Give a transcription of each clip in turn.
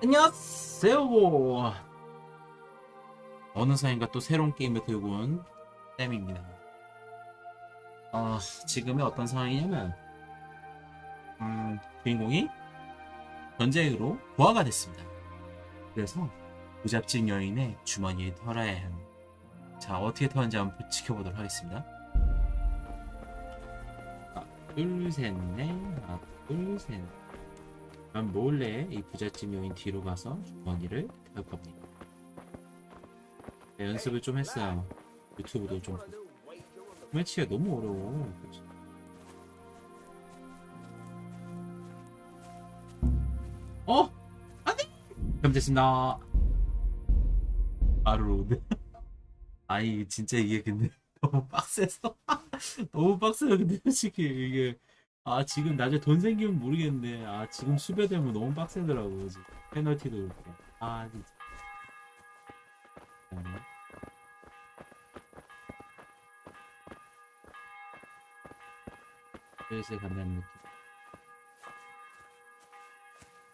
안녕하세요. 어느 사이인가 또 새로운 게임을 들고 온 쌤입니다. 지금의 어떤 상황이냐면 주인공이 전쟁으로 고아가 됐습니다. 그래서 무잡진 여인의 주머니에 털어야 합니다. 자, 어떻게 털는지 한번 지켜보도록 하겠습니다. 하나, 둘, 셋, 넷. 하나, 둘, 셋, 넷. 난 몰래 이 부잣집 여인 뒤로 가서 주머니를 털 겁니다. 네, 연습을 좀 했어요. 유튜브도 좀 보고. 매치가 너무 어려워. 그치? 안돼! 그럼 됐습니다. 바로 로드. 아이 진짜 이게 근데 너무 빡세서 너무 빡세요. 근데 솔직히 이게 지금 나중에 돈 생기면 모르겠는데 지금 수배되면 너무 빡세더라고. 지금 페널티도 그렇고 진짜. 슬슬 간다는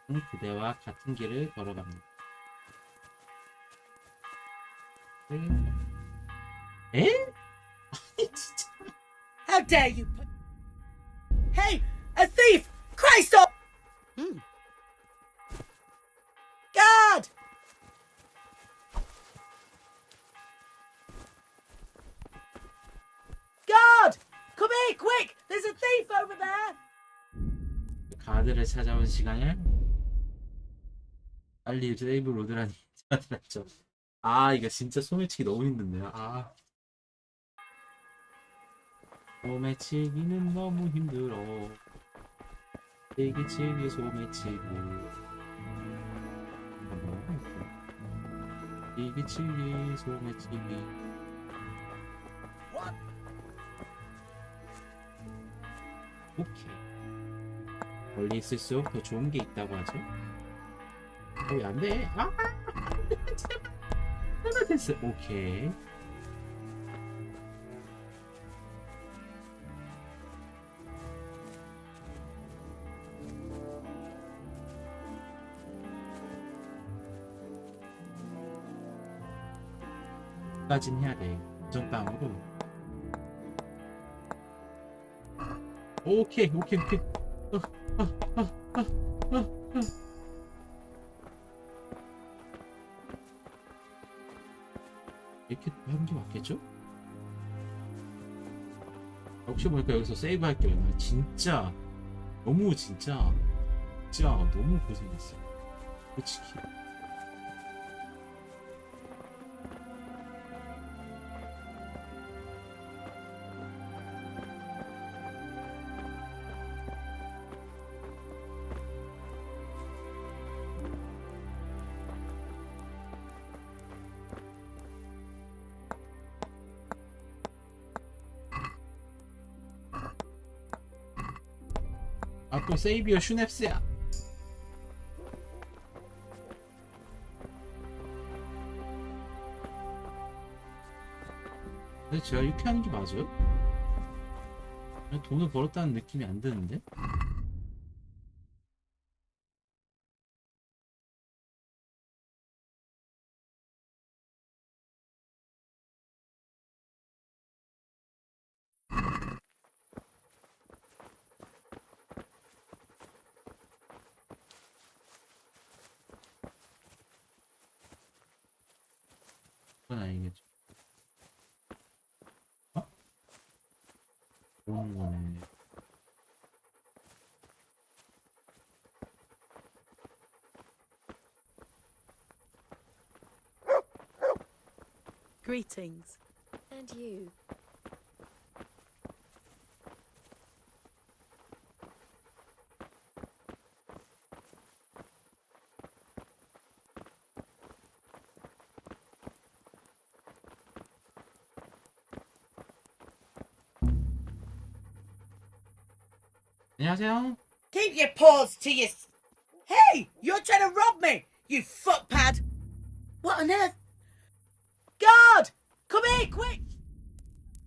느낌. 그대와 같은 길을 걸어갑니다. 에? 아니 진짜. How dare you put... Hey, a thief! Christ on... Guard! Guard! Come here, quick! There's a thief over there! 가드를 찾아온 시간을 빨리 세이브 로드라니 찾았죠. 이거 진짜 소매치기 너무 힘든데요. 소매치기는 너무 힘들어. 치기 소매치기. 치기 소매치기. 오케이. 멀리 있을수록 더 좋은 게 있다고 하죠. 왜 안 돼? 제발 됐어. 오케이. 까진 해야 돼. 전빵으로. 오케이. 이렇게 하는 게 맞겠죠? 혹시 보니까 여기서 세이브 할 게 얼마나 진짜 너무 너무 고생했어. 솔직히. 또 세이비어 슈넵스야. 근데 제가 이렇게 하는 게 맞아요? 돈을 벌었다는 느낌이 안 드는데? 그건 아니겠죠. 그런 거네. Greetings. And you. 안녕하세요. Keep your paws to your... Hey! You're trying to rob me! You footpad! What on earth? Guard! Come here, quick!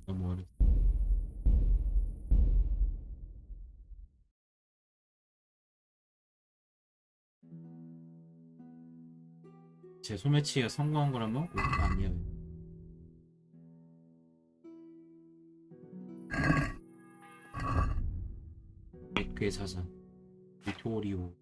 너무 어려. 제 소매치기가 성공한 거라면 아니에요. 백괴 사자 리토리오.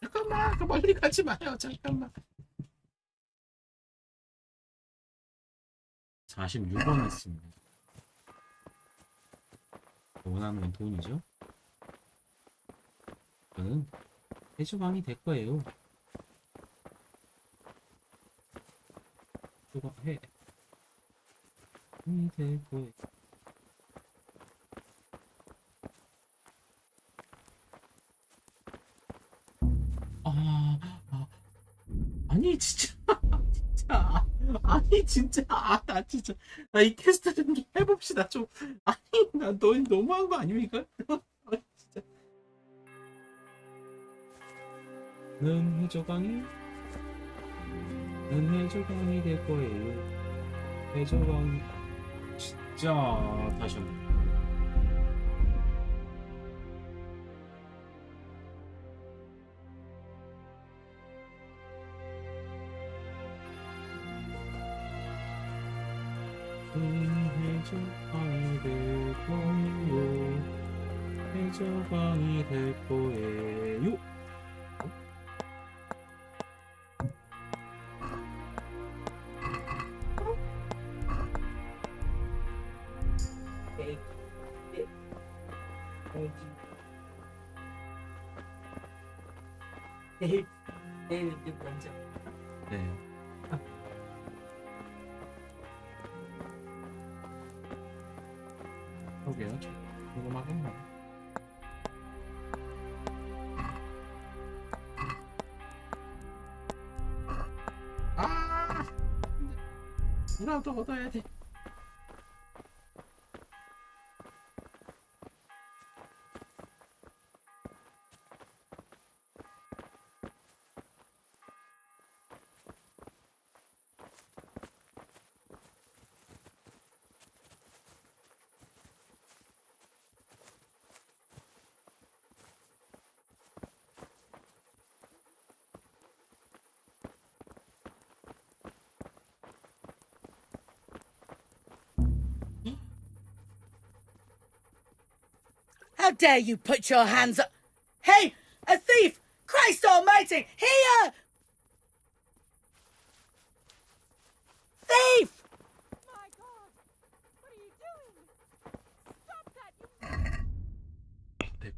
잠깐만, 그 멀리 가지 마요. 잠깐만. 46원 했습니다. 원하는 건 돈이죠? 저는 해주방이 될 거예요. 해. 될 거예요. 아니 진짜 진짜 아니 진짜 나 진짜 나 이 퀘스트 좀 해봅시다 좀. 아니 나 너무한 거 아닙니까? 진짜. 는 해적왕이 될 거예요. 해적왕 진짜 다시 한번. 해적왕이 될 거예요. 해적왕이 될 거예요. 내일 먼저. 네. 그러게요. 궁금하겠네. 뭐라도 얻어야 돼. How dare you put your hands up? Hey, a thief! Christ almighty! Here! Thief! My God! What are you doing? Stop that, you... 네.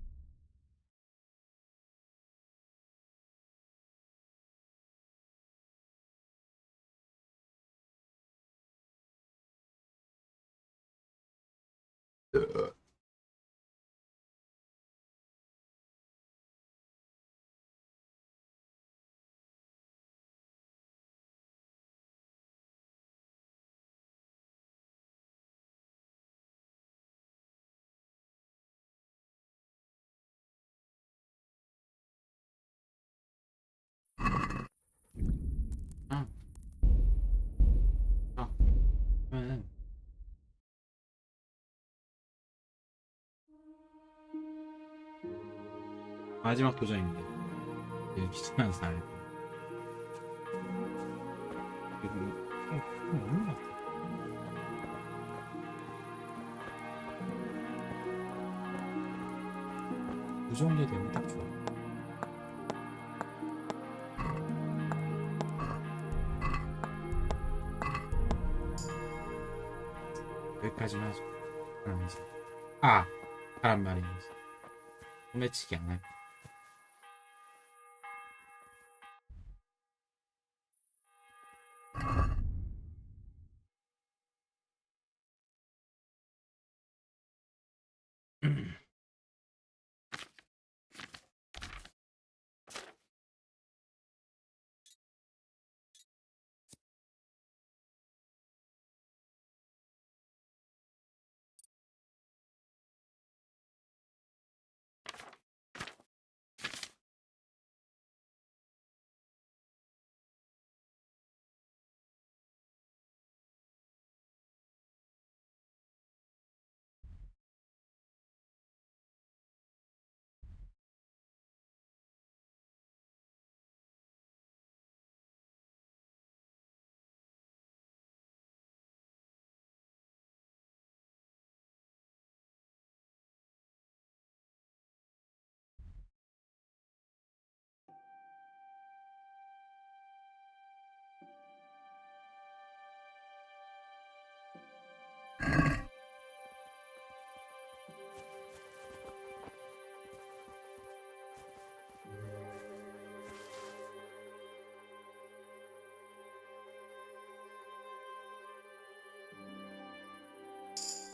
그러면은 마지막 도전입니다. 귀찮은 살. 그리고 없는 것 같아. 그 정도 되면 딱 좋아. 여기까지만 하죠. 다란 말이지. 소매치기 안 할.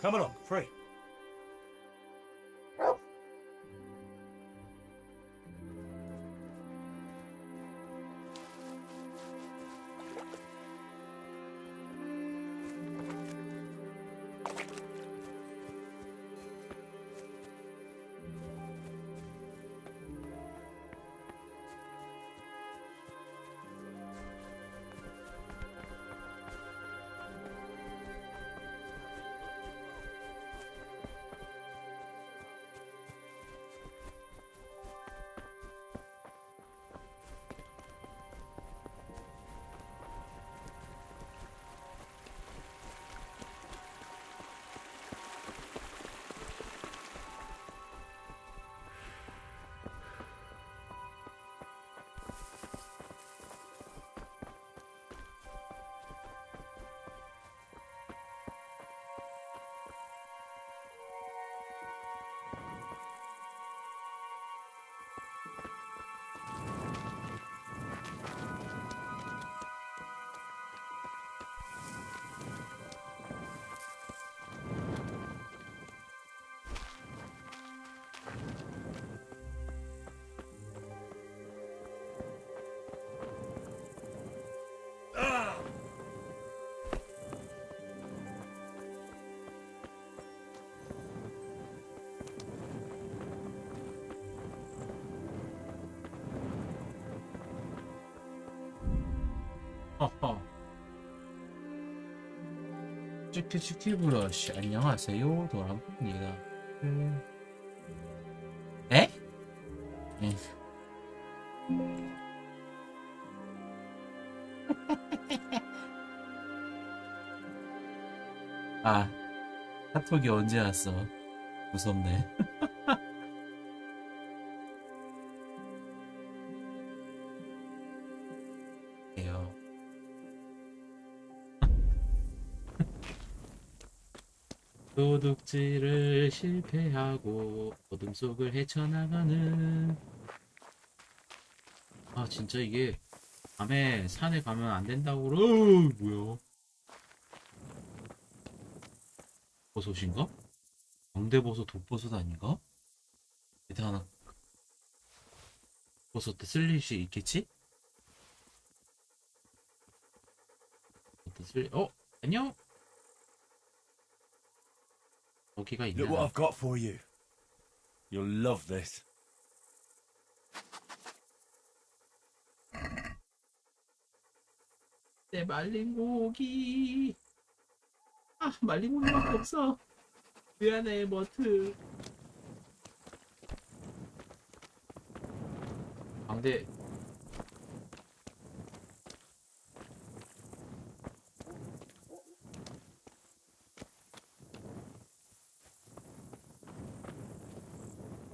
Come along, free. 허허. 찌키찌키 브러쉬 안녕하세요 도라입니다. 에? 예. 아 카톡이 언제 왔어? 무섭네. 예요. 도둑질을 실패하고 어둠 속을 헤쳐나가는. 아 진짜 이게 밤에 산에 가면 안 된다고 그러. 뭐야? 버섯인가? 광대버섯, 독버섯 아닌가? 밑에 하나 버섯 슬릿이 있겠지? 안녕? 여기가 Look what 있나? I've got for you. You'll love this. 내 말린 고기. 아 말린 고기밖에 없어. 미안해 머트. 광대.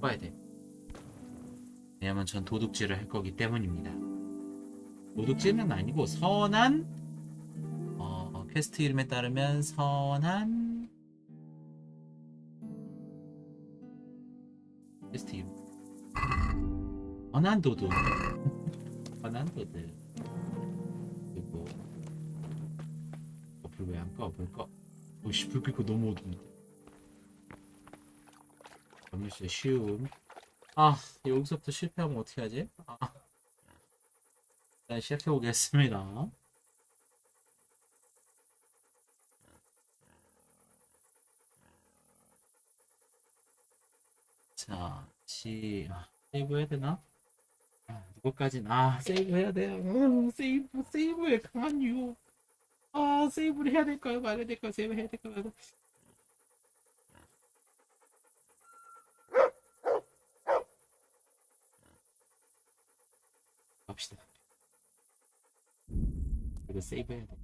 봐야 돼. 왜냐면 전 도둑질을 할 거기 때문입니다. 도둑질은 아니고 선한 퀘스트 이름에 따르면 선한 퀘스트 이름 선한 도둑. 선한 도둑. 그리고 불 왜 안 꺼? 불 꺼. 오씨 불 끄고 너무 어두운데. 잠시만요. 쉬운. 아, 여기서부터 실패하면 어떻게 하지? 일단 시작해 보겠습니다. 자, 세이브 해야 되나? 누구까진 세이브 해야 돼. 세이브에 강한 이유. 세이브를 해야 될까요? 말아야 될까요? 세이브 해야 될까요? 말아야 될까요? 갑시다. 이거 세이브 해야 돼.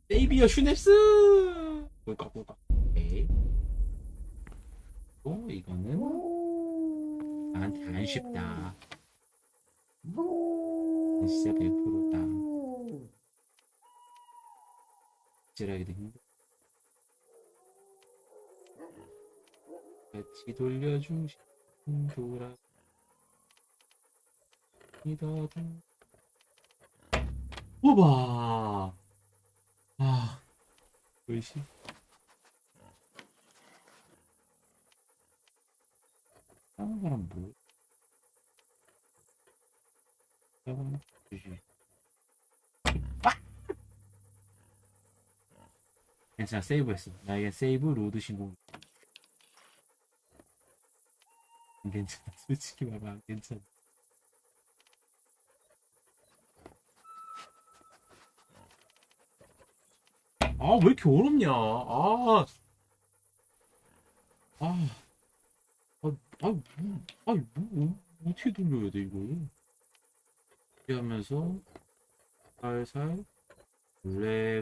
세이비어 슈넵스! 꿀꺽꿀꺽. 오케이. 이거는 나한테 안 쉽다. 진짜 100%다. 찌라기도 힘들어. 같이 돌려주신 도라. 이더다. 오바! 글씨. 다른 사람 뭐? 잠깐만. 괜찮아, 세이브했어. 나에게 세이브 로드 신공. 괜찮아, 솔직히 말하면 괜찮아. 왜 이렇게 어렵냐? 어떻게 돌려야 돼, 이걸? 이렇게 하면서, 살살, 몰래,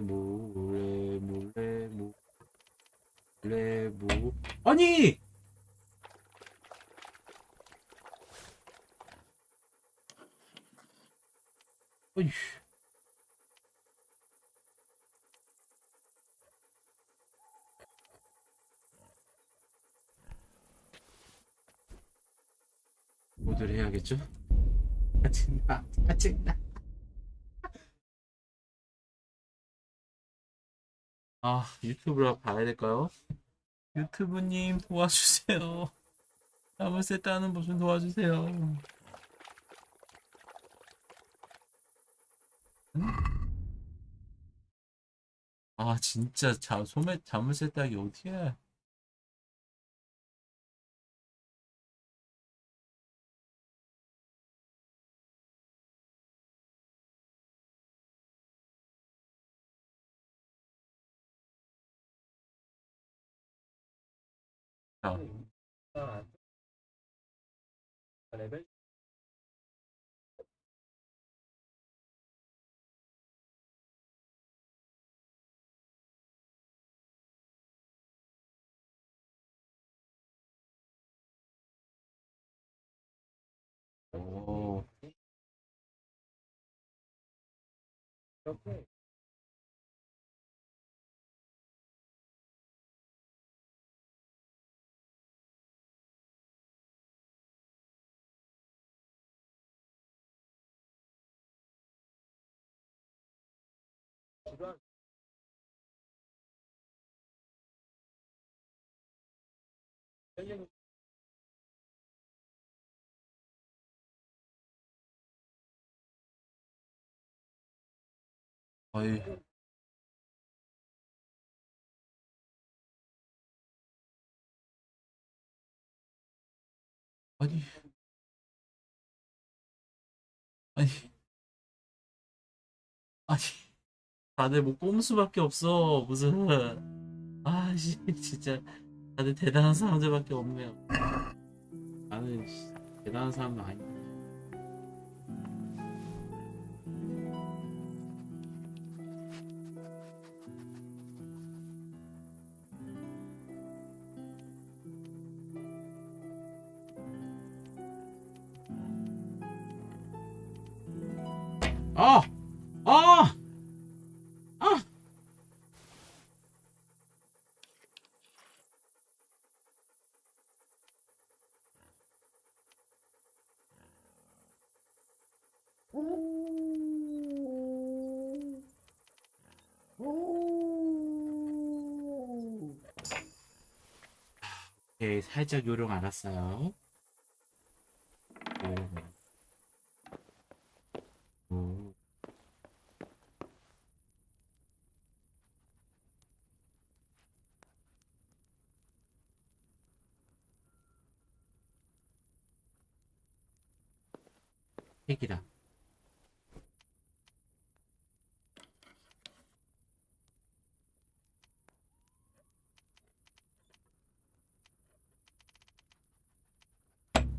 아니! 아니, 모드를 해야겠죠? 짜증나. 유튜브로 봐야 될까요? 유튜브님 도와주세요. 자물쇠 따는 법 좀 도와주세요. 진짜 자물쇠 따기 어떻게 해? 자, 레벨. 오. 이렇게. 아이, 아니, 아니, 아니, 다들 뭐 꼼수밖에 없어. 무슨, 진짜, 다들 대단한 사람들밖에 없네요. 나는, 대단한 사람은 아니야. 아! 아! 아! 오케이, 살짝 요령 알았어요. 오. 핵이다.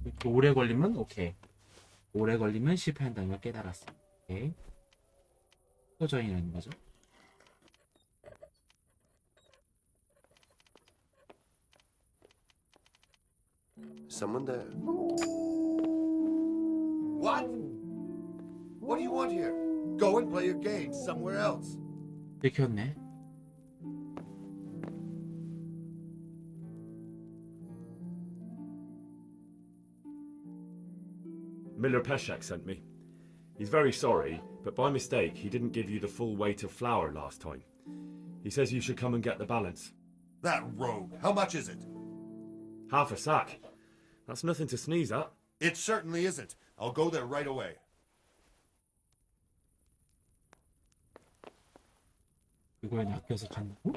이렇게 오래 걸리면 오케이. 오래 걸리면 실패한다는 걸 깨달았어. 오케이. 소저인하는 거죠. Someone there. What? What do you want here? Go and play your game somewhere else. 들켰네. Miller Peshak sent me. He's very sorry, but by mistake he didn't give you the full weight of flour last time. He says you should come and get the balance. That rogue. How much is it? Half a sack. That's nothing to sneeze at. It certainly isn't. I'll go there right away. 이거에 낚여서 간다고?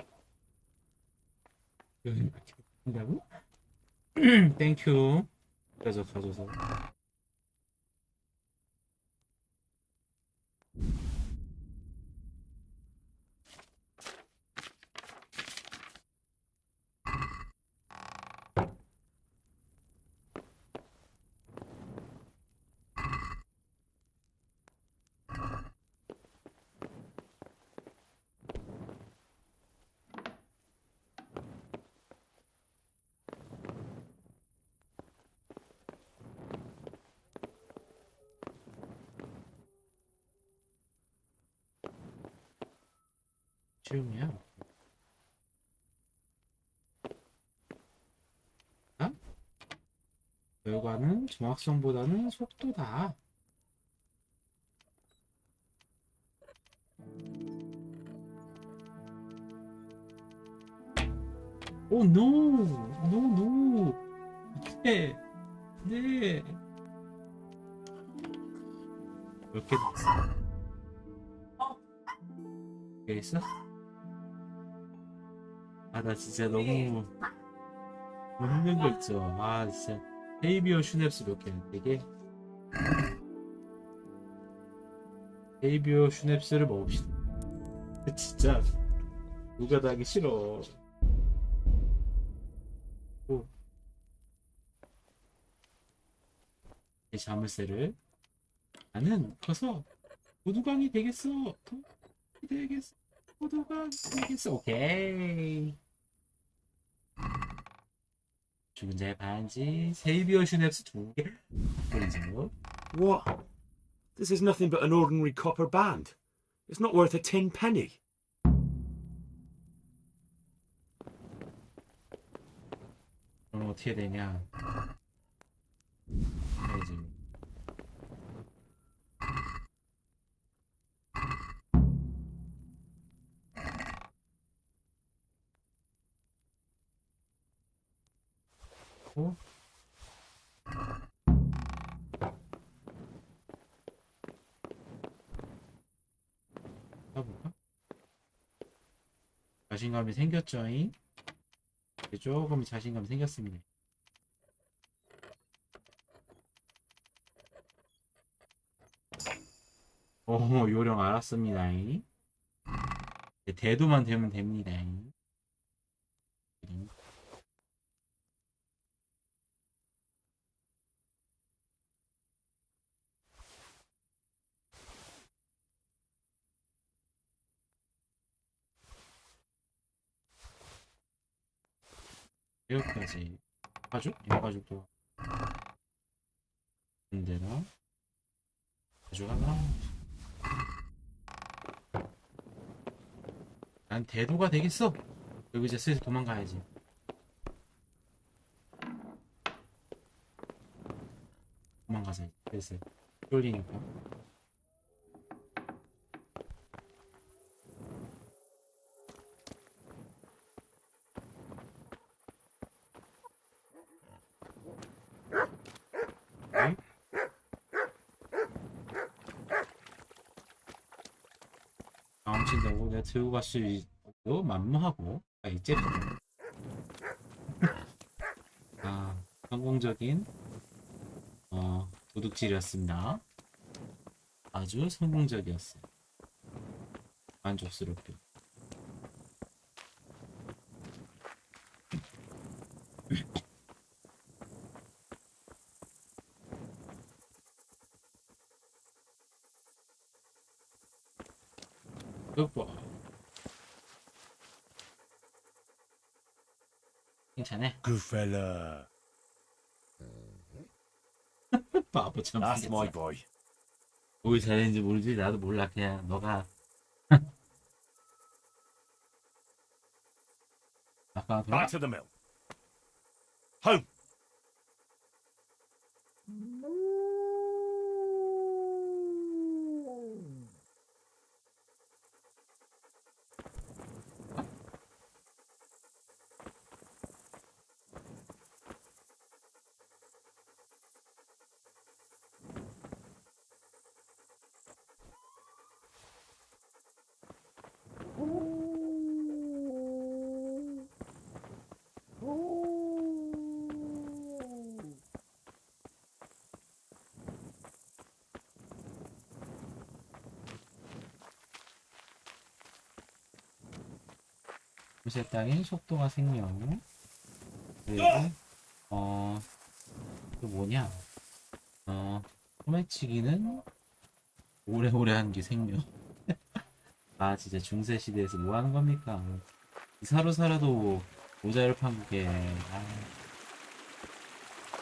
이거에 낚여서 간다고? 땡큐. 그래서 가져서. 쉬움이야. 아? 결과는 정확성보다는 속도다. 오, 노! 노, 노! 네! 네! 몇 개 됐어? 몇 개 있어? 아, 나 진짜 너무 힘든 거 있죠. 아, 진짜. 헤이비어 슈냅스 몇 개는 되게? 헤이비어 슈냅스를 먹읍시다. 진짜. 누가 다 하기 싫어. 오. 이 자물쇠를. 나는 커서 도두광이 되겠어. 도둑이 되겠어. 도둑이 되겠어. 오케이. 죽은 자의 반지, 세이비어 슈냅스 2개. 보이죠? What? This is nothing but an ordinary copper band. It's not worth a tin penny. 그럼 어떻게 되냐? 해야지. 어? 가볼까? 자신감이 생겼죠잉? 조금 자신감이 생겼습니다. 오, 요령 알았습니다. 대도만 되면 됩니다. 여기까지 가죽? 이 가죽도 반대로 가죽 하나. 난 대도가 되겠어. 여기 이제 슬슬 도망가야지. 도망가자. 슬슬 쫄리니까. 망친다고 내가 들고 갈 수 있고 만무하고 이제 성공적인 도둑질이었습니다. 아주 성공적이었어요. 만족스럽게. 여보. 괜찮아. Good fella. 바보처럼 That's 생겼어. my boy. 뭘 잘했는지 모르지. 나도 몰라. 그냥 너가 아까 Back to the mill. Home. 요새 땅인 속도가 생명. 그리고 또 뭐냐? 소매치기는 오래오래 한 게 생명. 아 진짜 중세시대에서 뭐 하는 겁니까? 이사로 살아도 모자를 판국에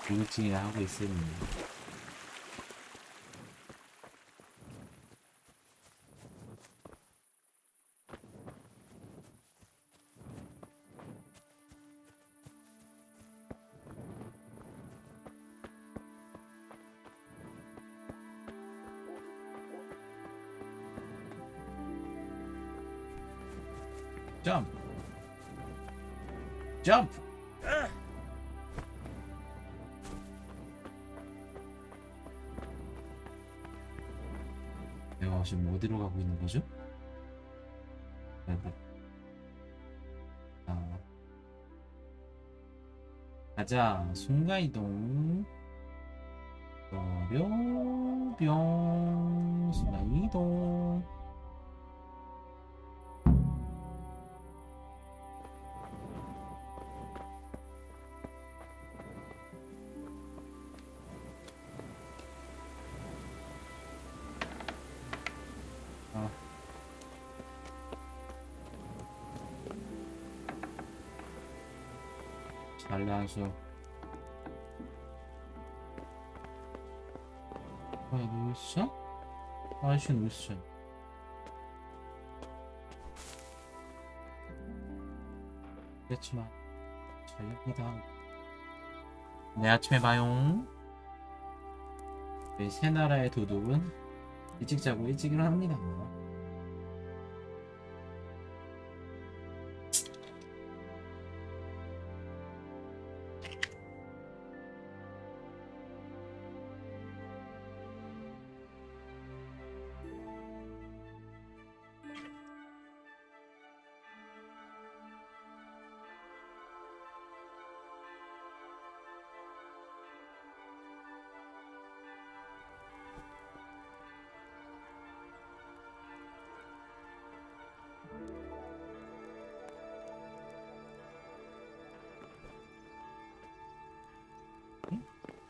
교육증이나 하고 있으니. 점프! 점프! 내가 지금 어디로 가고 있는 거죠? 가자. 순간이동. 뿅. 순간이동. 잘나서 누구 있어? 아저씨 누구 있어? 그렇지만 저녁이다. 네 아침에 봐용. 새 나라의 도둑은 일찍 자고 일찍 일어납니다.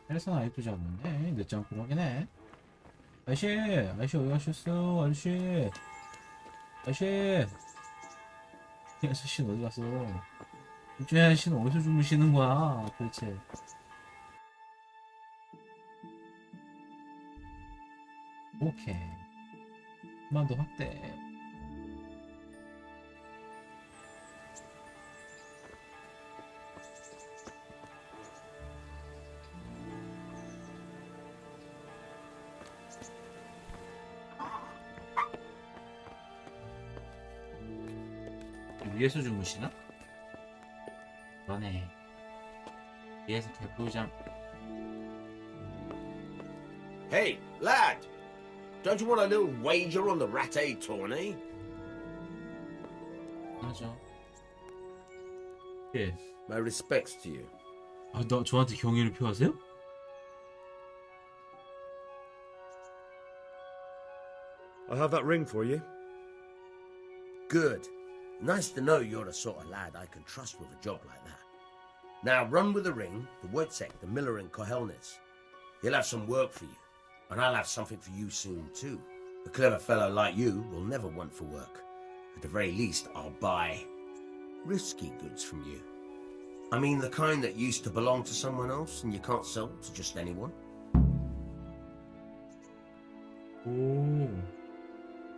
헬스는 아직도 잡는데 늦잠 꾸러긴 해. 아저씨 어디 가셨어? 아저씨 이 아저씨는 어디 갔어? 이 아저씨는 어디서 주무시는 거야 도대체? 오케이, 한번 더 확대. 위에서 주무시나? 그러네. 위에서 개꿀잠. Hey, lad! Don't you want a little wager on the ratte tourney? 하죠. 예. My respects to you. 아, 너 저한테 경의를 표하세요? I have that ring for you. Good. Nice to know you're the sort of lad I can trust with a job like that. Now run with the ring to Wojciech, the miller in Kohelnitz. He'll have some work for you, and I'll have something for you soon too. A clever fellow like you will never want for work. At the very least, I'll buy risky goods from you. I mean the kind that used to belong to someone else and you can't sell to just anyone. 오.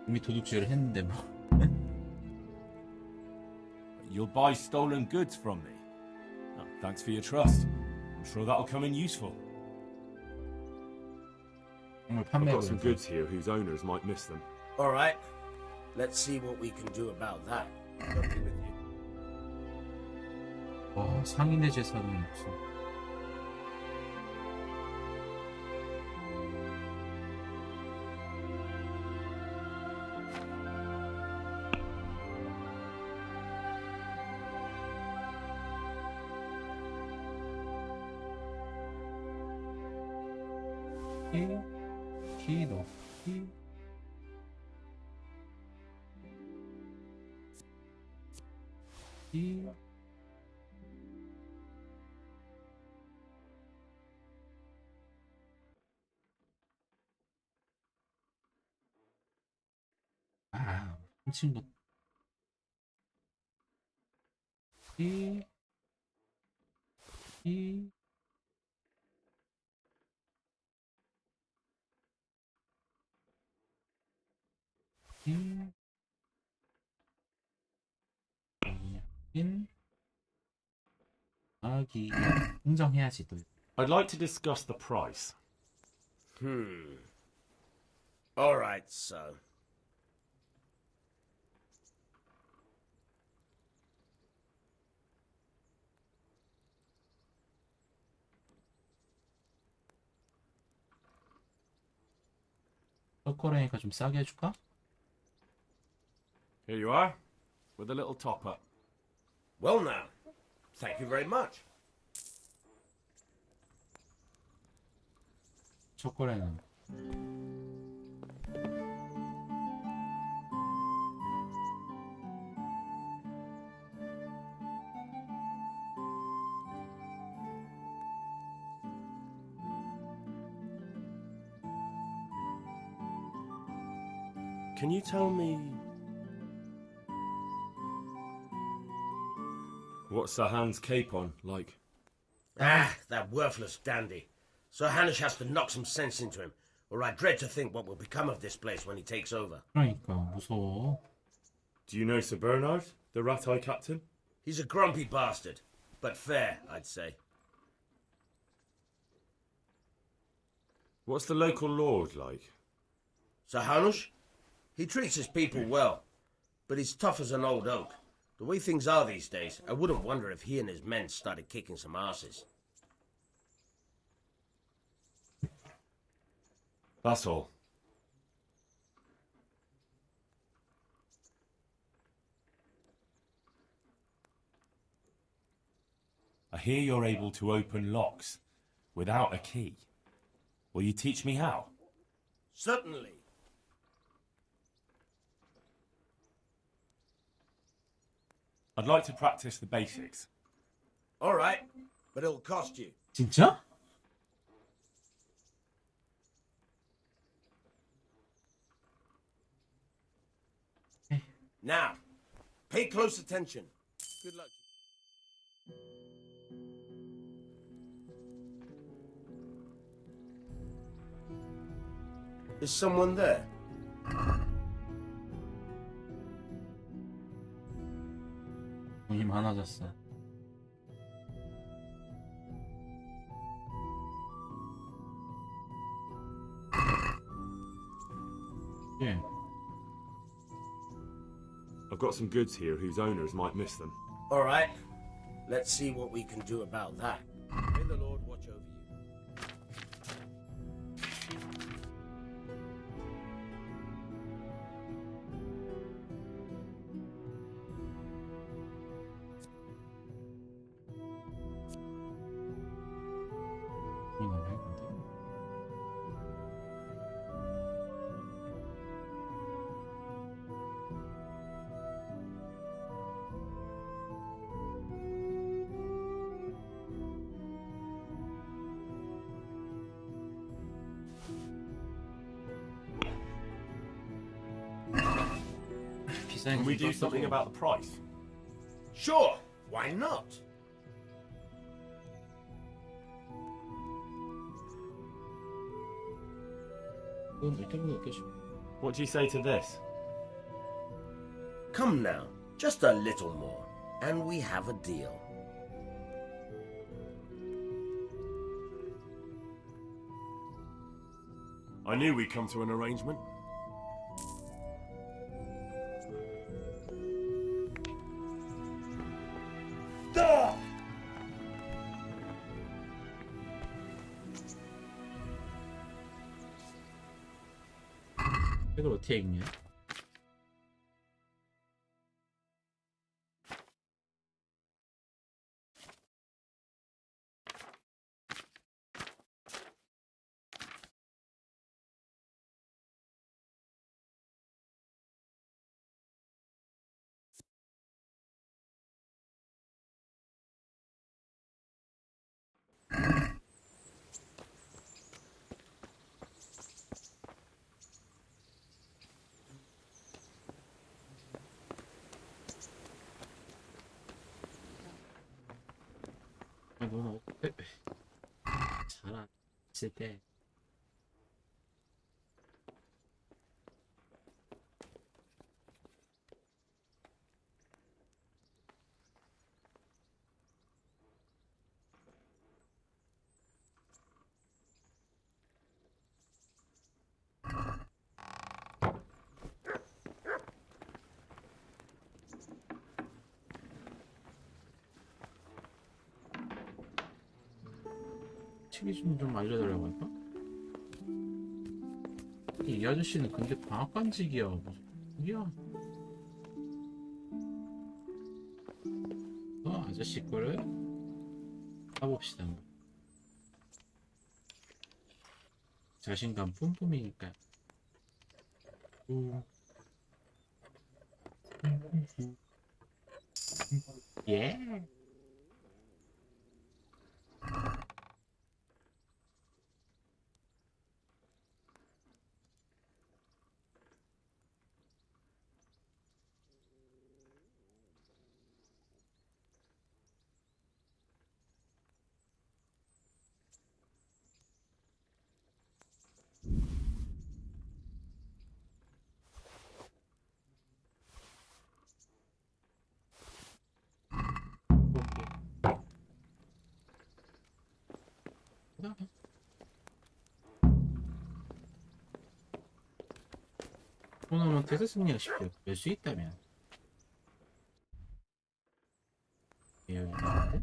이미 도둑질을 했는데 뭐. You'll buy stolen goods from me. Oh, thanks for your trust. I'm sure that'll come in useful. 정말 I've 판매하고 got some 있는 goods here whose owners might miss them. All right. Let's see what we can do about that. I'll be with you. 와, 상인의 재산은 무슨. 키 넣기. 키. 아, 훔친 것. 키. 키. 인 아기 흥정해야지 또. I'd like to discuss the price. All right, so. 섞어라니까 좀 싸게 해줄까? Here you are, with a little top up. Well now, thank you very much. 초콜릿은 Can you tell me What's Sir Hans' cape on like? that worthless dandy. Sir Hanish has to knock some sense into him, or I dread to think what will become of this place when he takes over. 그러니까 무서워. Do you know Sir Bernard, the rat-eye captain? He's a grumpy bastard, but fair, I'd say. What's the local lord like? Sir Hanush? He treats his people well, but he's tough as an old oak. The way things are these days, I wouldn't wonder if he and his men started kicking some asses. That's all. I hear you're able to open locks without a key. Will you teach me how? Certainly. I'd like to practice the basics. All right, but it'll cost you. 진짜? Now, pay close attention. Good luck. Is someone there? 돈이 많아졌어. 예. I've got some goods here whose owners might miss them. All right, let's see what we can do about that. May the Lord watch over you. 비싸게 Can we do 좀 something 떴어. about the price? Sure, why not? 그건 일단은 없겠지. What do you say to this? Come now, just a little more, and we have a deal. I knew we'd come to an arrangement. 이걸 어떻게 읽냐? 너는 잘안 했을 때 튀기 좀 알려달라고 할까? 이 아저씨는 근데 방앗간직이야. 무슨 이야? 아저씨 거를 가봅시다. 자신감 뿜뿜이니까. 예. 토너먼트에서 승리하십시오. 될 수 있다면. 여기 있는데?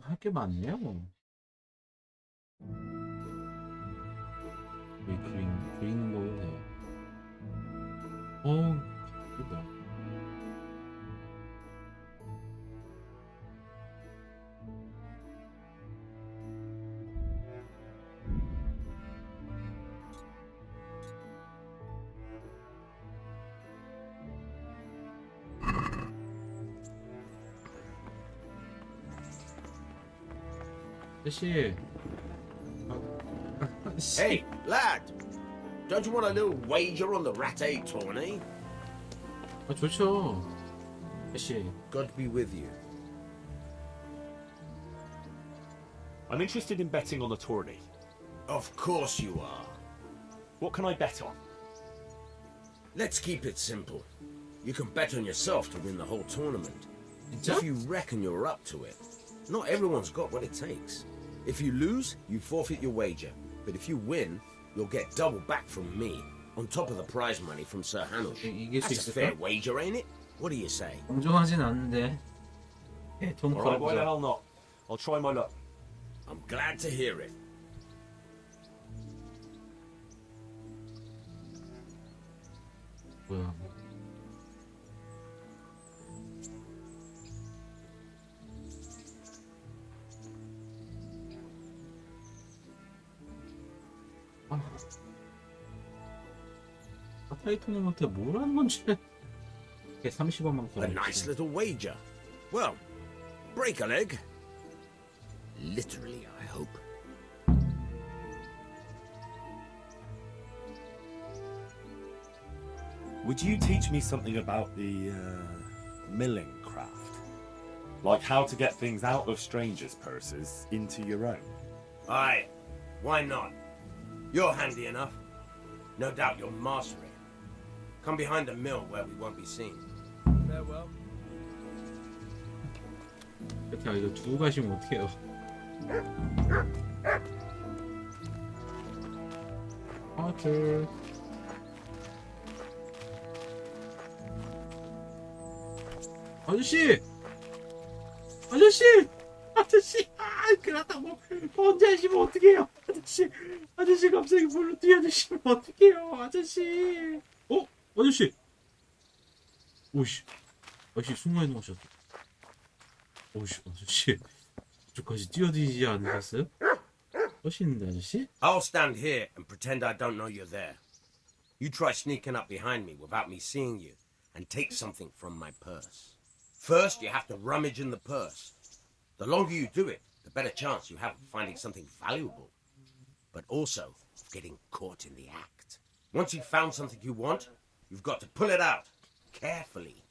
할 게 많네요. 여기 그리는 거보네. 이거 뭐야? 아저씨. Hey, lad! Don't you want a little wager on the rat-a tourney? 좋죠. 아저씨. God be with you. I'm interested in betting on the tourney. Of course you are. What can I bet on? Let's keep it simple. You can bet on yourself to win the whole tournament. 진짜? If you reckon you're up to it. Not everyone's got what it takes. If you lose, you forfeit your wager. But if you win, you'll get double back from me, on top of the prize money from Sir Hanush. 이길 수 That's a 있을까? fair wager, ain't it? What do you say? 공정하진 않은데. 돈 Alright, why the 벌어보자. hell not? I'll try my luck. I'm glad to hear it. 뭐야? 타이 토너먼트 뭘 하는 건지. 이게 30원만 A nice little wager. Well, break a leg. Literally, I hope. Would you teach me something about the milling craft? Like how to get things out of strangers' purses into your own? Aye, why not? You're handy enough. No doubt you'll master it. Come behind the mill where we won't be seen. Farewell. 이렇게 이거 두고 가시면 어떡해요? 아들. 아저씨! 아저씨! 아저씨! 아, 그렇다고 혼자 하시면 어떡해요? 아저씨! 아저씨 갑자기 불로 뛰어드시면 어떡해요? 아저씨! 어? 아저씨! 오씨! 아저씨 순간 이동하셨다. 오씨, 아저씨. 저까지 뛰어들지 않으셨어요? 멋있는데, 아저씨? I'll stand here and pretend I don't know you're there. You try sneaking up behind me without me seeing you and take something from my purse. First, you have to rummage in the purse. The longer you do it, the better chance you have of finding something valuable, but also of getting caught in the act. Once you've found something you want, you've got to pull it out, carefully,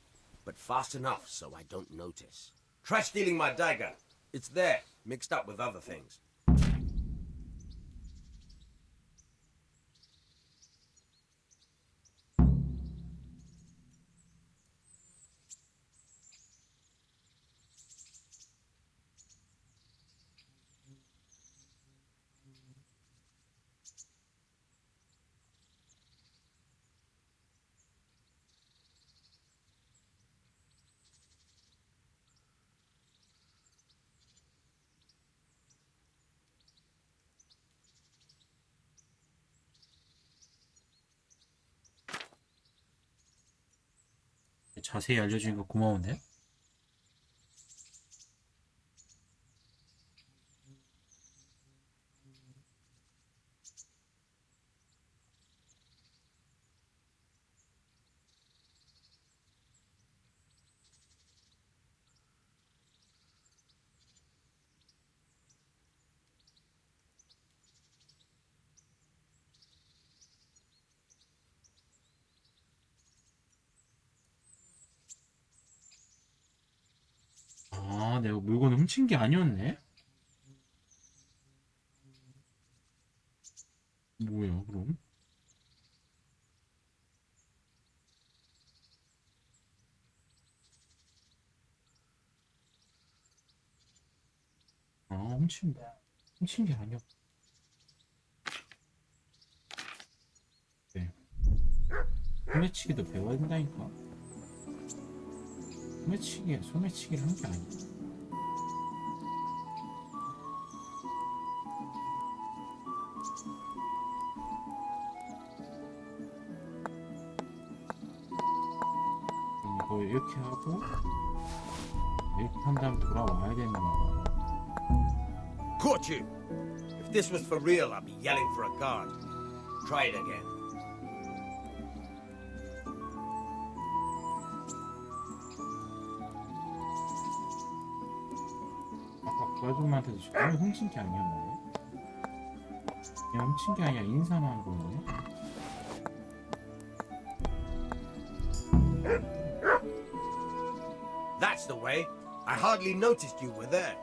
but fast enough so I don't notice. Try stealing my dagger. It's there, mixed up with other things. 자세히 알려주니까 고마운데? 아, 내가 물건을 훔친 게 아니었네? 뭐야, 그럼? 아, 훔친 게 아니었. 네. 소매치기도 배워야 된다니까. 소매치기를 한 게 아니야. 이거 이렇게 하고 이렇게 한 다음 돌아와야 되는 거야. Caught you! If this was for real, I'd be yelling for a guard. Try it again. 아까 그 아줌마한테도 전혀 훔친 게 아니었네. 그냥 훔친 게 아니라 인사만 한 거네. That's the way. I hardly noticed you were there.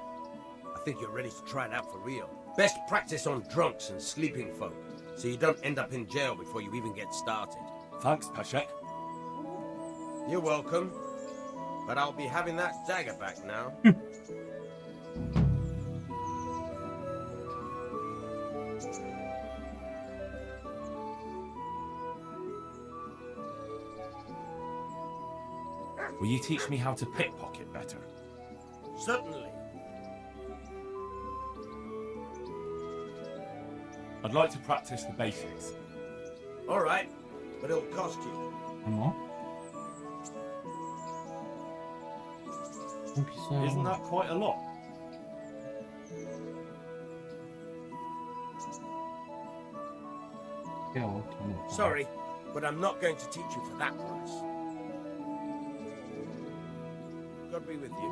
I think you're ready to try it out for real. Best practice on drunks and sleeping folk, so you don't end up in jail before you even get started. Thanks, Peshek. You're welcome. But I'll be having that dagger back now. Will you teach me how to pickpocket better? Certainly. I'd like to practice the basics. All right, but it'll cost you. 어머? 좀 비싸요. Isn't that quite a lot? Sorry, but I'm not going to teach you for that price. God be with you.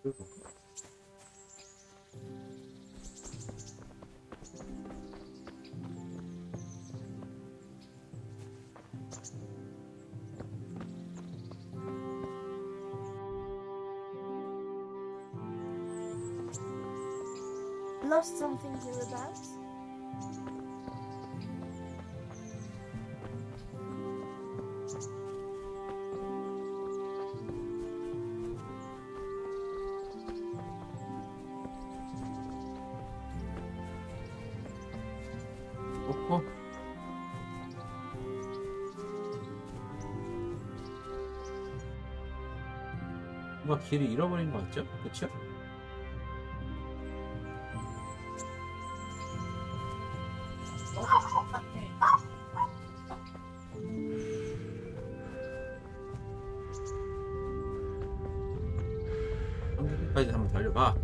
Lost something hereabouts? 놓고 뭔가 길을 잃어버린 것 같죠? 그쵸? 여기까지 한번 달려봐.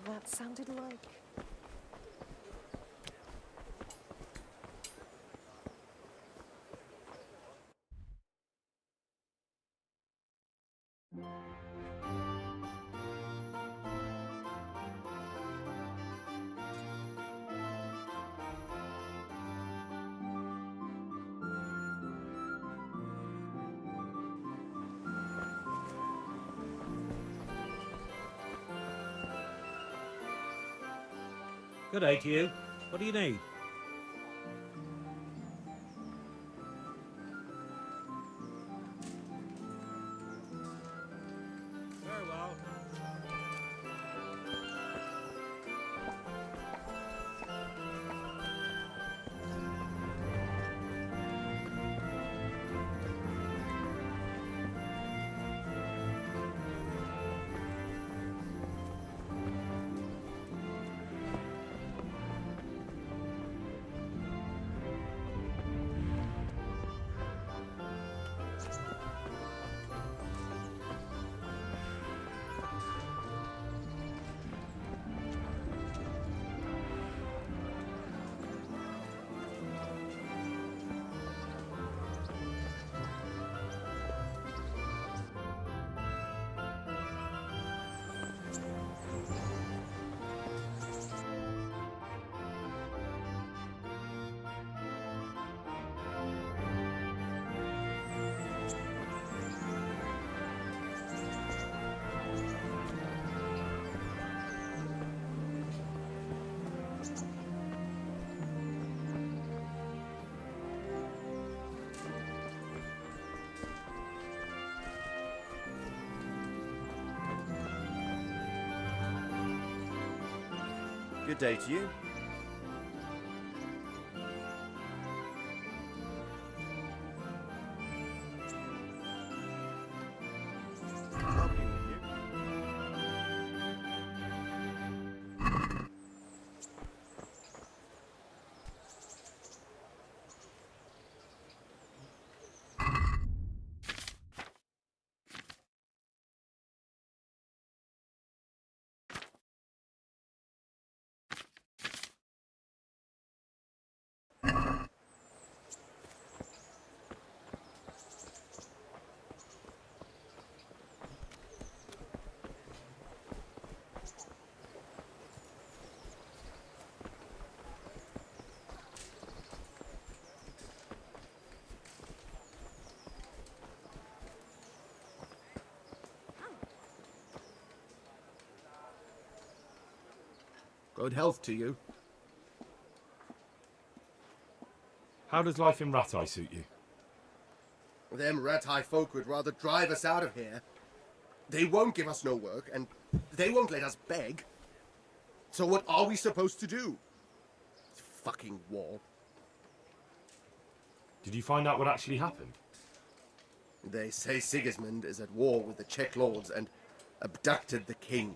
That sounded like... Good day to you. What do you need? Very well. Good day to you. I'll be with you. Good health to you. How does life in Ratai suit you? Them Ratai folk would rather drive us out of here. They won't give us no work, and they won't let us beg. So what are we supposed to do? Fucking war. Did you find out what actually happened? They say Sigismund is at war with the Czech lords and abducted the king.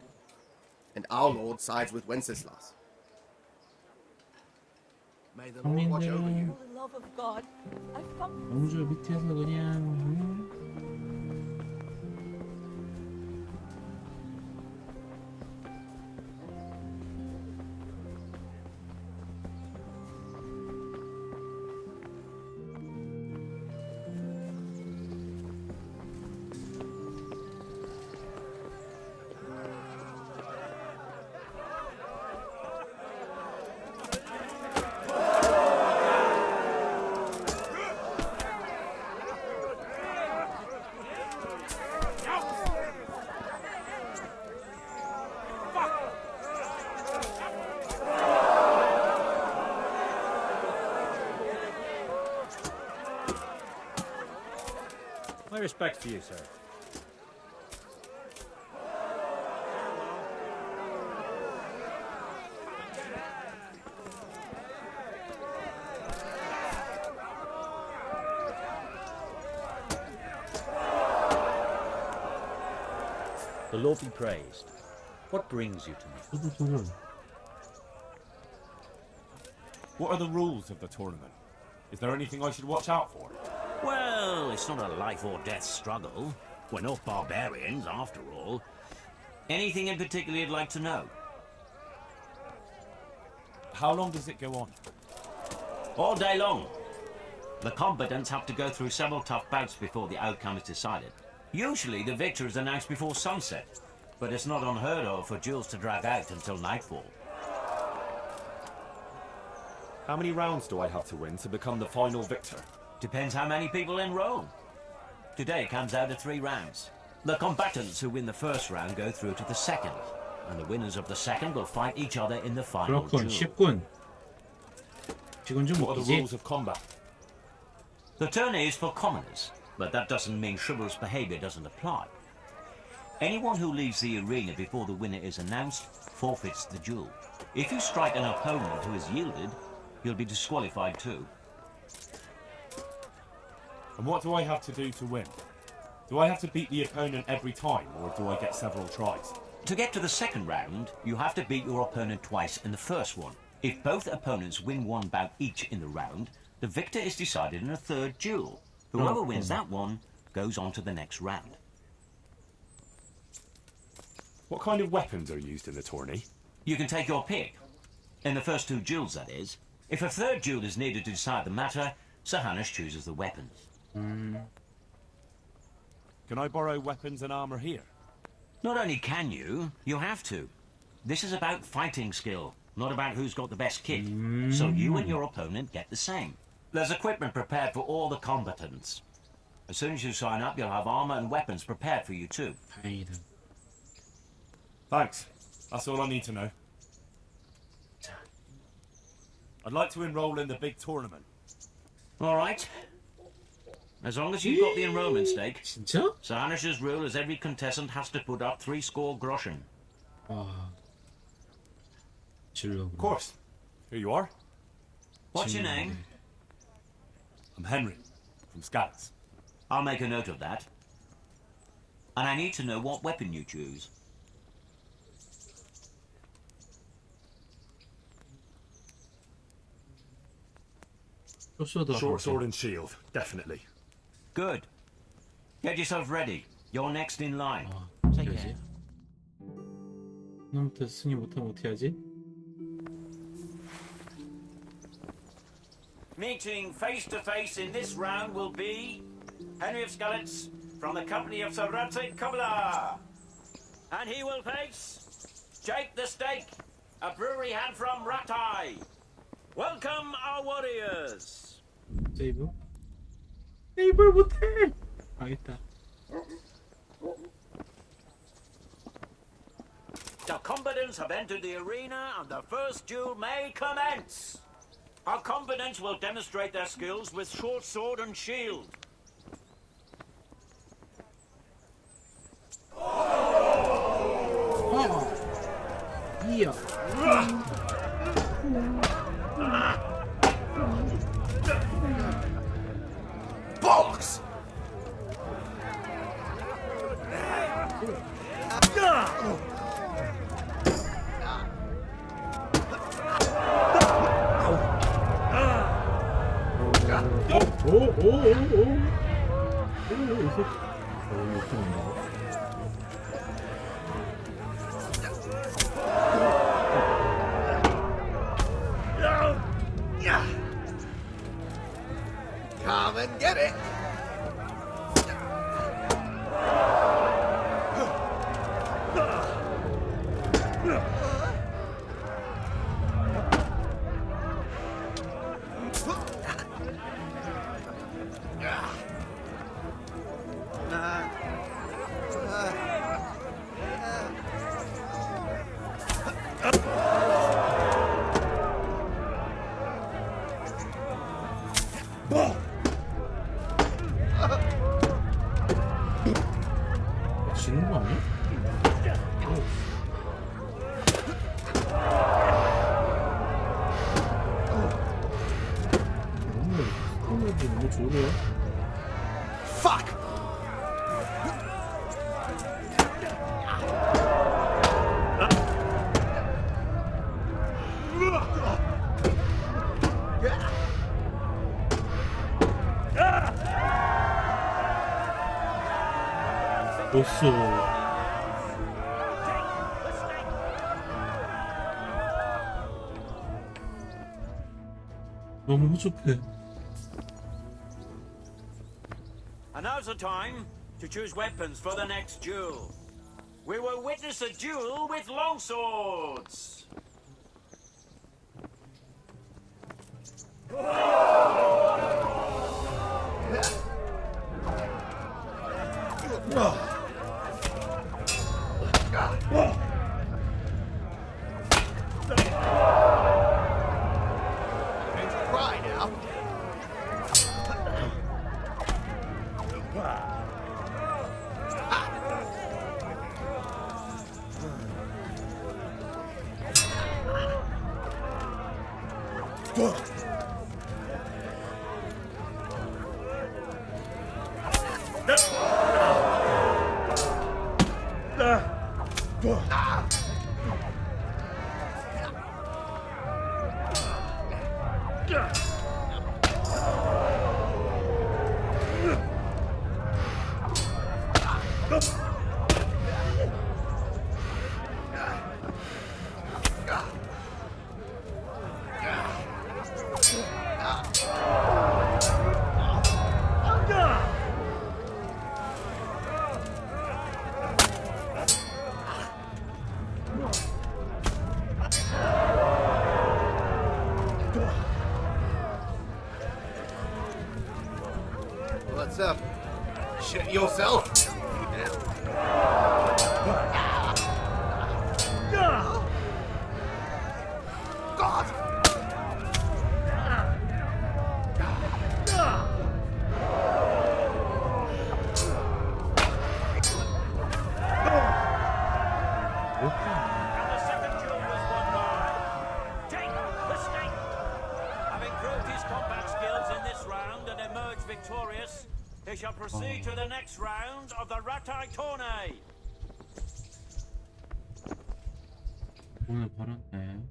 And our lord sides with Wenceslas. May the Lord watch over you. For the love of God, I found 공주 밑에서 그냥 My respects to you, sir. The Lord be praised. What brings you to me? 저도 저를 What are the rules of the tournament? Is there anything I should watch out for? Well, it's not a life or death struggle. We're not barbarians, after all. Anything in particular you'd like to know? How long does it go on? All day long. The combatants have to go through several tough bouts before the outcome is decided. Usually the victor is announced before sunset, but it's not unheard of for duels to drag out until nightfall. How many rounds do I have to win to become the final victor? Depends how many people enroll. Today comes out of 3 rounds. The combatants who win the first round go through to the second, and the winners of the second will fight each other in the final 그렇군 duel. 쉽군 지금 좀 What are the 웃기지? rules of combat? The tourney is for commoners, but that doesn't mean chivalrous behavior doesn't apply. Anyone who leaves the arena before the winner is announced forfeits the duel. If you strike an opponent who has yielded, you'll be disqualified too. And what do I have to do to win? Do I have to beat the opponent every time, or do I get several tries? To get to the second round, you have to beat your opponent twice in the first one. If both opponents win 1 bout each in the round, the victor is decided in a third duel. Whoever wins that one goes on to the next round. What kind of weapons are used in the tourney? You can take your pick. In the first 2 duels, that is. If a third duel is needed to decide the matter, Sir Hannes chooses the weapons. Can I borrow weapons and armor here? Not only can you, you have to. This is about fighting skill, not about who's got the best kit. So you and your opponent get the same. There's equipment prepared for all the combatants. As soon as you sign up, you'll have armor and weapons prepared for you too. 다행이다. Thanks. That's all I need to know. I'd like to enroll in the big tournament. All right. As long as you've got the enrollment stake. 진짜? Sir Hannes's rule is every contestant has to put up 3 score groschen. 와 질러. Of course. Here you are. What's your name? I'm Henry, from Scats. I'll make a note of that. And I need to know what weapon you choose. Short sword and shield, definitely. Good. Get yourself ready. You're next in line. Take care. 그놈부터 승리 못하면 어떻게 하지? Meeting face to face in this round will be Henry of Skalitz from the company of Sir Radzik Kubla. And he will face Jake the Stake, a brewery hand from Ratai. Welcome our warriors. 세이브? 세이브를 못해! 알겠다. The combatants have entered the arena and the first duel may commence. Our combatants will demonstrate their skills with short sword and shield. 이야. Bollocks! Come and get it! 지는 거 아니야? 너무 좋네요. Fuck! 없어. 너무 후sup해. And now's the time to choose weapons for the next duel. We will witness a duel with longswords. Cry now. What's up? Shit yourself? God! And the second duel was won by Jake the Snake. Having proved his combat skills in this round and emerged victorious, he shall proceed to the next round of the Ratai Tourney. 오늘 벌었네.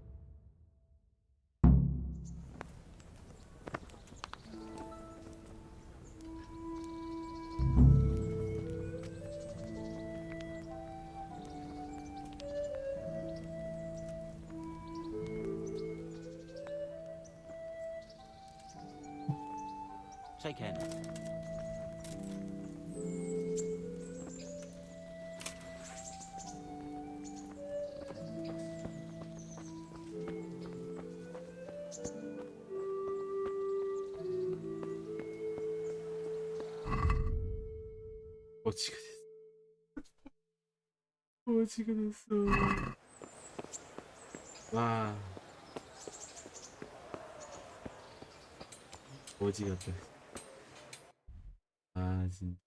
Take care now. 어지가 됐어. 어지가 됐어. 와. 거지 같다. 아, 진짜.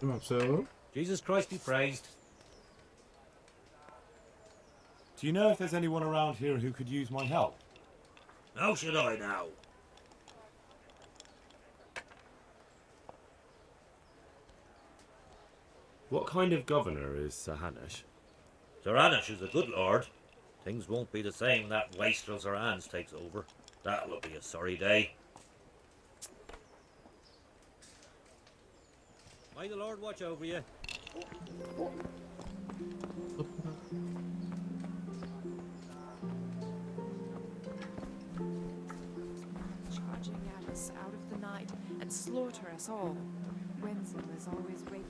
좀 없어요? Jesus Christ be praised. Do you know if there's anyone around here who could use my help? How should I know? What kind of governor is Sir Hanush? Sir Hanush is a good lord. Things won't be the same that wastrel Sir Hans takes over. That'll be a sorry day. May the Lord watch over you. Charging at us out of the night and slaughter us all. Wenzel is always waiting.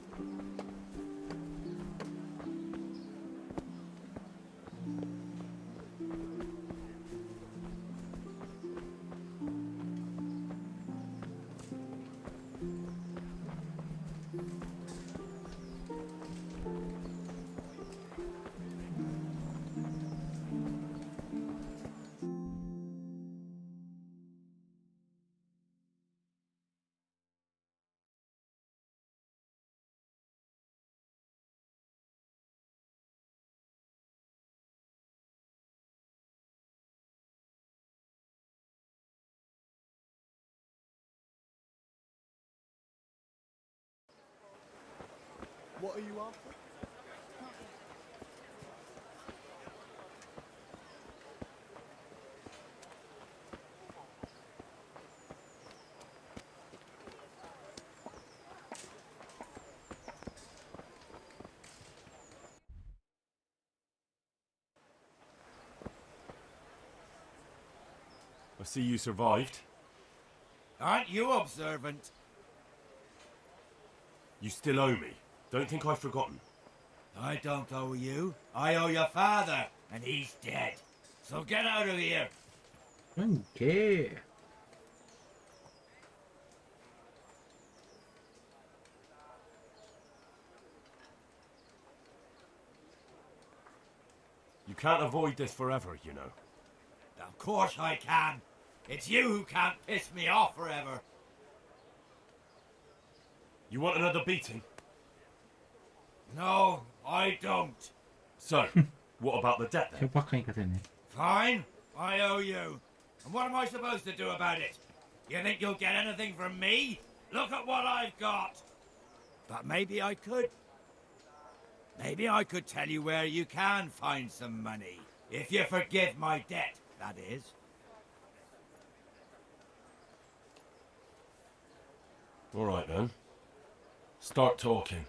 What are you after? I see you survived. Aren't you observant? You still owe me. Don't think I've forgotten. I don't owe you. I owe your father, and he's dead. So get out of here. Okay. You can't avoid this forever, you know. Of course I can. It's you who can't piss me off forever. You want another beating? No, I don't. So, what about the debt then? 협박하니까 되네. Fine, I owe you. And what am I supposed to do about it? You think you'll get anything from me? Look at what I've got. But maybe I could. Maybe I could tell you where you can find some money. If you forgive my debt, that is. All right then. Start talking.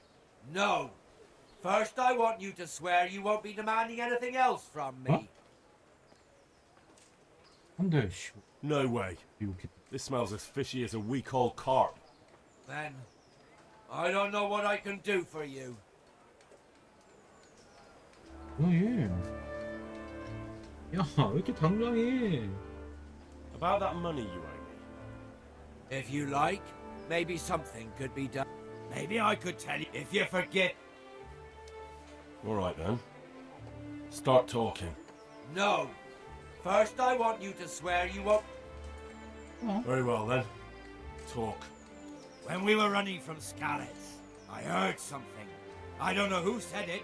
No. First, I want you to swear you won't be demanding anything else from me. 안돼 씨. No way. 미국이 This smells as fishy as a week-old carp. Then, I don't know what I can do for you. 뭐야 얘. 야왜 이렇게 당당해. About that money you owe me. If you like, maybe something could be done. Maybe I could tell you if you forget. All right then. Start talking. No. First, I want you to swear you won't. Very well then. Talk. When we were running from Skalitz, I heard something. I don't know who said it.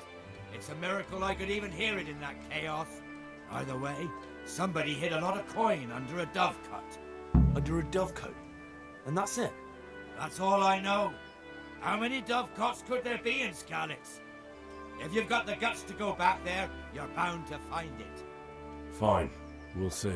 It's a miracle I could even hear it in that chaos. Either way, somebody hid a lot of coin under a dovecote. Under a dovecote? And that's it? That's all I know. How many dovecotes could there be in Skalitz? If you've got the guts to go back there, you're bound to find it. Fine. We'll see.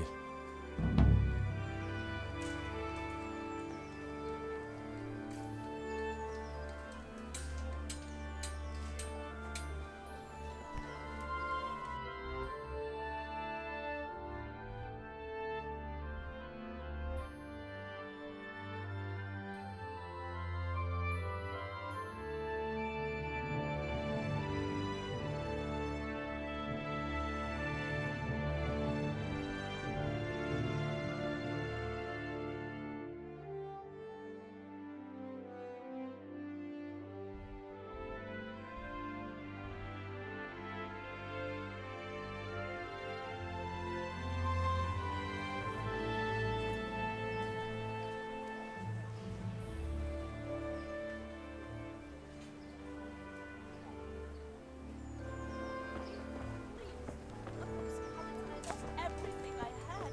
Everything I had.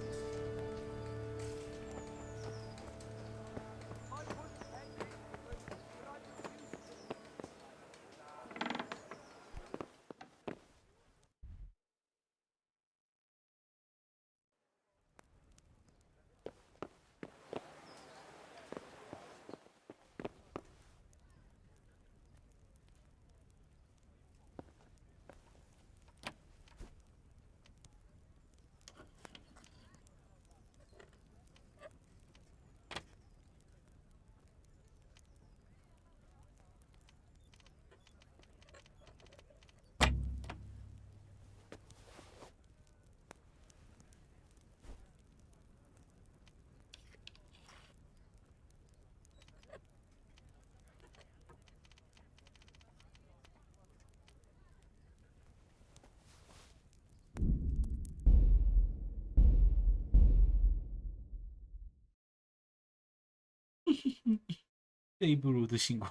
세이브 로드 신고.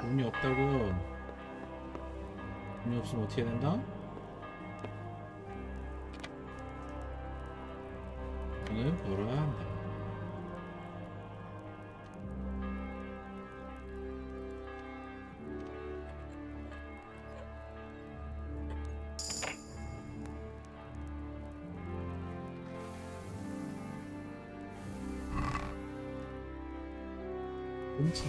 돈이 없다고. 돈이 없으면 어떻게 된다? 돈을 벌어야 한다. 음식.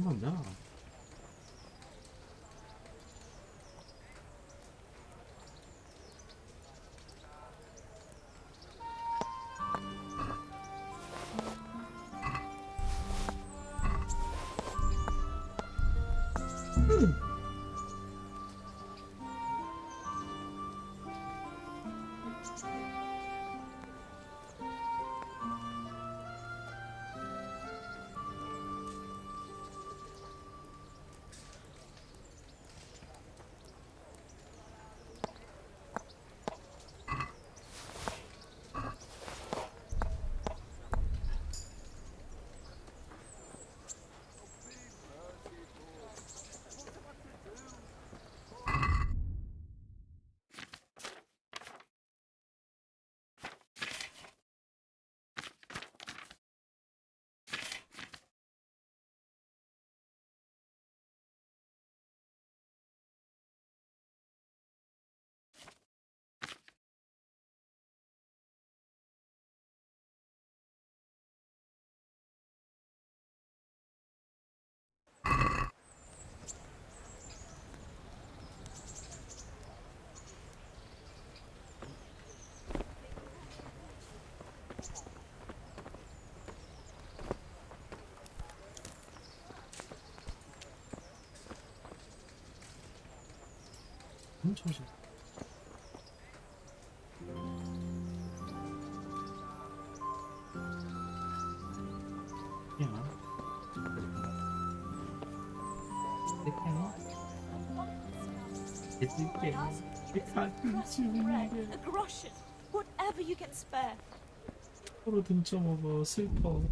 남자. 엄청 싫어. 야. 해줄게. Bread, a groschen, whatever you can spare. 서로 등쳐먹어. 슬퍼.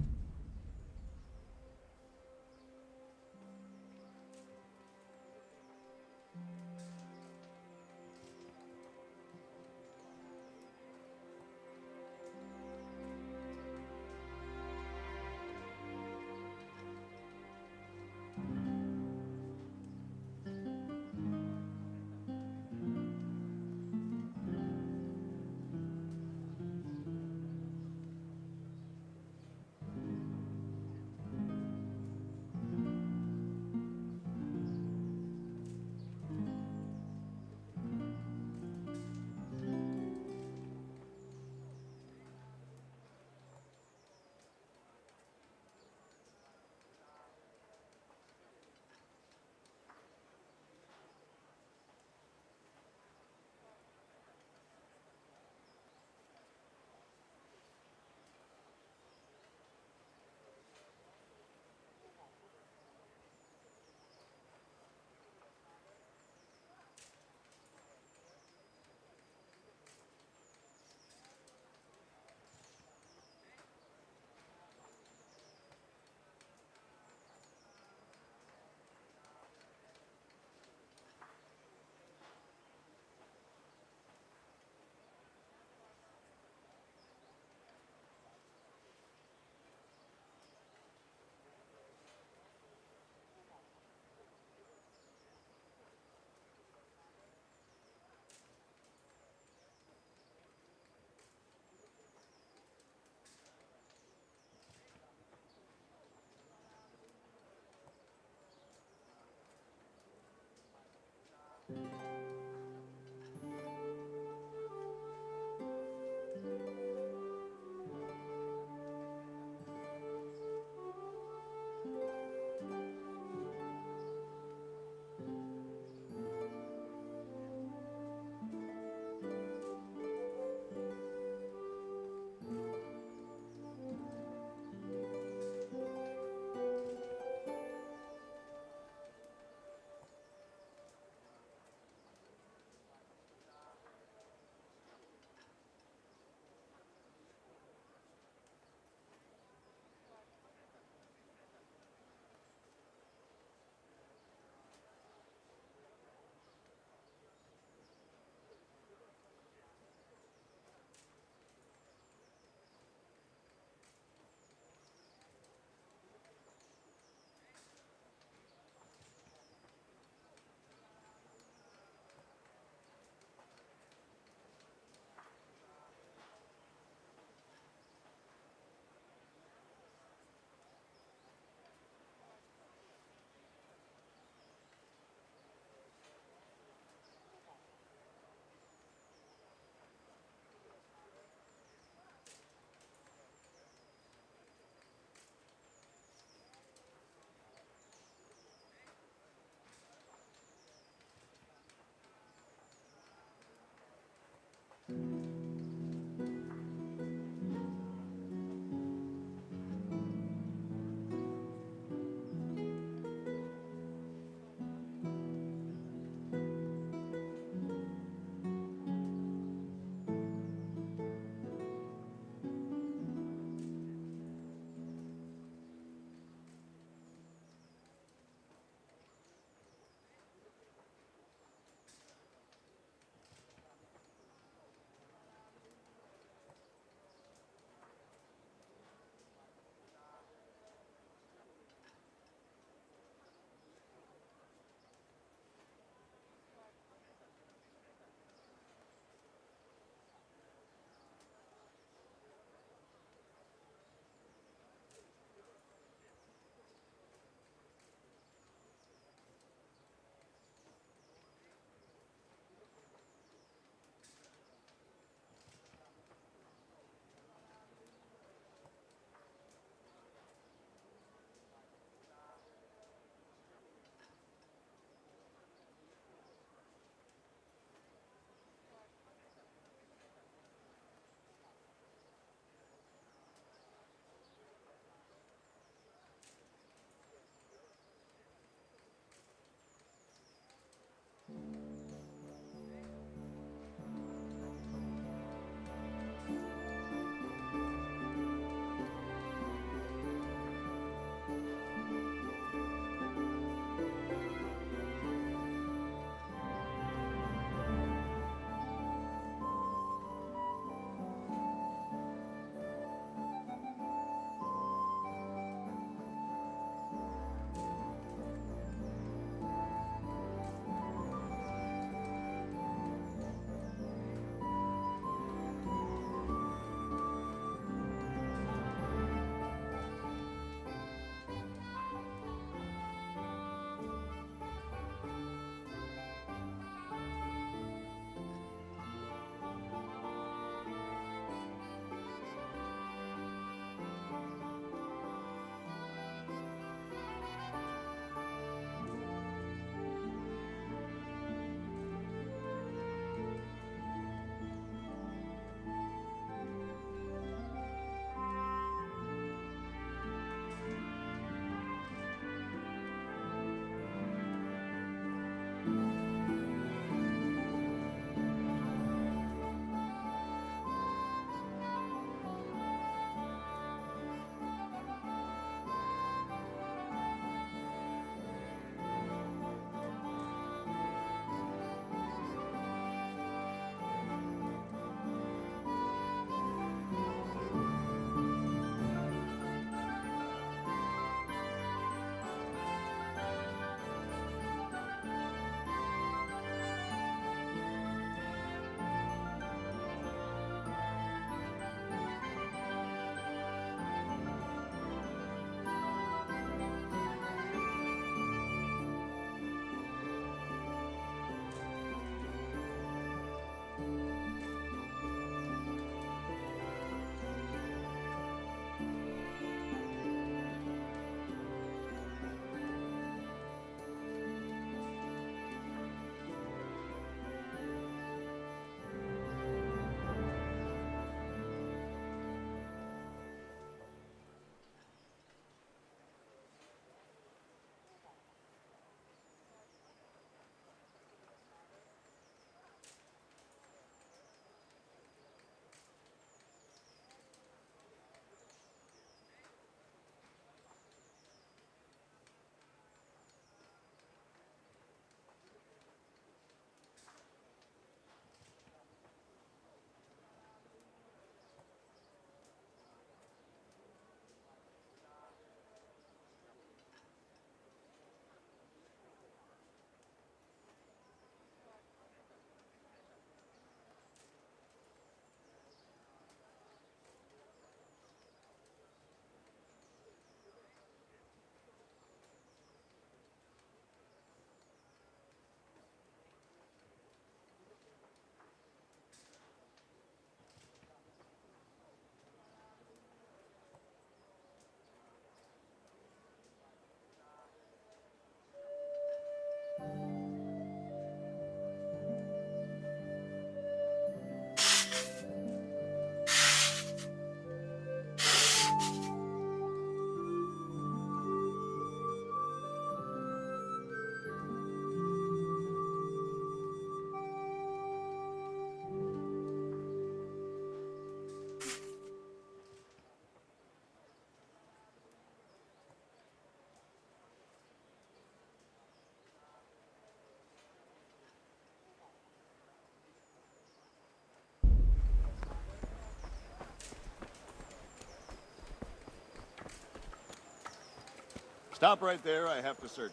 Stop right there. I have to search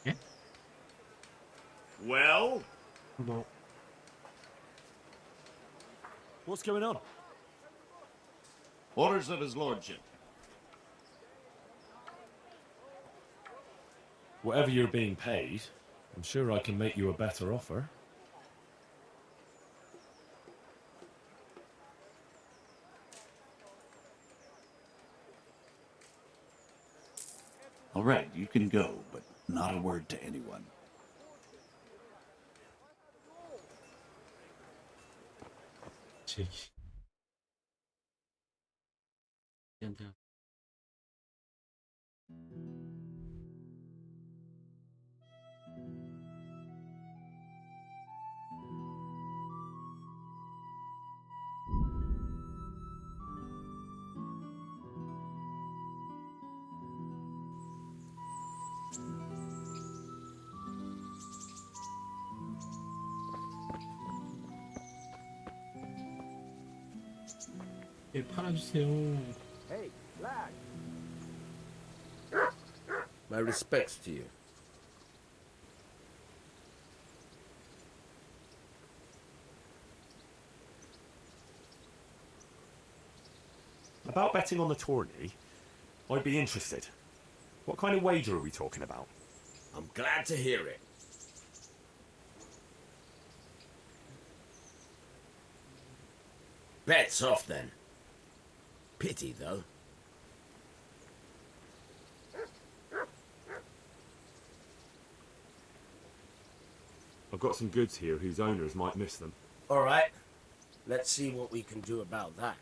you. Well? 뭐 What's going on? Orders of his lordship. Whatever you're being paid, I'm sure I can make you a better offer. All right, you can go, but not a word to anyone. 제기 얘한테 팔아주세요. Hey, lad. My respects to you. About betting on the tourney, I'd be interested. What kind of wager are we talking about? I'm glad to hear it. Bets off then. Pity, though. I've got some goods here whose owners might miss them. All right. Let's see what we can do about that.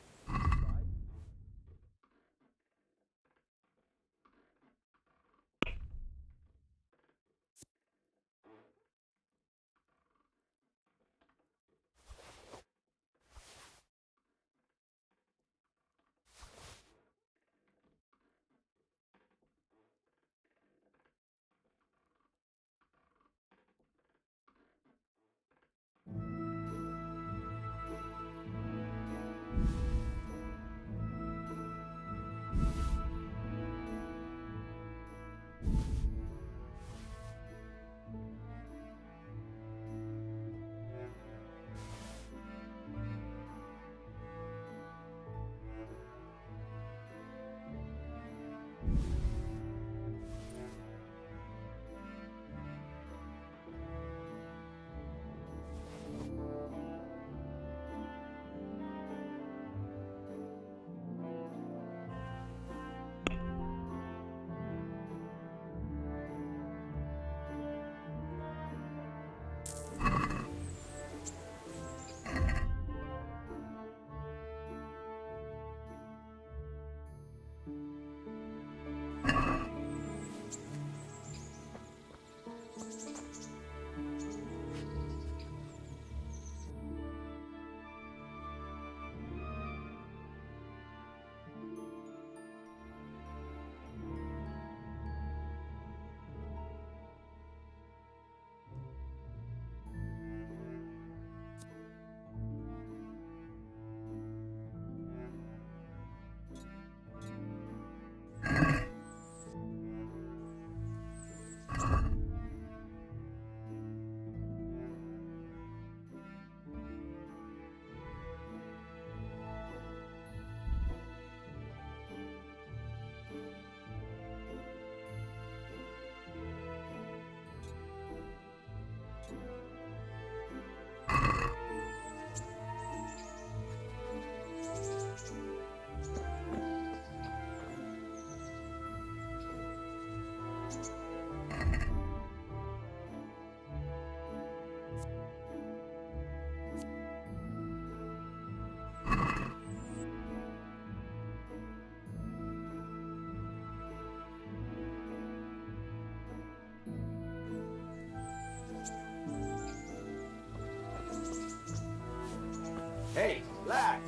Hey, lad.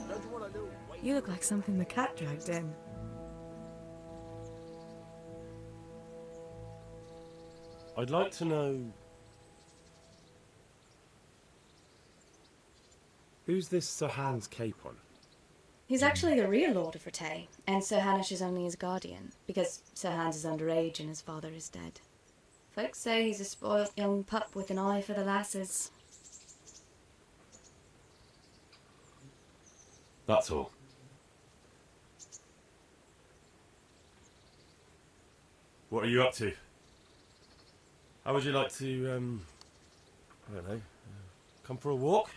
Don't you want a little wait? You look like something the cat dragged in. I'd like to know... Who's this Sir Hans Capon? He's actually the real Lord of Rattay, and Sir Hanush is only his guardian, because Sir Hans is underage and his father is dead. Folks say he's a spoilt young pup with an eye for the lasses. That's all. What are you up to? How would you like to, I don't know, come for a walk?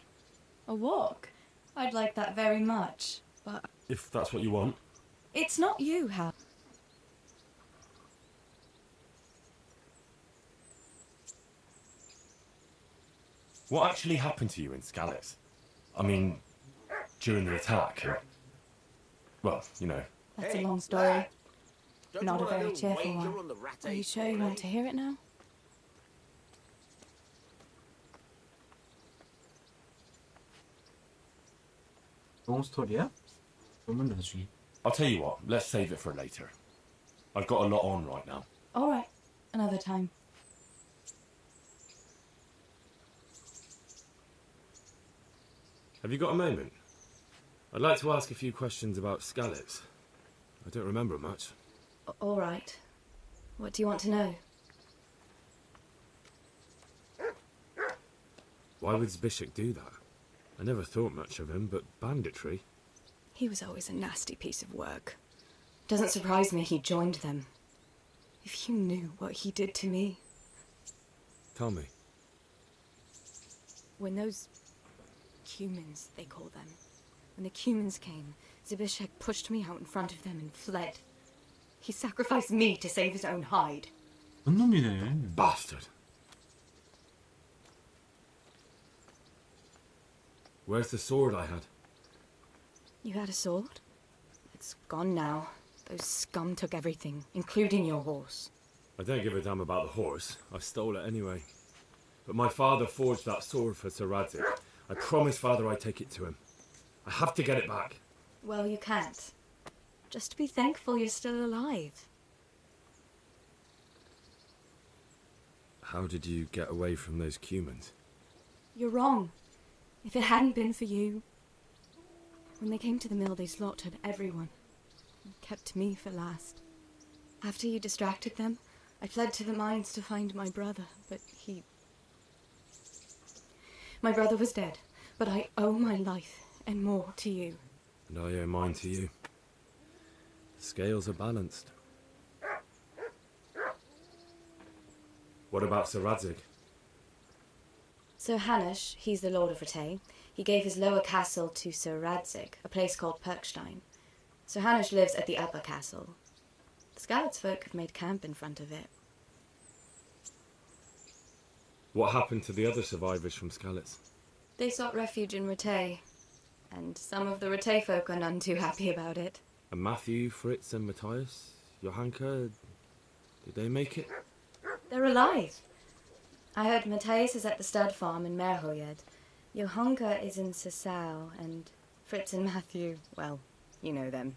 A walk? I'd like that very much, but... If that's what you want. It's not you, Hal. What actually happened to you in Skalitz? I mean, during the attack? Well, you know. That's a long story. Not a very cheerful one. Are you sure you want to hear it now? Long story야? 그러면 나중에. I'll tell you what, let's save it for later. I've got a lot on right now. All right, another time. Have you got a moment? I'd like to ask a few questions about Skalitz. I don't remember much. All right. What do you want to know? Why would Zbyszek do that? I never thought much of him, but banditry? He was always a nasty piece of work. Doesn't surprise me he joined them. If you knew what he did to me. Tell me. When those humans, they call them, when the humans came, Zbyszek pushed me out in front of them and fled. He sacrificed me to save his own hide. 뭔 놈이네. Bastard. Where's the sword I had? You had a sword? It's gone now. Those scum took everything, including your horse. I don't give a damn about the horse. I stole it anyway. But my father forged that sword for Sir Radzik. I promised father I'd take it to him. I have to get it back. Well, you can't. Just be thankful you're still alive. How did you get away from those humans? You're wrong. If it hadn't been for you... When they came to the mill, they slaughtered everyone. And kept me for last. After you distracted them, I fled to the mines to find my brother, but he... My brother was dead, but I owe my life and more to you. And I owe mine to you. The scales are balanced. What about Sir Radzik? Sir Hanush, he's the Lord of Rattay. He gave his lower castle to Sir Radzik, a place called Perkstein. Sir Hanush lives at the upper castle. The Skalitz folk have made camp in front of it. What happened to the other survivors from Skalitz? They sought refuge in Rattay, and some of the Rattay folk are none too happy about it. And Matthew, Fritz and Matthias? Johanka? Did they make it? They're alive. I heard Matthias is at the stud farm in Merhoyed. Johanka is in Sasau, and Fritz and Matthew, well, you know them.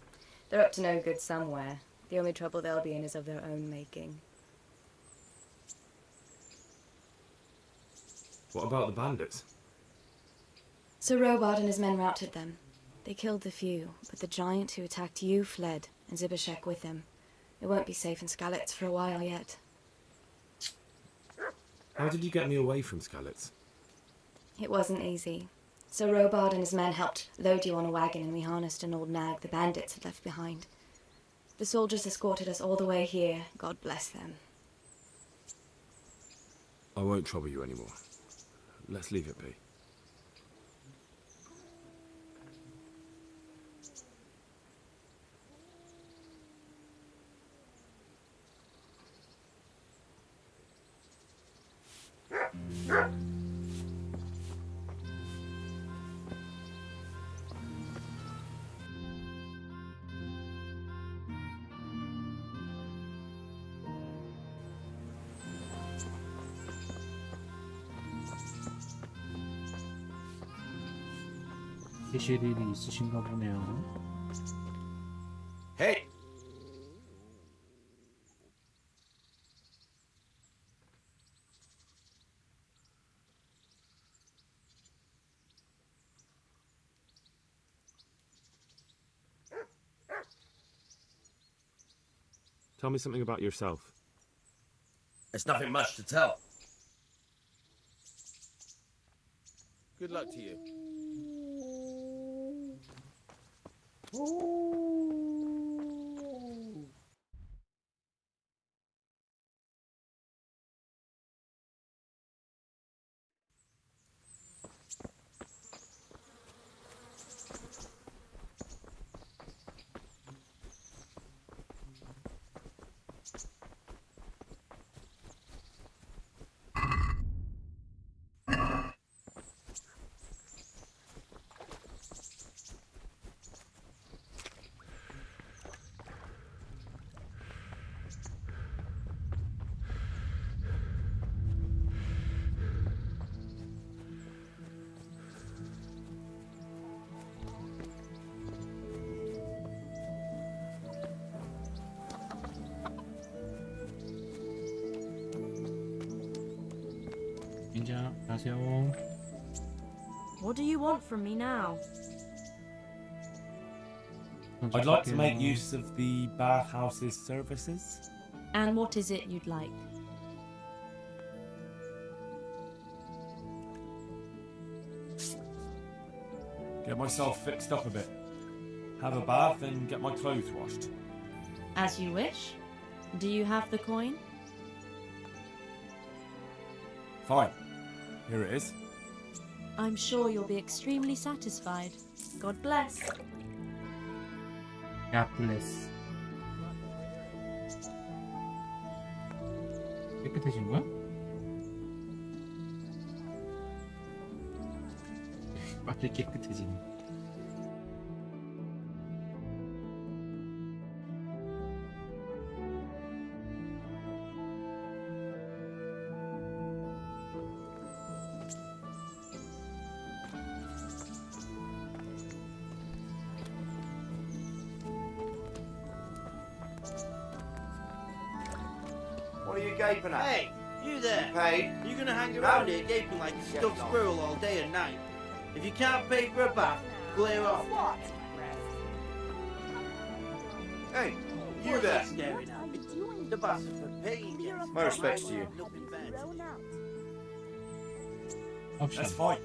They're up to no good somewhere. The only trouble they'll be in is of their own making. What about the bandits? Sir Robard and his men routed them. They killed the few, but the giant who attacked you fled, and Zbyszek with him. It won't be safe in Skalitz for a while yet. How did you get me away from Skalitz? It wasn't easy. Sir Robard and his men helped load you on a wagon, and we harnessed an old nag the bandits had left behind. The soldiers escorted us all the way here. God bless them. I won't trouble you anymore. Let's leave it be. 계실 일이 있으신가 보네요. Hey! Tell me something about yourself. There's nothing much to tell. Good luck to you. 민자, 안녕하세요. What do you want from me now? I'd like to make use of the bathhouse's services. And what is it you'd like? Get myself fixed up a bit. Have a bath and get my clothes washed. As you wish. Do you have the coin? Fine. Here it is. I'm sure you'll be extremely satisfied. God bless. God bless. 깨끗해진 거야? 빨리 깨끗해지네. What are you gaping at? Hey, you there. You paid? You're gonna hang around here gaping like a stuffed squirrel all day and night. If you can't pay for a bath, clear off. What? Hey, you What's there. that staring at me? The baths are for paying guests. My respects to you. Nothing better. That's fine.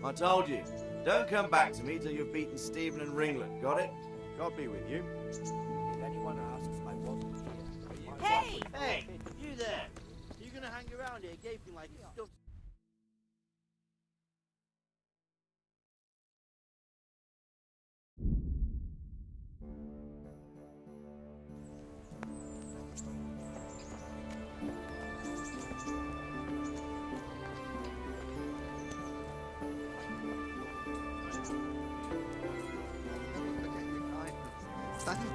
I told you. Don't come back to me till you've beaten Stephen and Ringland. Got it? God be with you. If anyone asks, I wasn't here. Hey! Hey, you there. You're gonna hang around here gaping like a stuffed... Thank you.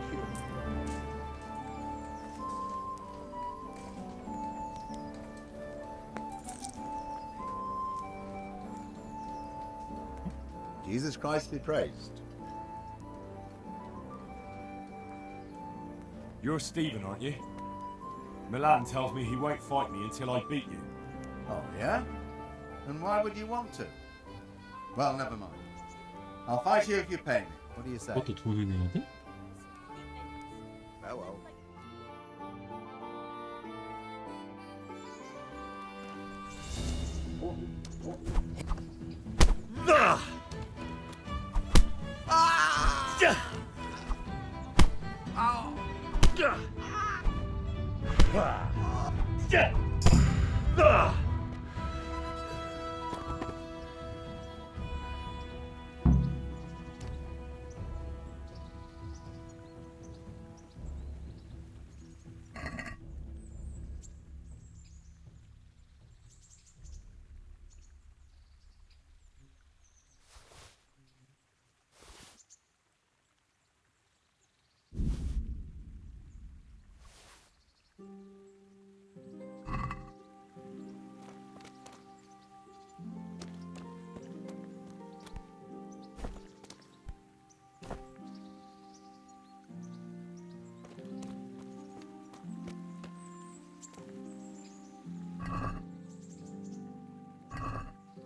Jesus Christ be praised. You're Stephen, aren't you? Milan tells me he won't fight me until I beat you. Oh, yeah? And why would you want to? Well, never mind. I'll fight you if you pay me. What do you say? 그것도 돈을 내야 돼? Farewell.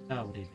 자, 우리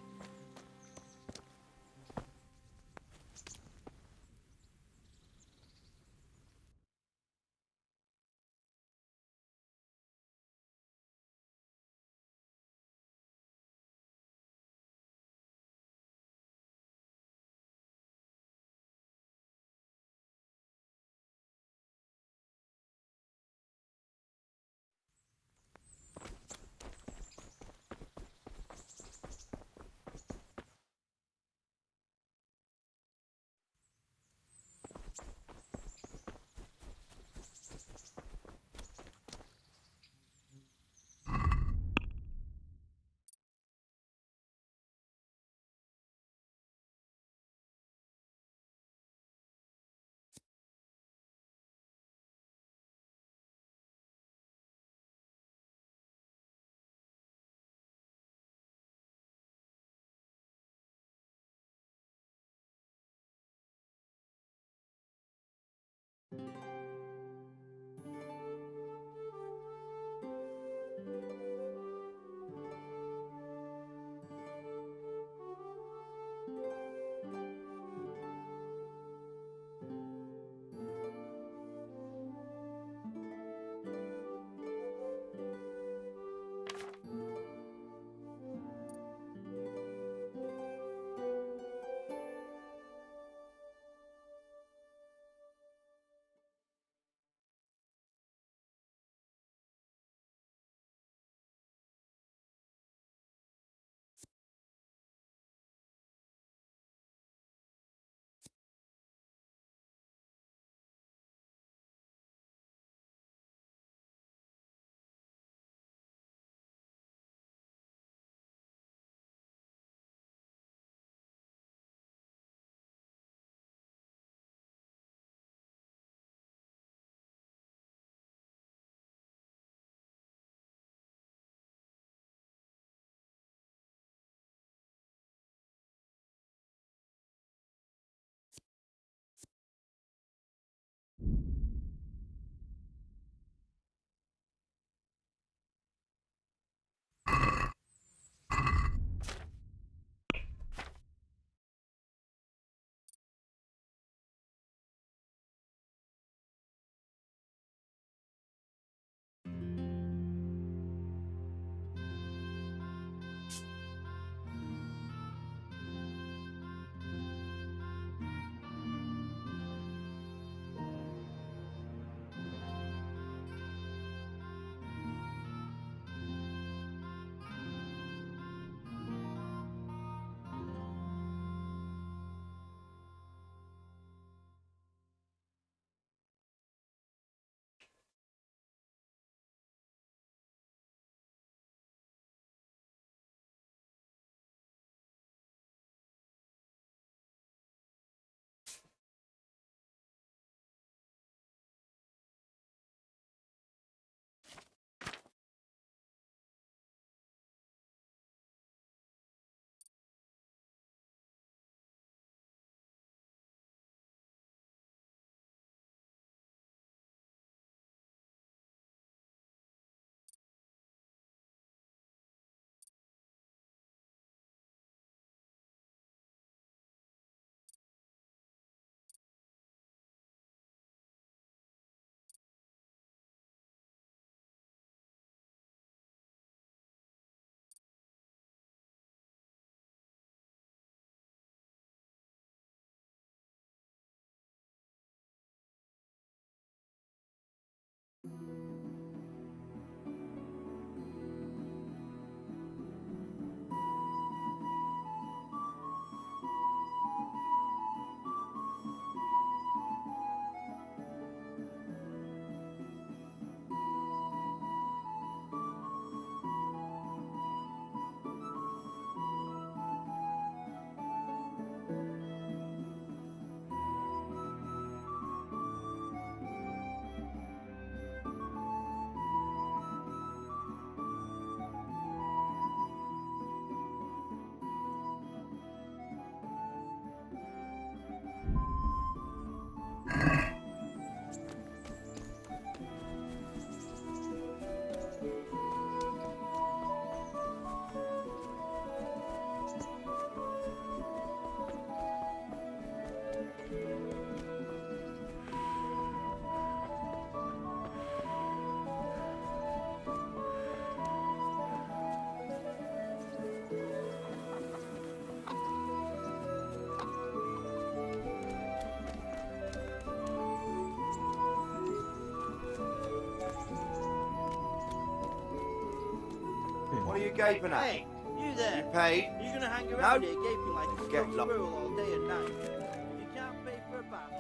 What are you gaping at? Hey, you there. You paid? You're gonna hang around No. here gaping like a Get fucking lost. squirrel all day and night. If you can't pay for a bath,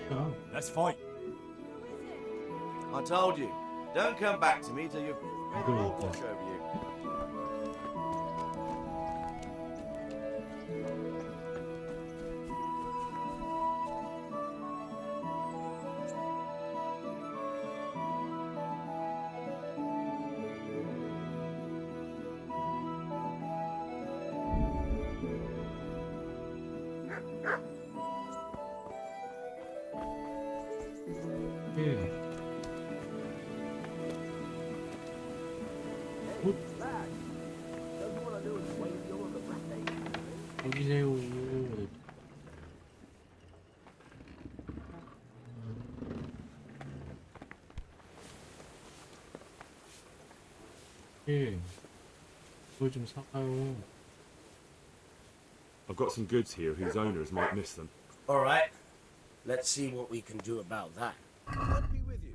clear off. Let's fight. I told you. Don't come back to me till you've made a road wash over you. 여기세요. 예, 그걸 좀 사가요. I've got some goods here whose owners might miss them. All right. Let's see what we can do about that. God be with you.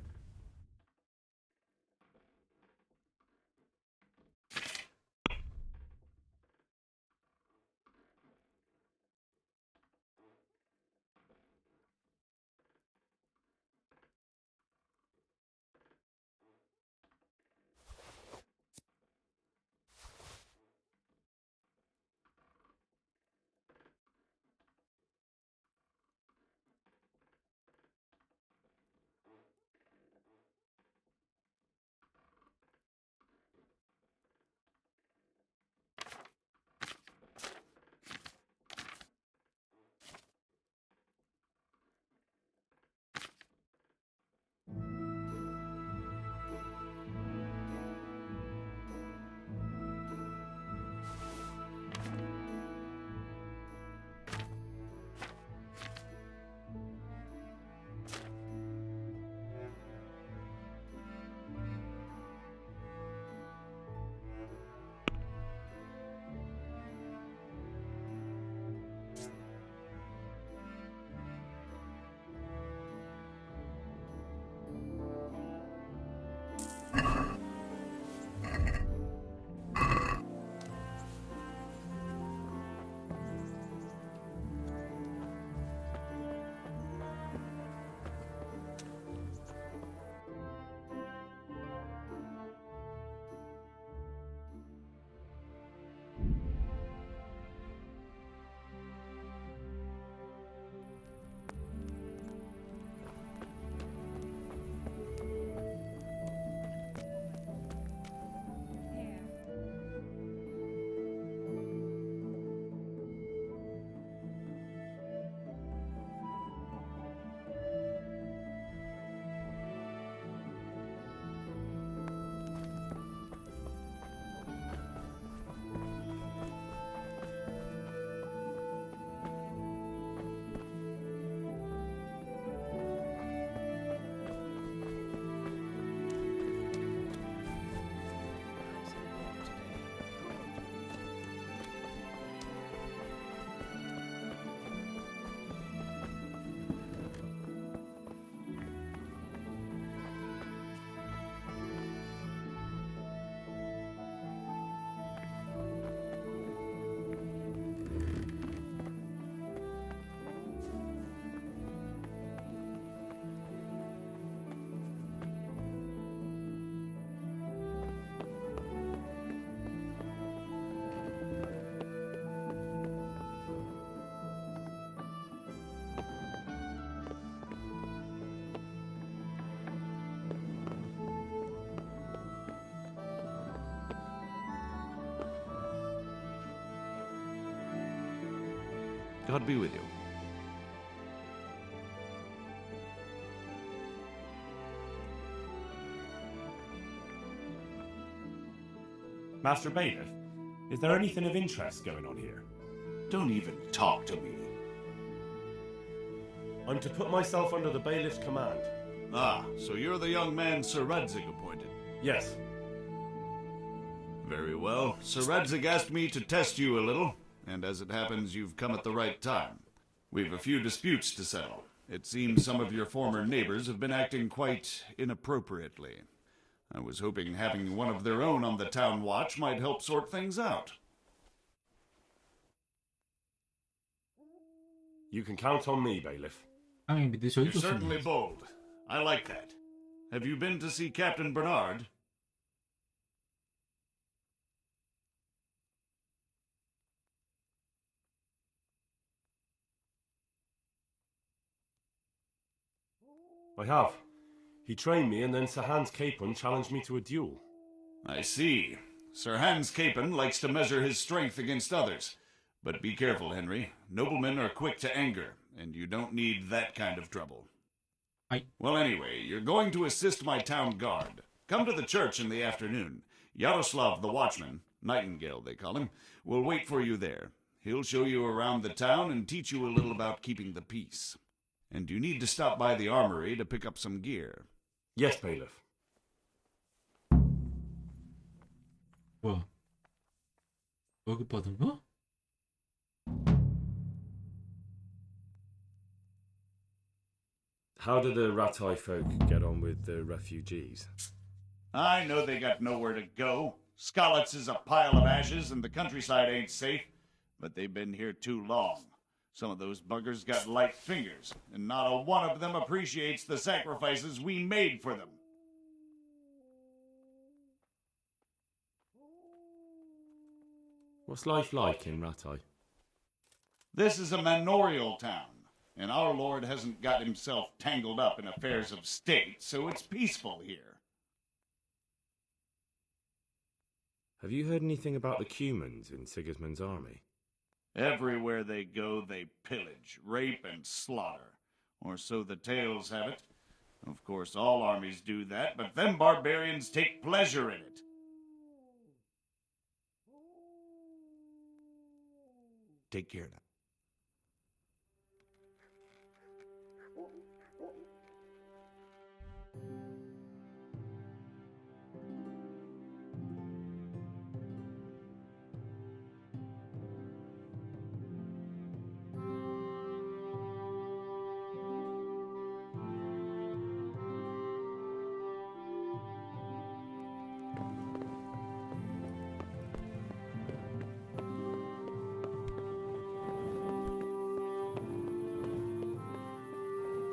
God be with you. Master Bailiff, is there anything of interest going on here? Don't even talk to me. I'm to put myself under the bailiff's command. Ah, so you're the young man Sir Radzig appointed. Yes. Very well. Sir Radzig asked me to test you a little, and as it happens, you've come at the right time. We've a few disputes to settle. It seems some of your former neighbors have been acting quite inappropriately. I was hoping having one of their own on the town watch might help sort things out. You can count on me, Bailiff. You're certainly bold. I like that. Have you been to see Captain Bernard? I have. He trained me, and then Sir Hans Capon challenged me to a duel. I see. Sir Hans Capon likes to measure his strength against others. But be careful, Henry. Noblemen are quick to anger, and you don't need that kind of trouble. Well, anyway, you're going to assist my town guard. Come to the church in the afternoon. Yaroslav the Watchman, Nightingale they call him, will wait for you there. He'll show you around the town and teach you a little about keeping the peace. And you need to stop by the armory to pick up some gear. Yes, Bailiff. 뭐야? 월급 받은 거? How do the Ratai folk get on with the refugees? I know they got nowhere to go. Skalitz is a pile of ashes and the countryside ain't safe, but they've been here too long. Some of those buggers got light fingers, and not a one of them appreciates the sacrifices we made for them. What's life like in Ratai? This is a manorial town, and our lord hasn't got himself tangled up in affairs of state, so it's peaceful here. Have you heard anything about the Cumans in Sigismund's army? Everywhere they go, they pillage, rape, and slaughter. Or so the tales have it. Of course, all armies do that, but them barbarians take pleasure in it. Take care now.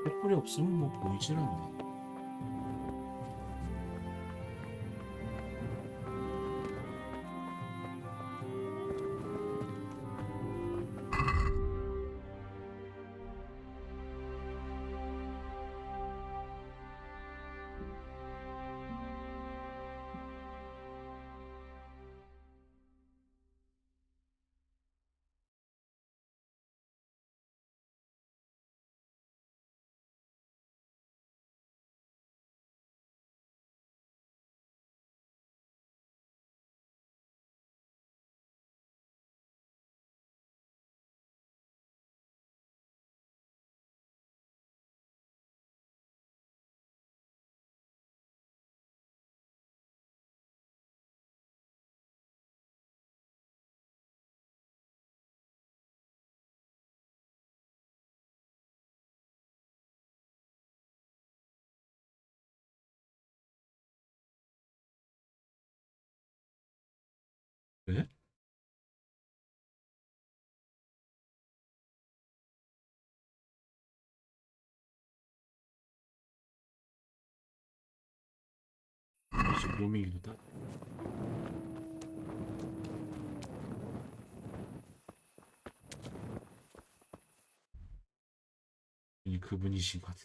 횃불이 없으면 뭐 보이질 않네. 왜? 지금 로밍이다. 그분이신 것 같아.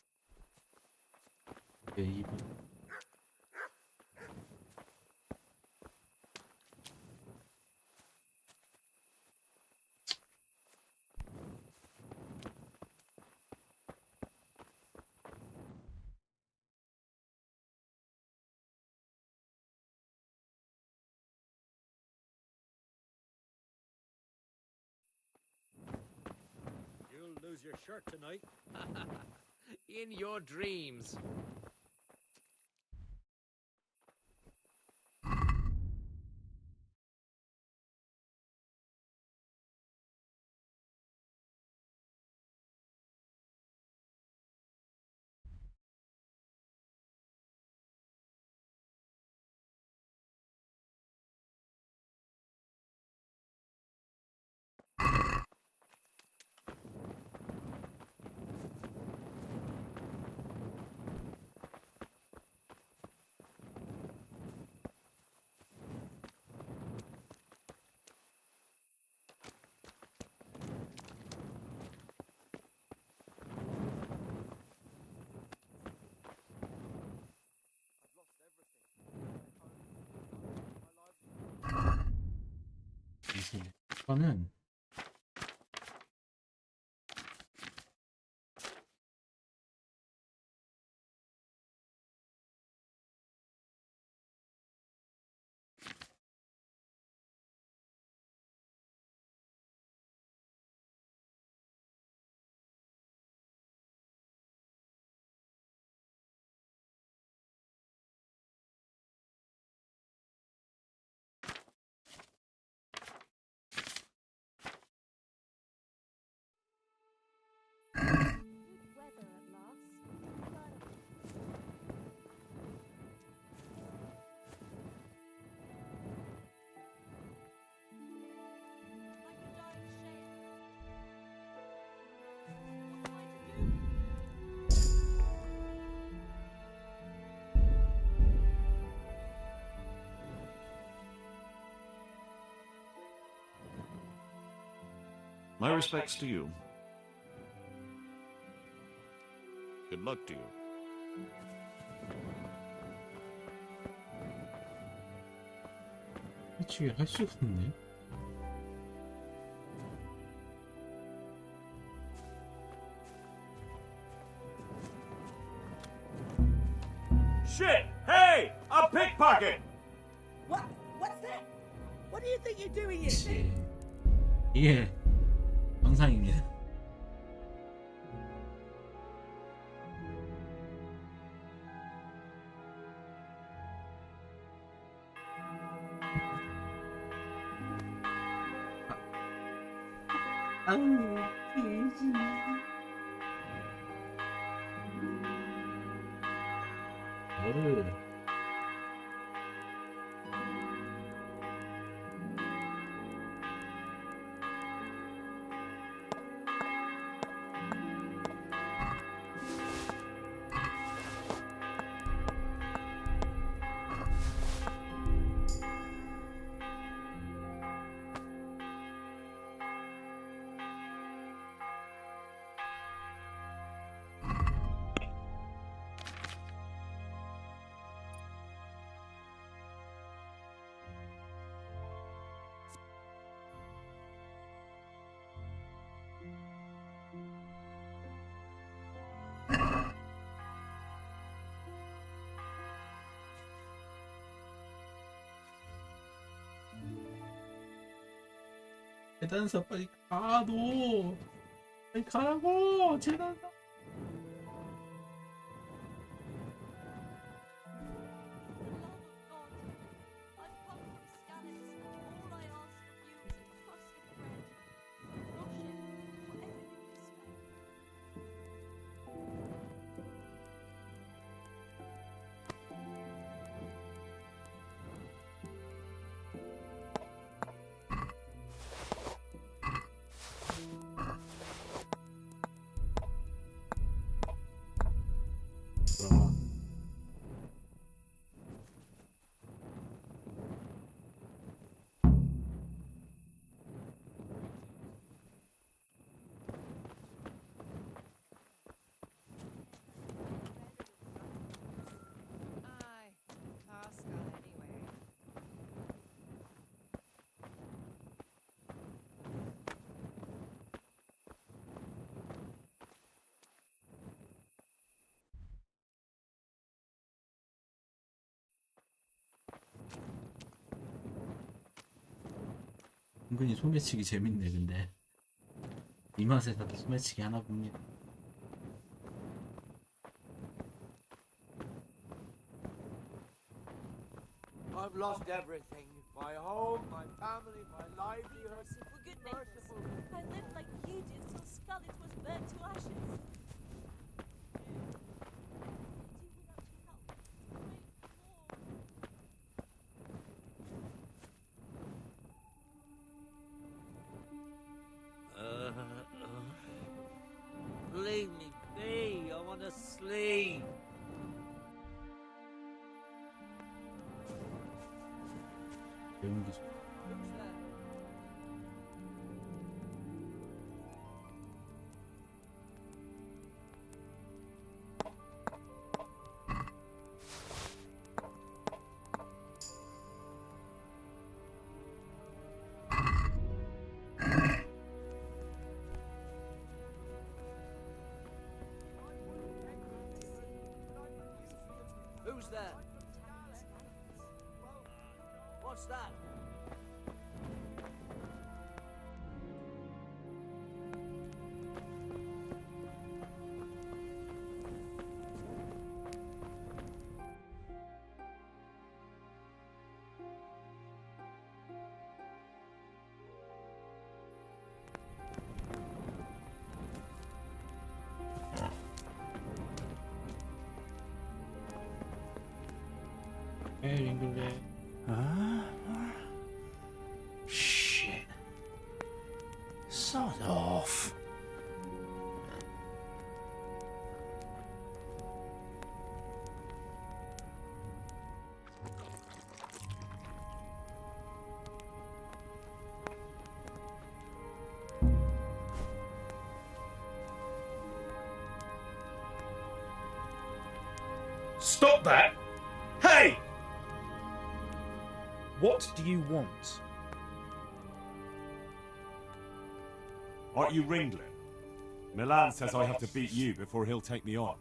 네, 이분. You'll lose your shirt tonight. In your dreams. 이거는 My respects to you. Good luck to you. 미치게 할 수가 없네. Shit! Hey! A pickpocket! What? What's that? What do you think you're doing here? 그치. 이게 정상입니다. 아우, 돼지. 뭐를? 재단사 빨리 가, 너. 빨리 가라고, 재단사. 돌아와. Aye, Pascal anyway. 은근히 소매치기 재밌네. 근데 이 맛에서도 소매치기 하나 봅니다. I've lost everything. My home, my family, my livelihood. For goodness sake, I lived like you did till Scarlet was burnt to ashes. Leave me be. I want to sleep. 연기. Who's there? What's that? 잉글레. Shit. Sod off. Stop that! Hey! What do you want? Aren't you Ringling? Milan says I have to beat you before he'll take me on.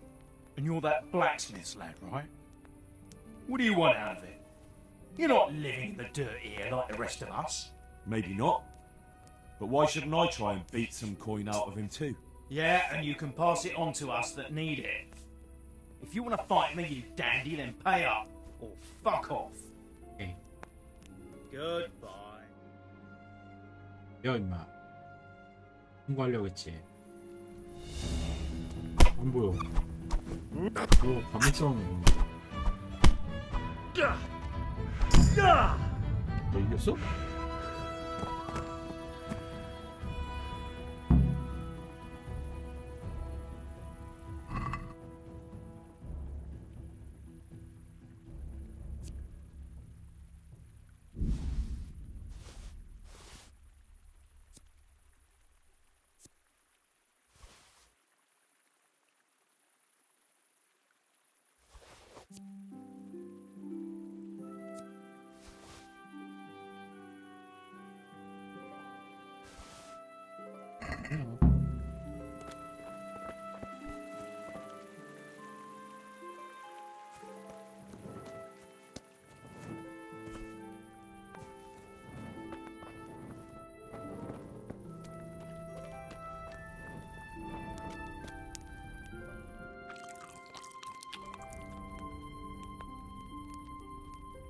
And you're that blacksmith's lad, right? What do you want out of it? You're not living in the dirt here like the rest of us. Maybe not. But why shouldn't I try and beat some coin out of him too? Yeah, and you can pass it on to us that need it. If you want to fight me, you dandy, then pay up. Or fuck off. 오케이. Goodbye. 야 임마. 통과하려고 했지. 안 보여. 너 반면 싸움이야. 너 이겼어?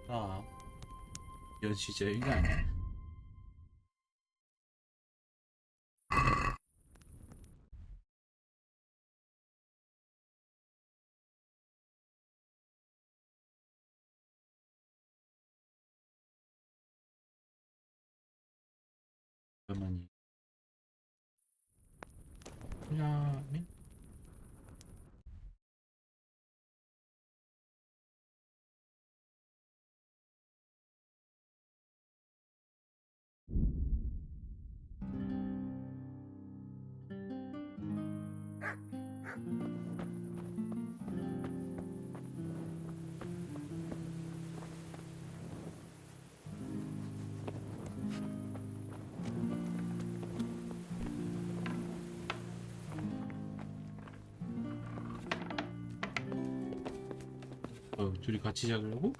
아, 연시제이가 아니야. 잠깐만요. 그냥 둘이 같이 자려고?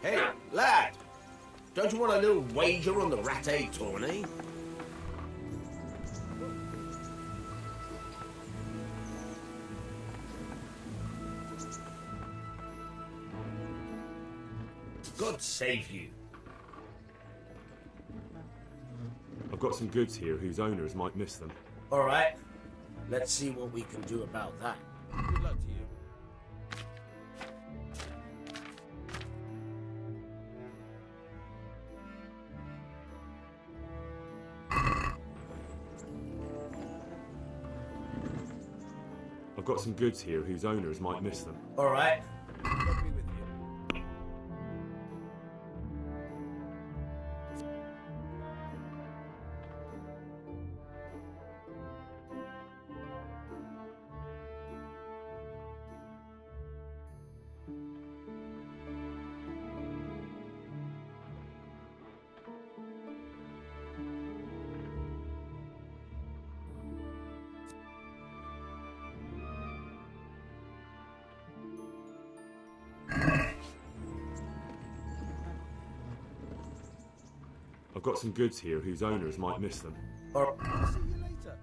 Hey, lad! Don't you want a little wager on the rat-a tourney? God save you. I've got some goods here whose owners might miss them. All right. Let's see what we can do about that. Good luck to you. I've got some goods here whose owners might miss them. All right. God be with you. I've got some goods here whose owners might miss them. Or I'll see you later.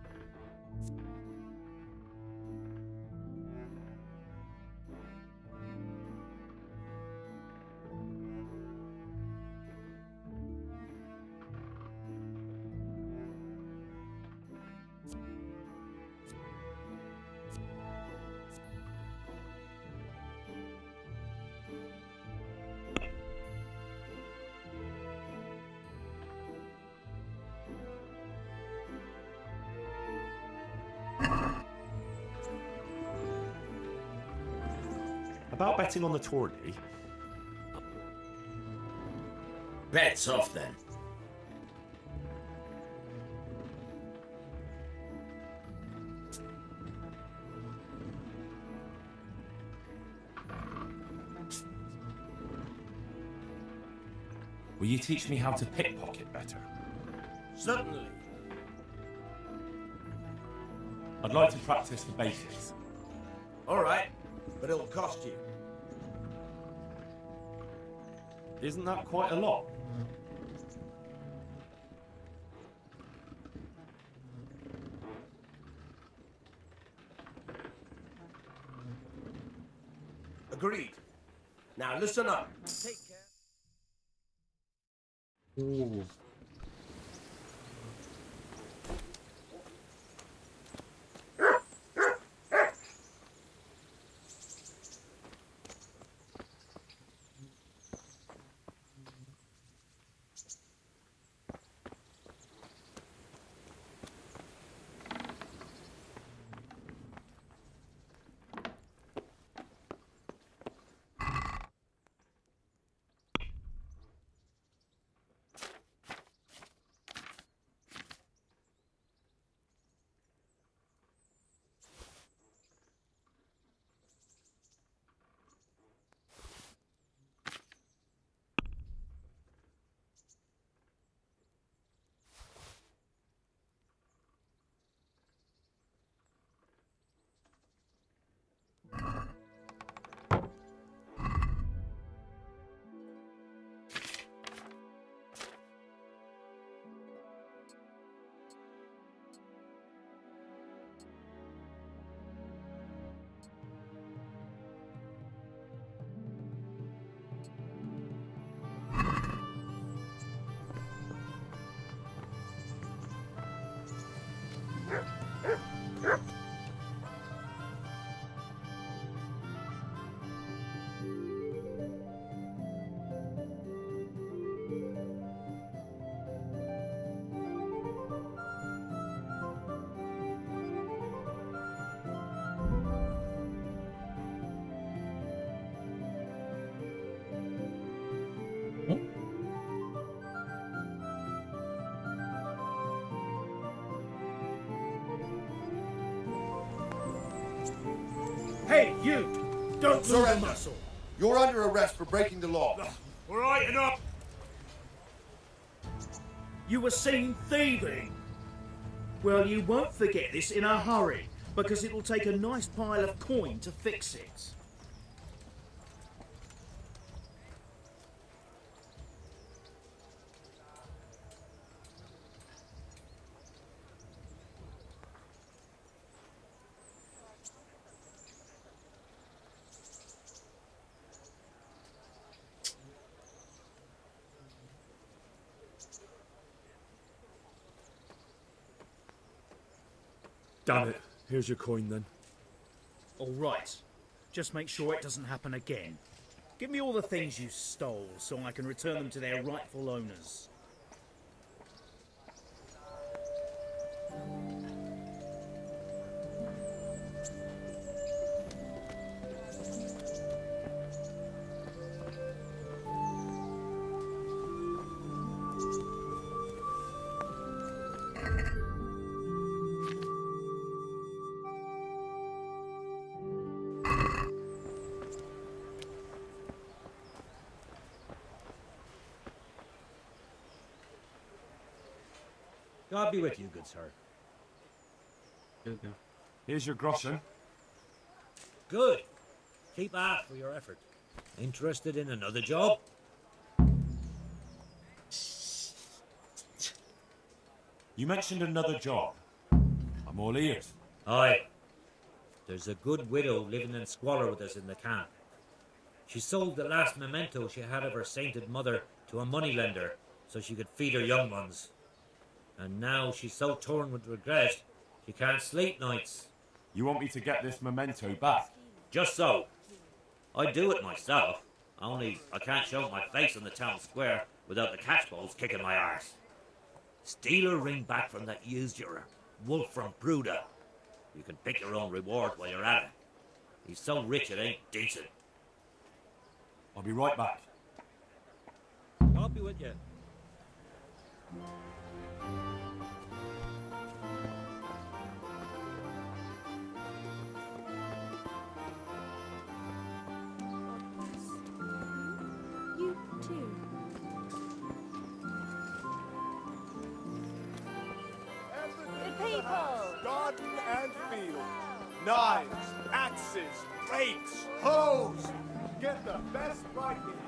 About betting on the tourney, bets off then. will you teach me how to pickpocket better? Certainly. I'd like to practice the basics. All right, but it'll cost you. Isn't that quite a lot? Agreed. Now listen up. Take care. 오. Hey, you! Don't move a Surrender. muscle. You're under arrest for breaking the law. All right, enough. You were seen thieving. Well, you won't forget this in a hurry, because it'll take a nice pile of coin to fix it. Damn it. Here's your coin then. All right. Just make sure it doesn't happen again. Give me all the things you stole so I can return them to their rightful owners. God be with you, good sir. Here's your groschen. Good. Keep half for your effort. Interested in another job? You mentioned another job. I'm all ears. Aye. There's a good widow living in squalor with us in the camp. She sold the last memento she had of her sainted mother to a moneylender so she could feed her young ones. And now she's so torn with regret, she can't sleep nights. You want me to get this memento back? Just so. I'd do it myself, only I can't show my face on the town square without the catchballs kicking my arse. Steal her ring back from that usurer, Wolf from Bruda. You can pick your own reward while you're at it. He's so rich it ain't decent. I'll be right back. I'll be with you. You too. Good people! Garden and field. Knives, axes, rakes, hoes. Get the best Viking.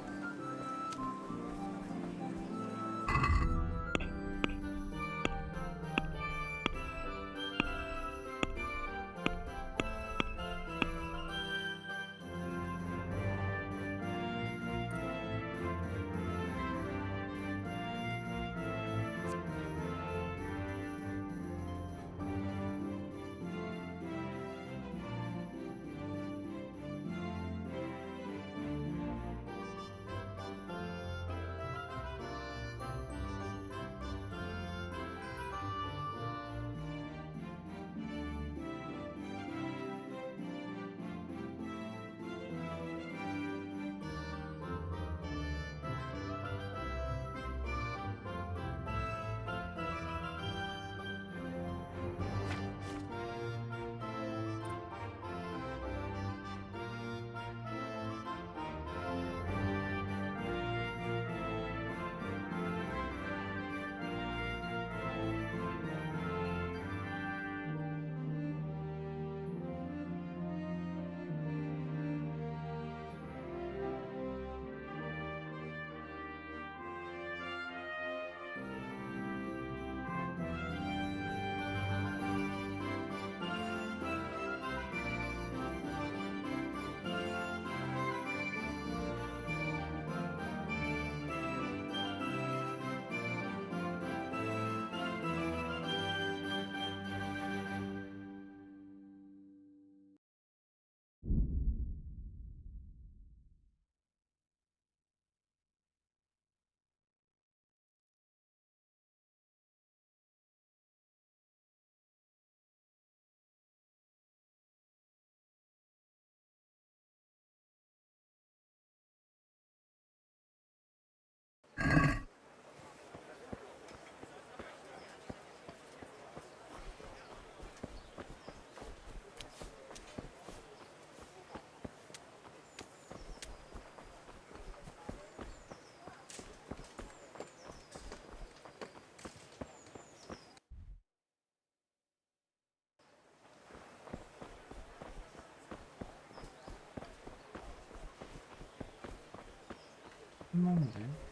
끝났는데.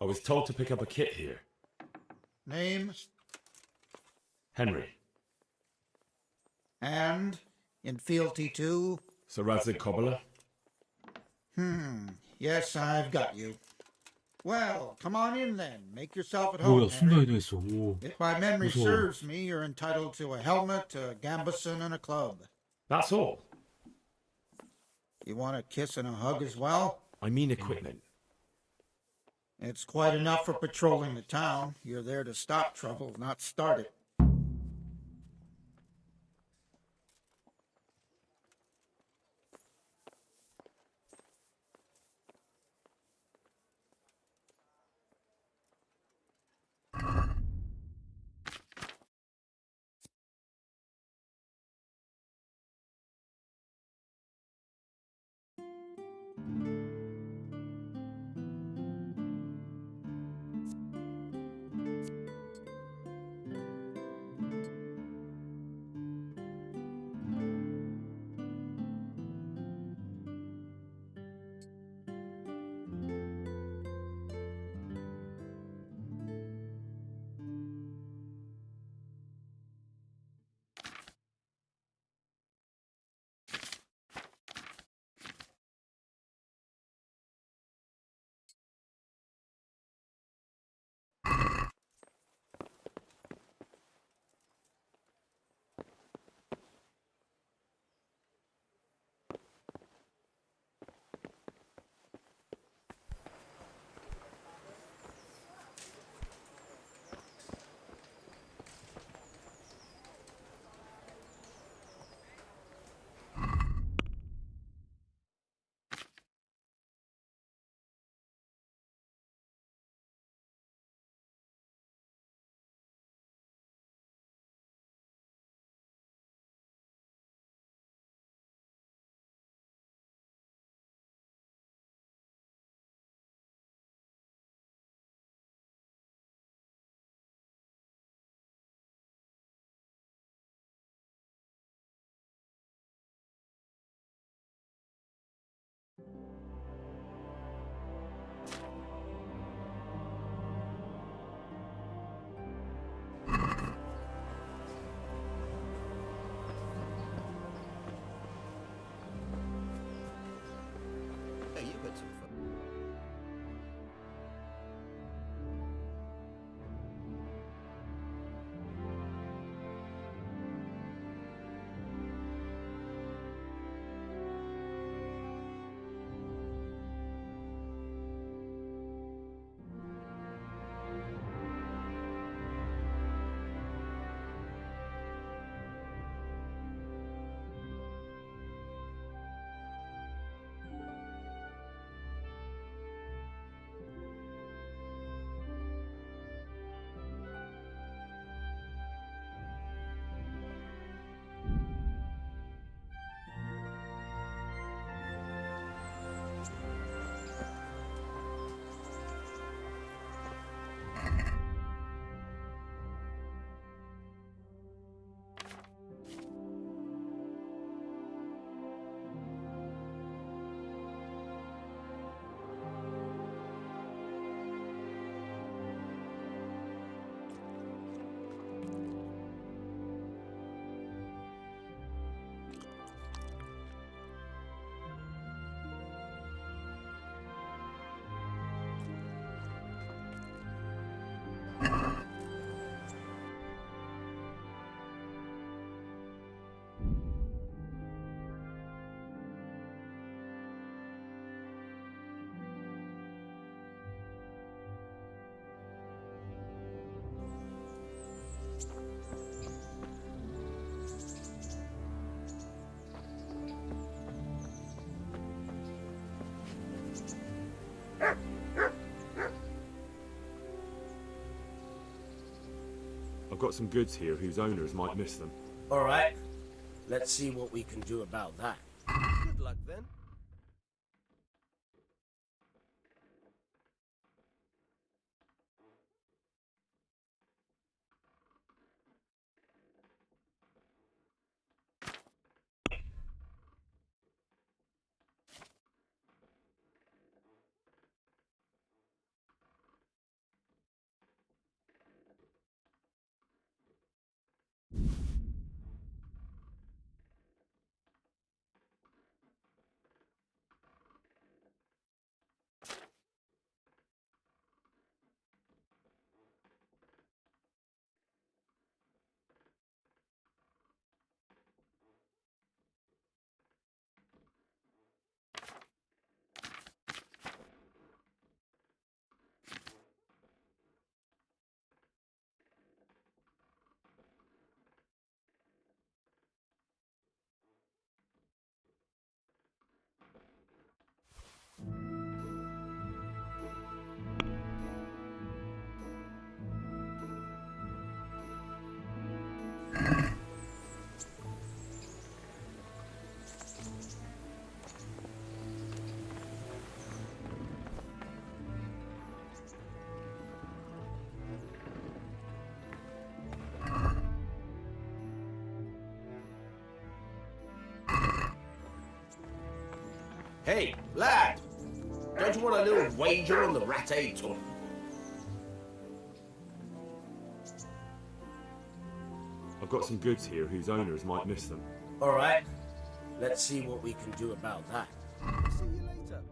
I was told to pick up a kit here. Name Henry. and in fealty to? Sir Radzig Kobyla. Yes, I've got you. Well, come on in then. Make yourself at home, 뭐야, Henry. 순간이동했어. 오. If my memory 무서워. serves me, you're entitled to a helmet, a gambeson, and a club. That's all. You want a kiss and a hug as well? I mean equipment. It's quite enough for patrolling the town. You're there to stop trouble, not start it. Hey, you got some fun. I've got some goods here whose owners might miss them. All right. Let's see what we can do about that. Good luck then. Hey, lad! Don't you want a little wager on the rat aid tournament? I've got some goods here whose owners might miss them. All right. Let's see what we can do about that. See you later.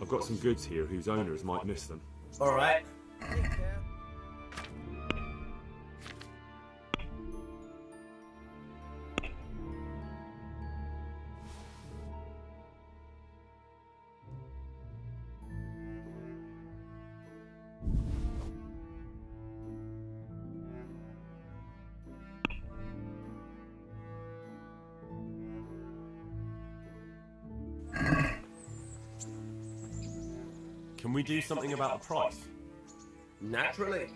I've got some goods here whose owners might miss them. All right. Take care. Can we do something about the price? Naturally.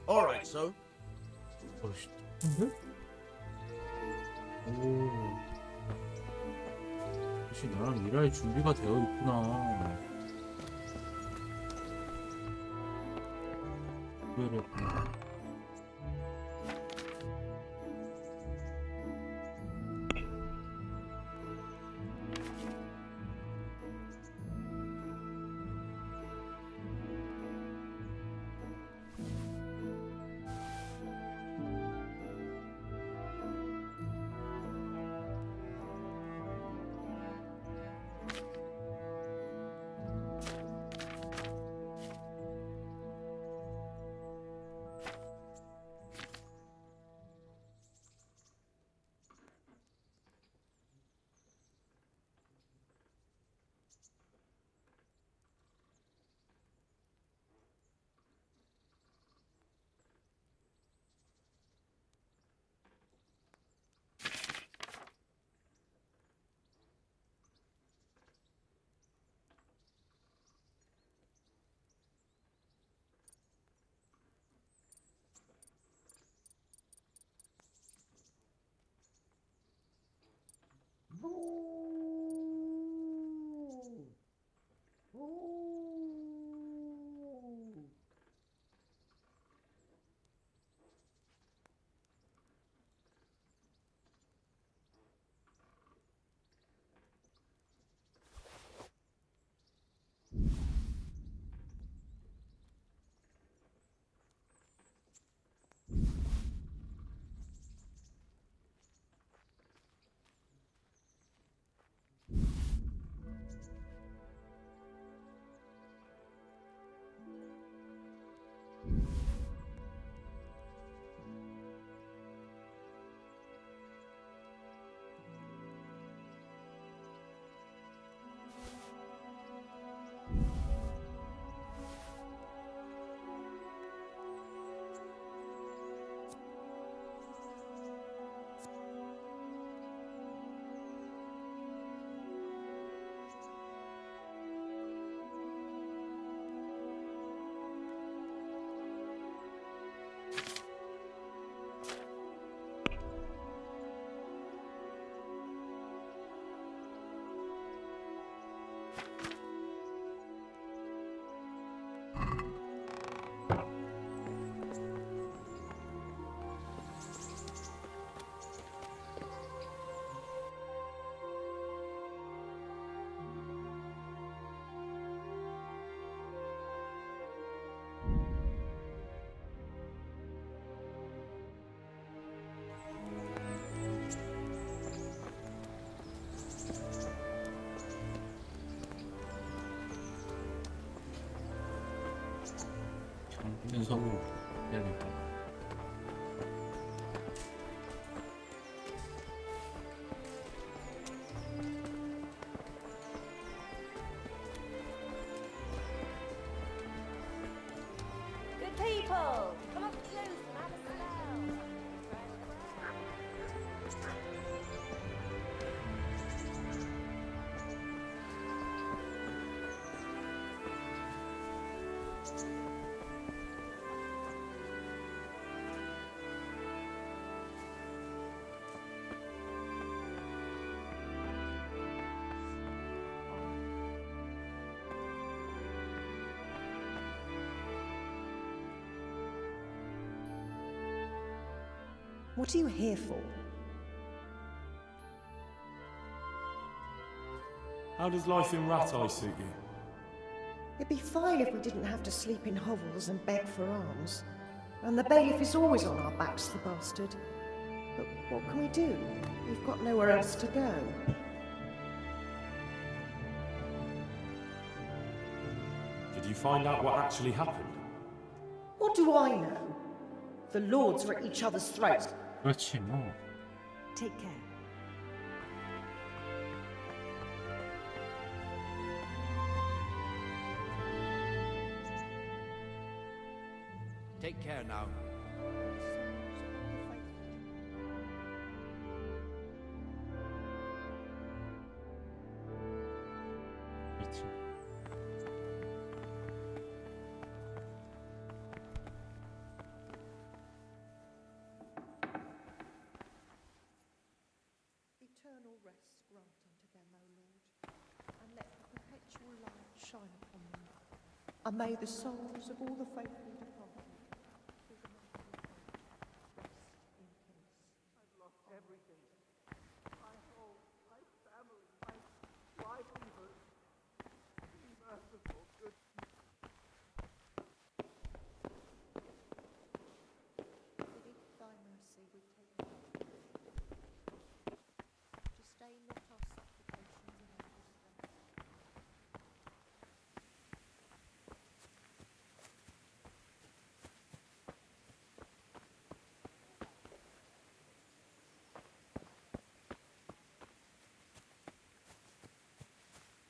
All right, so. 오. 역시 나랑 일할 준비가 되어 있구나. 구별했구나. 연속으로 해야겠다. What are you here for? How does life in Rat Eye suit you? It'd be fine if we didn't have to sleep in hovels and beg for alms. And the bailiff is always on our backs, the bastard. But what can we do? We've got nowhere else to go. Did you find out what actually happened? What do I know? The lords are at each other's throats. 그렇지 뭐. Take care. Take care now. 그렇지. Eternal rest grant unto them, O Lord, and let the perpetual light shine upon them. And may the souls of all the faithful departed through the mercy of God rest in peace. I've lost everything. My home, my family, my livelihood. Be merciful, good people. Beneath thy mercy we take refuge. Disdain not our supplications in our distress.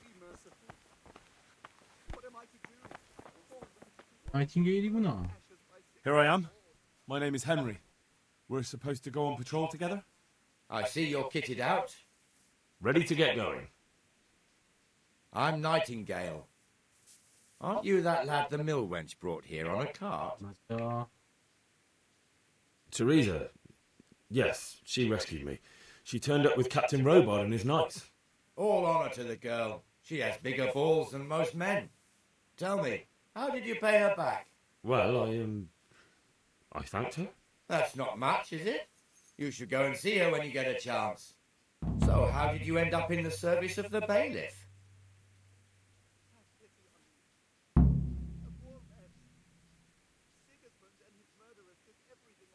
Be merciful. What am I to do? 나이팅게일이구나. Here I am. My name is Henry. We're supposed to go on patrol together? I see you're kitted out. Ready to get going. I'm Nightingale. Aren't you that lad the mill wench brought here on a cart? 맞아. Teresa. Yes, she rescued me. She turned up with Captain Robard and his knights. All honour to the girl. She has bigger balls than most men. Tell me, how did you pay her back? Well, I thanked her. That's not much, is it? You should go and see her when you get a chance. So, how did you end up in the service of the bailiff?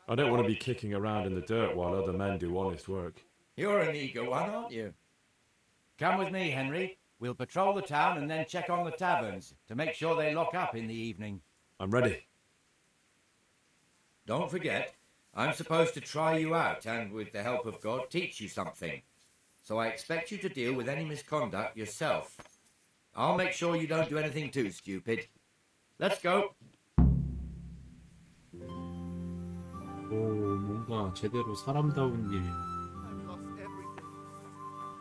I don't want to be kicking around in the dirt while other men do honest work. You're an eager one, aren't you? Come with me, Henry. We'll patrol the town and then check on the taverns to make sure they lock up in the evening. I'm ready. Don't forget, I'm supposed to try you out and, with the help of God, teach you something. So I expect you to deal with any misconduct yourself. I'll make sure you don't do anything too stupid. Let's go. 오, 뭔가 제대로 사람다운 일. I've lost everything.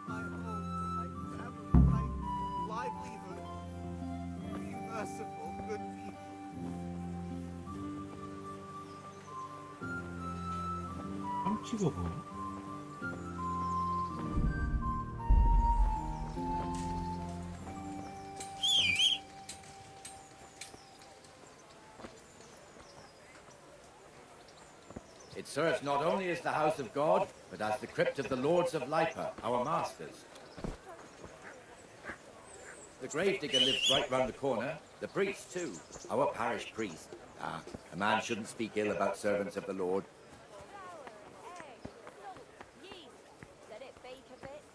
My home, my family, my livelihood. Be merciful, good people. 참치가 뭐야? It serves not only as the house of God, but as the crypt of the lords of Lipa, our masters. The gravedigger lives right round the corner. The priest, too. Our parish priest. Ah, a man shouldn't speak ill about servants of the Lord.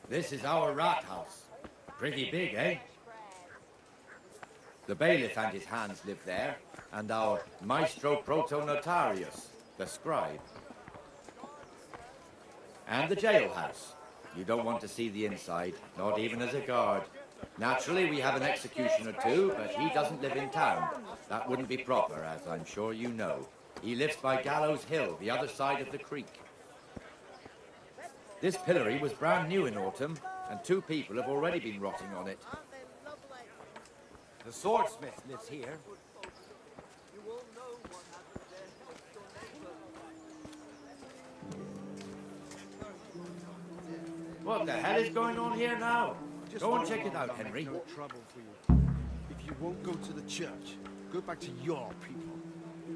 This is our rat house. Pretty big, eh? The bailiff and his hands live there, and our maestro proto-notarius, the scribe. And the jailhouse. You don't want to see the inside, not even as a guard. Naturally, we have an executioner too, but he doesn't live in town. That wouldn't be proper, as I'm sure you know. He lives by Gallows Hill, the other side of the creek. This pillory was brand new in autumn, and 2 people have already been rotting on it. The swordsmith lives here. What the hell is going on here now? Go and check it out, Henry. No trouble for you. If you won't go to the church, go back to your people.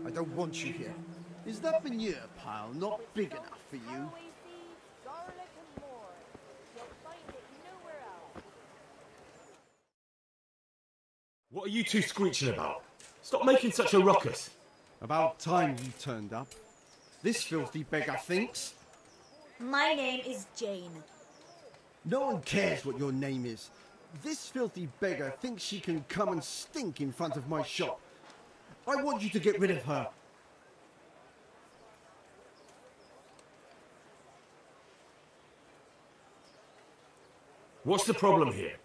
I don't want you here. Is that manure pile not big enough for you? What are you two screeching about? Stop making such a ruckus. About time you turned up. This filthy beggar thinks. My name is Jane. No one cares what your name is. This filthy beggar thinks she can come and stink in front of my shop. I want you to get rid of her. What's the problem here?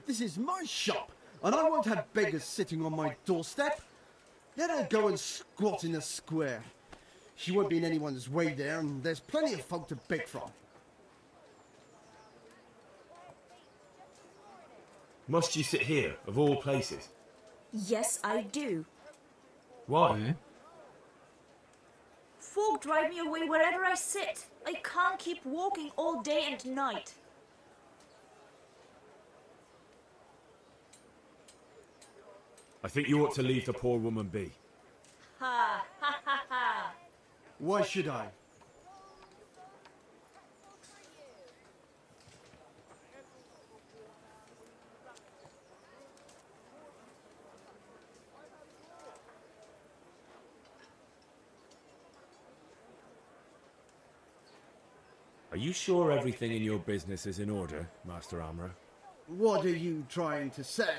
This is my shop, and I won't have beggars sitting on my doorstep. Let her go and squat in a square. She won't be in anyone's way there, and there's plenty of folk to beg from. Must you sit here, of all places? Yes, I do. Why? Folk drive me away wherever I sit. I can't keep walking all day and night. I think you ought to leave the poor woman be. Ha ha ha ha. Why should I? Are you sure everything in your business is in order, Master Armourer? What are you trying to say?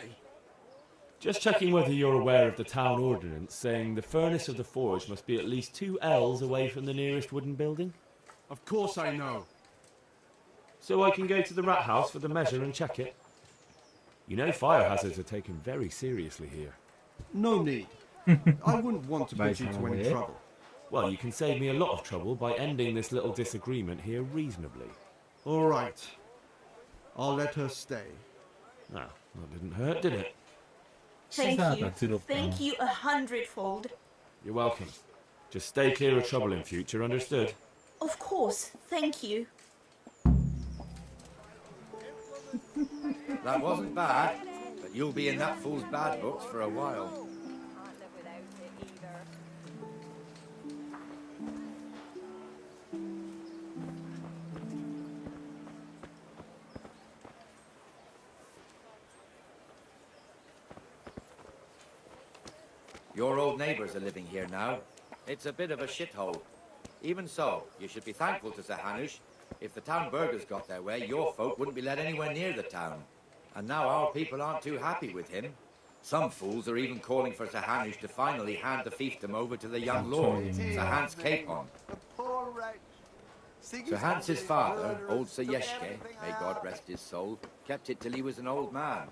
Just checking whether you're aware of the town ordinance saying the furnace of the forge must be at least 2 ells away from the nearest wooden building. Of course I know. So I can go to the rat house for the measure and check it. You know fire hazards are taken very seriously here. No need. I wouldn't want to put you to any trouble. Well, you can save me a lot of trouble by ending this little disagreement here reasonably. All right. I'll let her stay. Ah, that didn't hurt, did it? Thank you. Thank you 100-fold. You're welcome. Just stay clear of trouble in future, understood? Of course. Thank you. That wasn't bad, but you'll be in that fool's bad books for a while. Your old neighbours are living here now. It's a bit of a shithole. Even so, you should be thankful to Sir Hanush. If the town burghers got their way, your folk wouldn't be let anywhere near the town. And now our people aren't too happy with him. Some fools are even calling for Sir Hanush to finally hand the fiefdom over to the young lord, Sir Hans Capon. Sir Hans's father, old Sir Yeshke, may God rest his soul, kept it till he was an old man.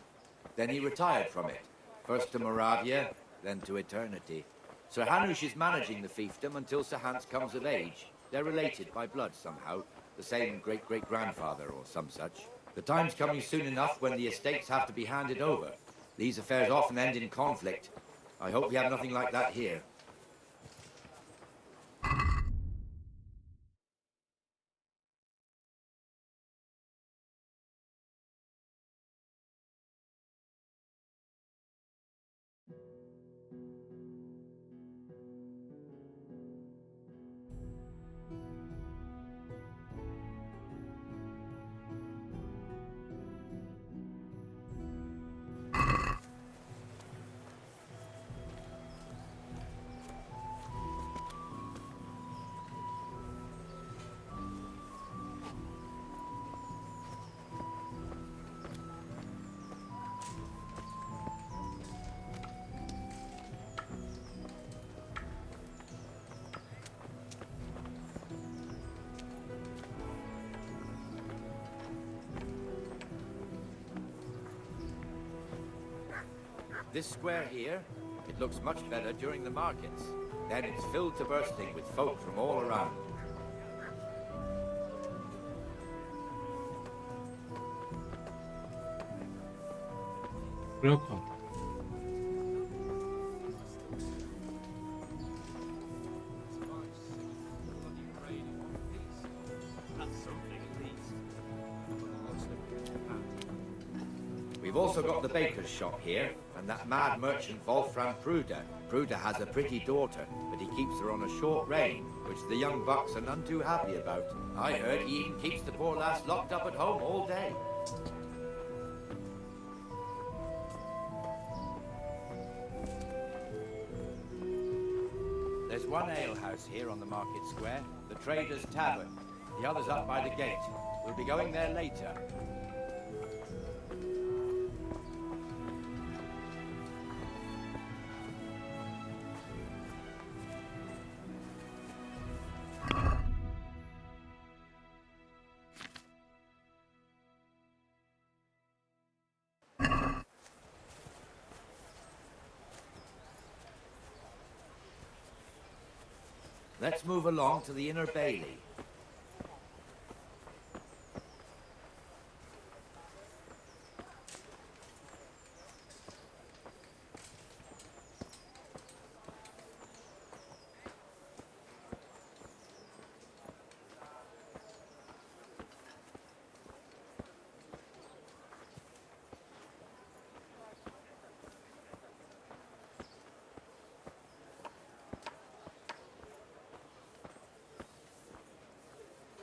Then he retired from it, first to Moravia, then to eternity. Sir Hanush is managing the fiefdom until Sir Hans comes of age. They're related by blood somehow, the same great-great-grandfather or some such. The time's coming soon enough when the estates have to be handed over. These affairs often end in conflict. I hope we have nothing like that here. This square here, it looks much better during the markets. Then it's filled to bursting with folk from all around. 그렇군. We We've also got the baker's shop here, and that mad merchant Wolfram Pruder. Pruder has a pretty daughter, but he keeps her on a short rein, which the young bucks are none too happy about. I heard he even keeps the poor lass locked up at home all day. There's one alehouse here on the market square, the Trader's Tavern. The other's up by the gate. We'll be going there later. Let's move along to the Inner Bailey.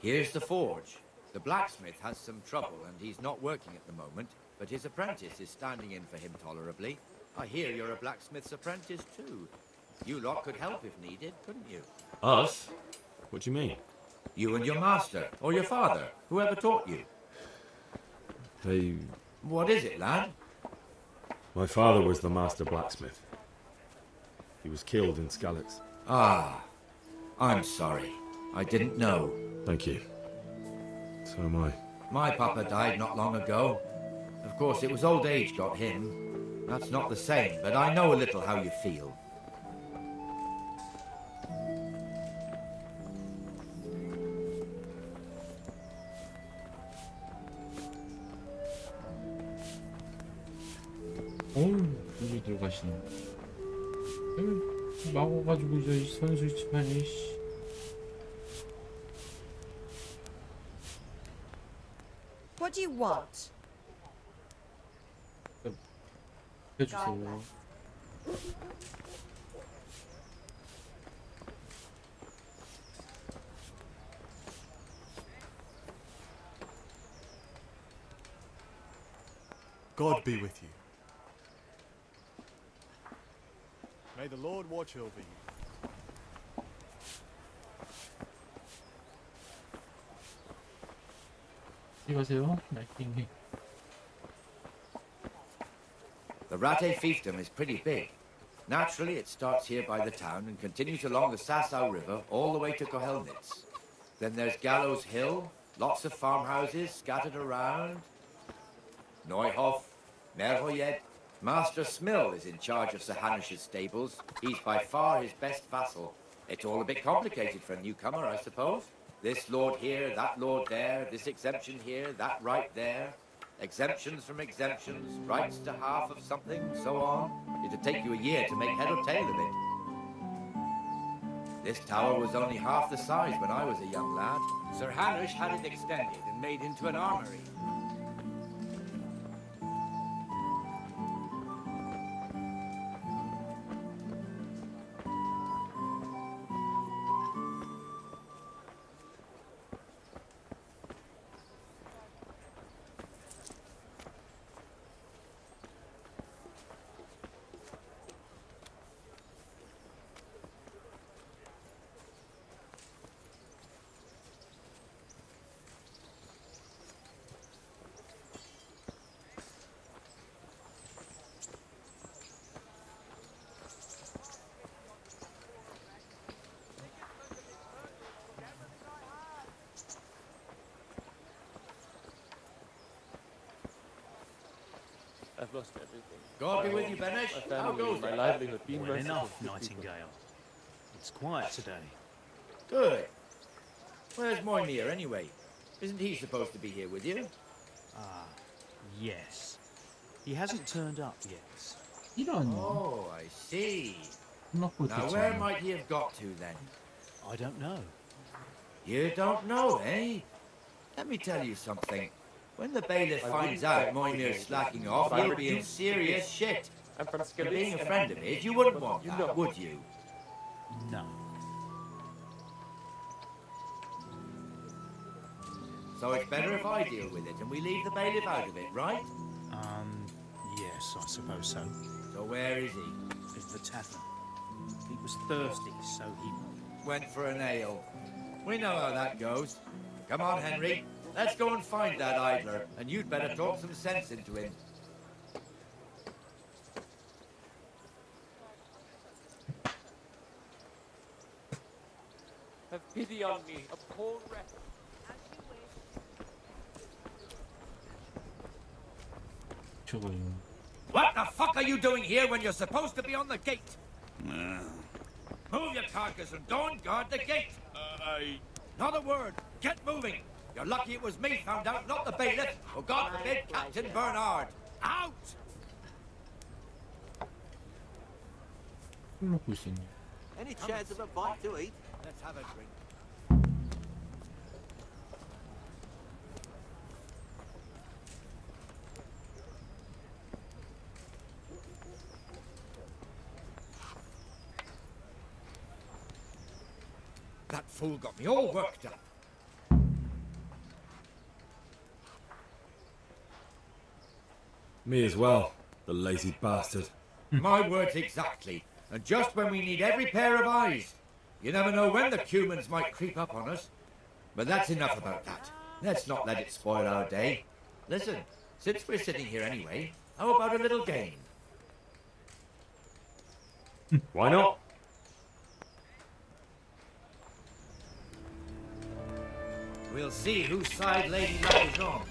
Here's the forge. The blacksmith has some trouble and he's not working at the moment, but his apprentice is standing in for him tolerably. I hear you're a blacksmith's apprentice too. You lot could help if needed, couldn't you? Us? What do you mean? You and your master, or your father, whoever taught you. They... What is it, lad? My father was the master blacksmith. He was killed in Skalitz. Ah, I'm sorry. I didn't know. Thank you. So am I. My papa died not long ago. Of course, it was old age got him. That's not the same, but I know a little how you feel. 어우, 여기 들어가시네. 막아가지고 이제 선수 집안에 씨. What do you want? 해주세요. God be with you. May the Lord watch over you. 이거세요? 나이팅이. The Ratte fiefdom is pretty big. Naturally, it starts here by the town and continues along the Sasau River all the way to Kohelnitz. Then there's Gallows Hill, lots of farmhouses scattered around. Neuhof, Merhoyed. Master Smill is in charge of Sir Hanish's stables. He's by far his best vassal. It's all a bit complicated for a newcomer, I suppose. This lord here, that lord there, this exemption here, that right there. Exemptions from exemptions, rights to half of something, so on. It'd take you a year to make head or tail of it. This tower was only half the size when I was a young lad. Sir Hanish had it extended and made into an armory. I've lost everything. God be with you, Benesh. My How family, goes my it? livelihood, being Well, merciful enough, to the Nightingale. It's quiet today. Good. Where's Moimir, anyway? Isn't he supposed to be here with you? Ah, yes. He hasn't turned up yet. Oh, I see. Now, Now where might he have got to, then? I don't know. You don't know, eh? Let me tell you something. When the bailiff finds out Moynire's slacking off, he'll be in serious shit. And being a friend of his, you wouldn't want that, would you? No. So it's better if I deal with it and we leave the bailiff out of it, right? Yes, I suppose so. So where is he? In the tavern. He was thirsty, so he went for an ale. We know how that goes. Come on, Henry. Let's go and find that idler, and you'd better talk some sense into him. Have pity on me, a poor wretch. What the fuck are you doing here when you're supposed to be on the gate? Move your carcass and don't guard the gate. Not a word. Get moving. You're lucky it was me found out, not the bailiff, or God forbid, Captain Bernard. Out! Any chance of a bite to eat? Let's have a drink. That fool got me all worked up. Me as well, the lazy bastard. My words exactly. And just when we need every pair of eyes. You never know when the Cumans might creep up on us. But that's enough about that. Let's not let it spoil our day. Listen, since we're sitting here anyway, how about a little game? Why not? We'll see whose side Lady Luck is on.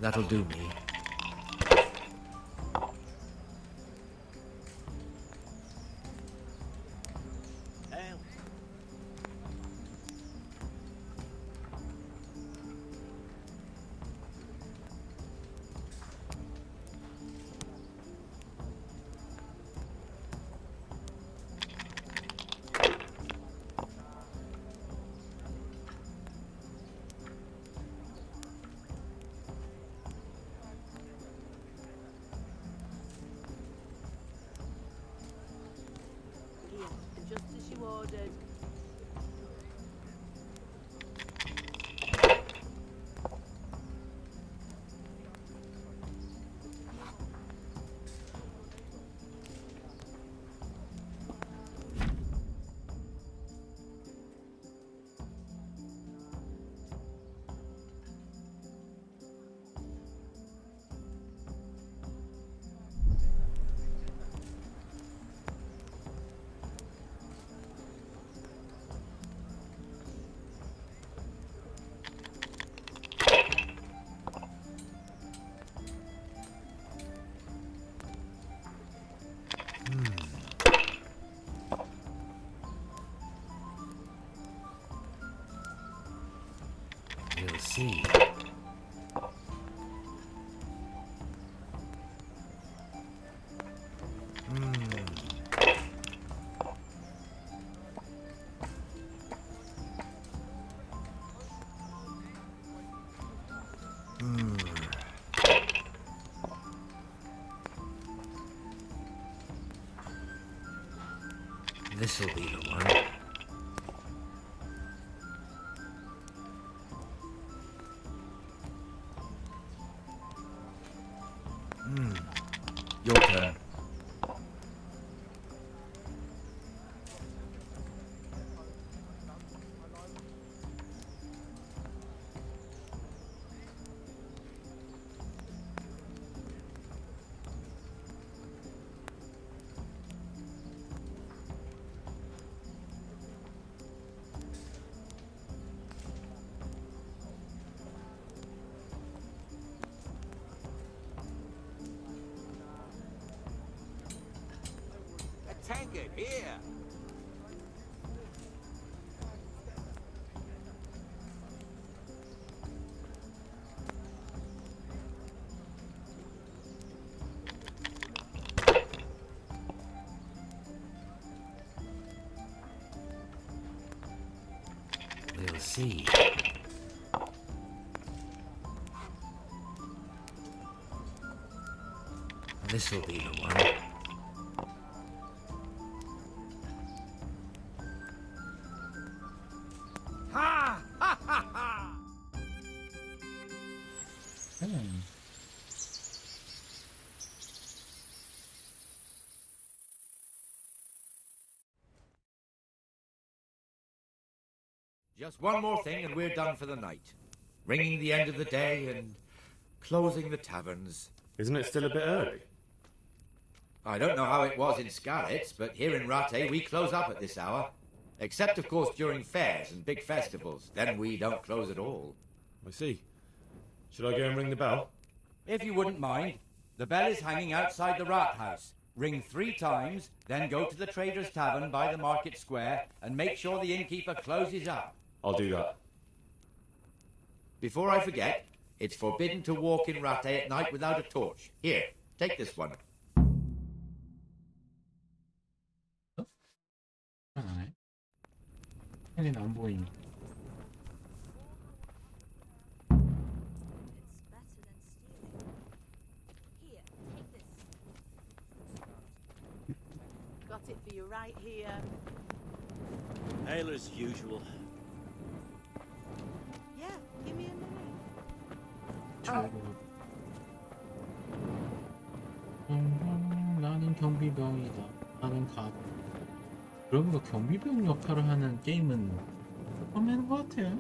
That'll do me. Just as you ordered. We'll see. This'll be the one. Your turn. A tankard here. We'll see. This'll be the one. Ha! Ha ha ha! Just one more thing and we're done for the night. Ringing the end of the day and closing the taverns. Isn't it still a bit early? I don't know how it was in Scarlet's, but here in Rattay we close up at this hour. Except, of course, during fairs and big festivals. Then we don't close at all. I see. Should I go and ring the bell? If you wouldn't mind, the bell is hanging outside the Rat House. Ring 3 times, then go to the Trader's Tavern by the Market Square and make sure the innkeeper closes up. I'll do that. Before I forget, it's forbidden to walk in Rattay at night without a torch. Here, take this one. 하나네. 펜은 안 보이니. Got it for you right here. Hail as usual. Yeah, give me a minute. 나는 경비병이다. 나는 가. 그러고 경비병 역할을 하는 게임은 처음 하는 것 같아요.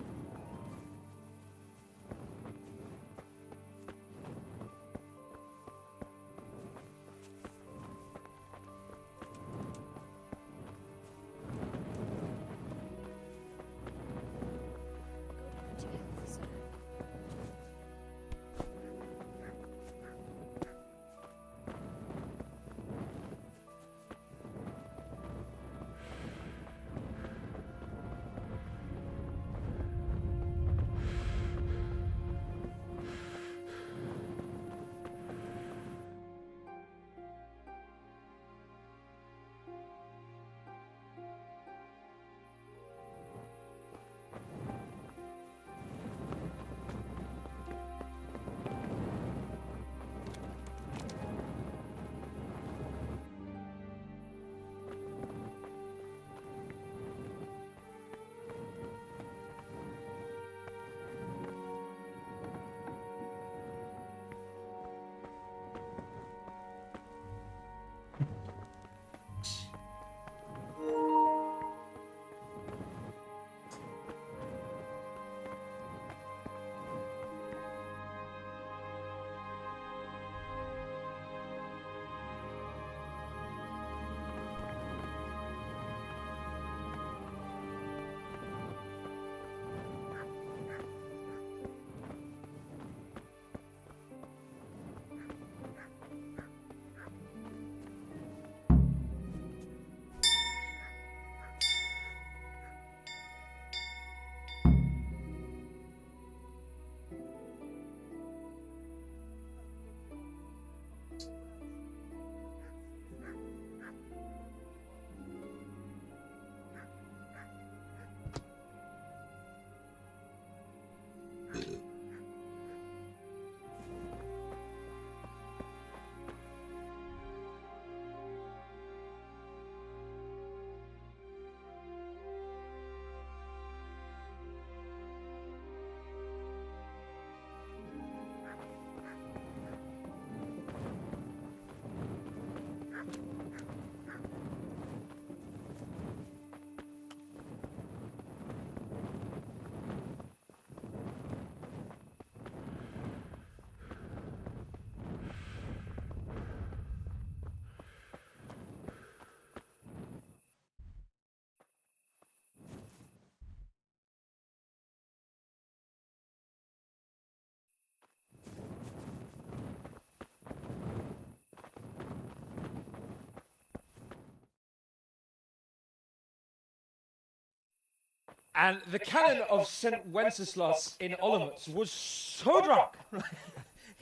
And the canon of St. Wenceslas in Olomouc was so drunk,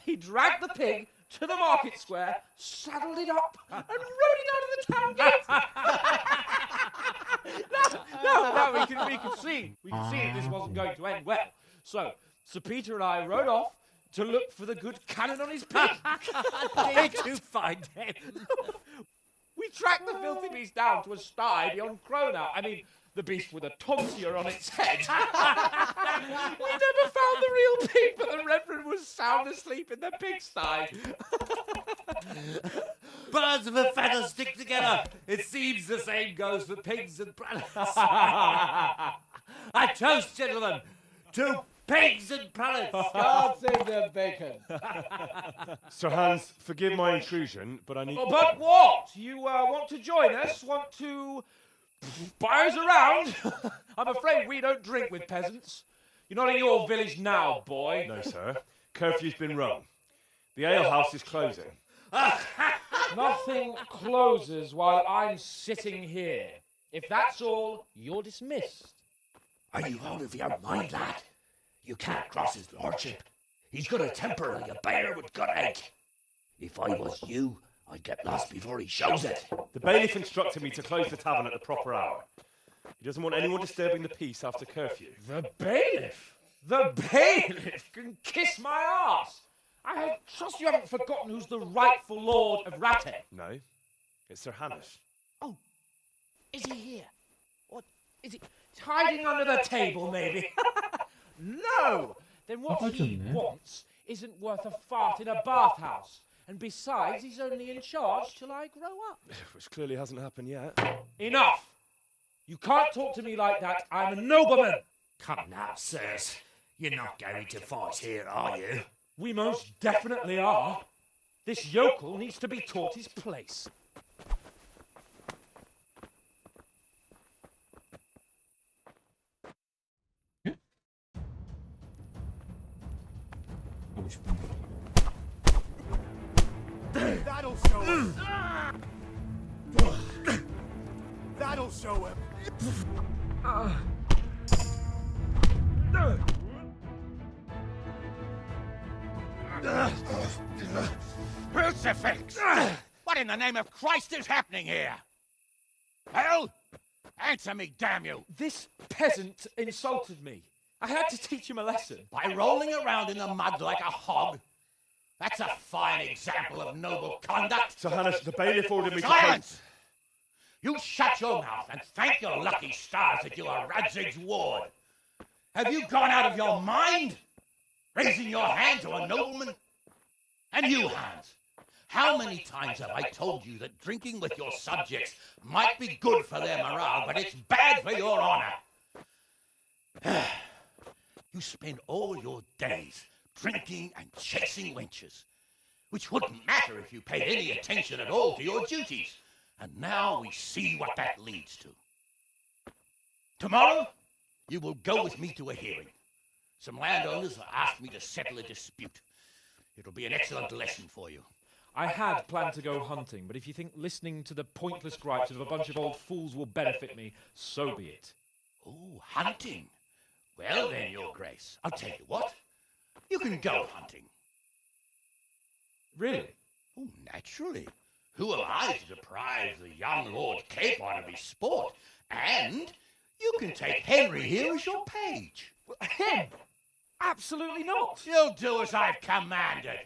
he dragged the pig to the market square, saddled it up, and rode it out of the town gate. No, we can see that this wasn't going to end well. So, Sir Peter and I rode off to look for the good canon on his pig. Did you find him? We tracked the filthy beast down to a sty beyond Cronau. I mean, the beast with a tonsure on its head. We never found the real pig, but the Reverend was sound asleep in the pigsty. Birds of a feather stick together. It seems the same goes for pigs and prelates. I toast, gentlemen, to pigs and prelates. God save the bacon. Sir Hans, forgive my intrusion, but I need... Oh, but what? You want to join us? Want to buy us around? I'm afraid we don't drink with peasants. You're not in your village now, boy. No, sir. Curfew's been rung. The alehouse is closing. Nothing closes while I'm sitting here. If that's all, you're dismissed. Are you out of your mind, lad? You can't cross his lordship. He's got a temper like a bear with gut ache. If I was you, I'd get lost before he shows it. The bailiff instructed me to close the tavern at the proper hour. He doesn't want anyone disturbing the peace after curfew. The bailiff? The bailiff can kiss my arse. I trust you haven't forgotten who's the rightful lord of Ratte. No, it's Sir Hamish. Oh, is he here? What is he hiding under the table, maybe? No! Then what he wants isn't worth a fart in a bathhouse. And besides, he's only in charge till I grow up. Which clearly hasn't happened yet. Enough! You can't talk to me like that. I'm a nobleman. Come now, sirs. You're not going to fight here, are you? We most definitely are. This yokel needs to be taught his place. That'll show him. That'll show him. Crucifix! What in the name of Christ is happening here? Well, answer me, damn you! This peasant insulted me. I had to teach him a lesson. By rolling around in the mud like a hog? That's a fine example of noble conduct. Sir Hamish, the bailiff ordered me to... Silence! You shut your mouth and thank your lucky stars that you are Radzig's ward. Have you gone out of your mind? Raising your hand to a nobleman? And you, Hans, how many times have I told you that drinking with your subjects might be good for their morale, but it's bad for your honor? You spend all your days drinking and chasing wenches, which wouldn't matter if you paid any attention at all to your duties. And now we see what that leads to. Tomorrow, you will go with me to a hearing. Some landowners have asked me to settle a dispute. It'll be an excellent lesson for you. I had planned to go hunting, but if you think listening to the pointless gripes of a bunch of old fools will benefit me, so be it. Oh, hunting? Well then, Your Grace, I'll tell you what. You can go hunting. Really? Oh, naturally. Who am I to deprive the young Lord Capon of his sport? And you can take Henry here as your page. Him? Absolutely not. You'll do as I've commanded.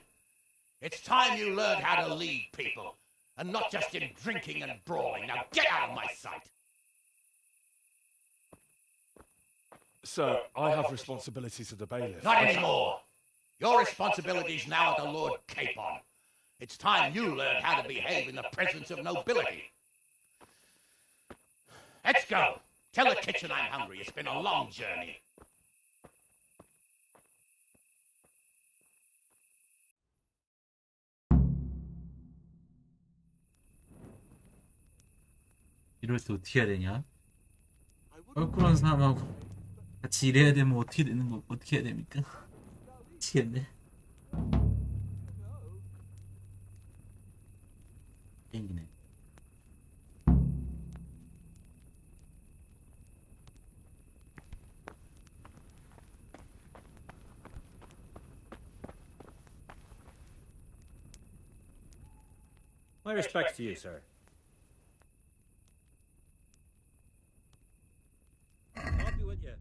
It's time you learned how to lead people, and not just in drinking and brawling. Now get out of my sight. Sir, I have responsibilities of the bailiff. Not anymore. Your responsibility's now at the Lord Capon. It's time you learned how to behave in the presence of nobility. Let's go. Tell the kitchen I'm hungry. It's been a long journey. 이럴 때 어떻게 해야 되냐? 껄끄러운 사람하고 같이 일해야 되면 어떻게 되는 거 어떻게 해야 됩니까? 미치겠네. 땡기네. My respects to you, sir. I'll be with you.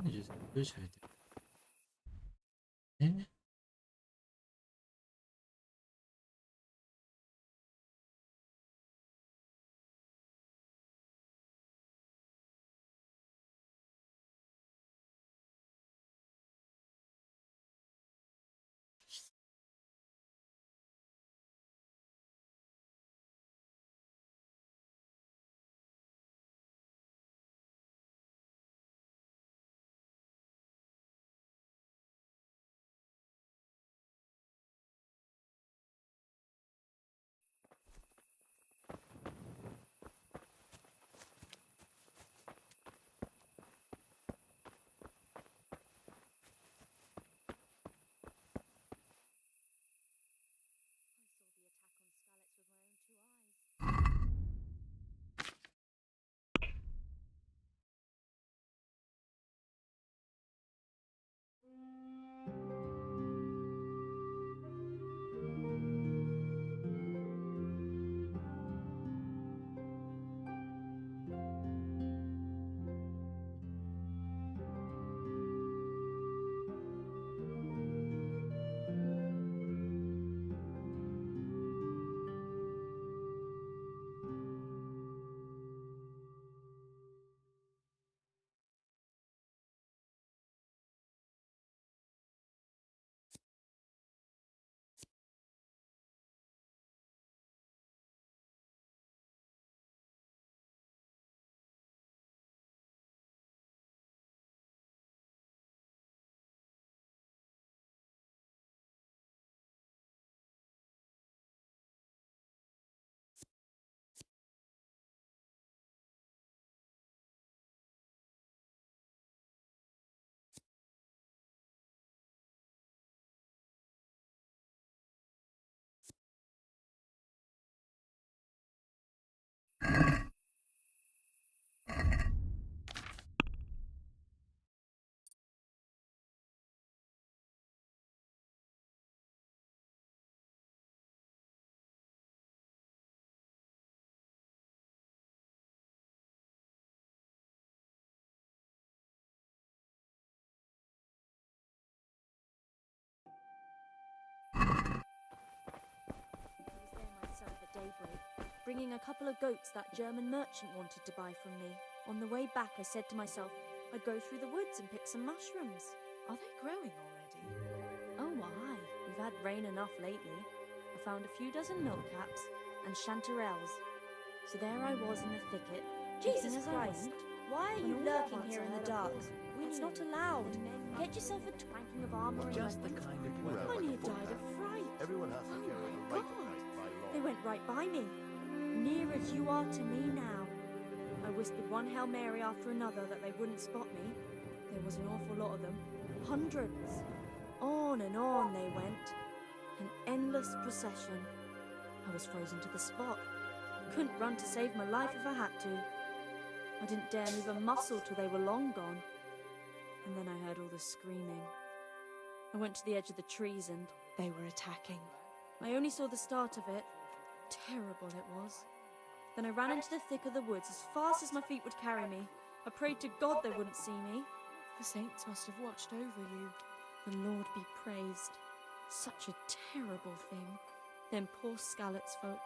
해주세요. 이거 잘 돼. 네? Daybreak, bringing a couple of goats that German merchant wanted to buy from me. On the way back, I said to myself, I'd go through the woods and pick some mushrooms. Are they growing already? Oh my, we've had rain enough lately. I found a few dozen milk caps and chanterelles. So there I was in the thicket. Jesus picking as I Christ! went, Why are when you all lurking at once here I in the heard a dark? voice. It's not allowed. Get yourself a Clanking of armor and Just weapons. the kind of I weather near like a died of fright. Everyone has to Oh carry my the right God. of by law. They went right by me, near as you are to me now. I whispered one Hail Mary after another that they wouldn't spot me. There was an awful lot of them, hundreds. On and on they went, an endless procession. I was frozen to the spot. Couldn't run to save my life if I had to. I didn't dare move a muscle till they were long gone. And then I heard all the screaming. I went to the edge of the trees and they were attacking. I only saw the start of it. Terrible it was. Then I ran into the thick of the woods as fast as my feet would carry me. I prayed to God they wouldn't see me. The saints must have watched over you. The Lord be praised. Such a terrible thing. Them poor Scallots folk.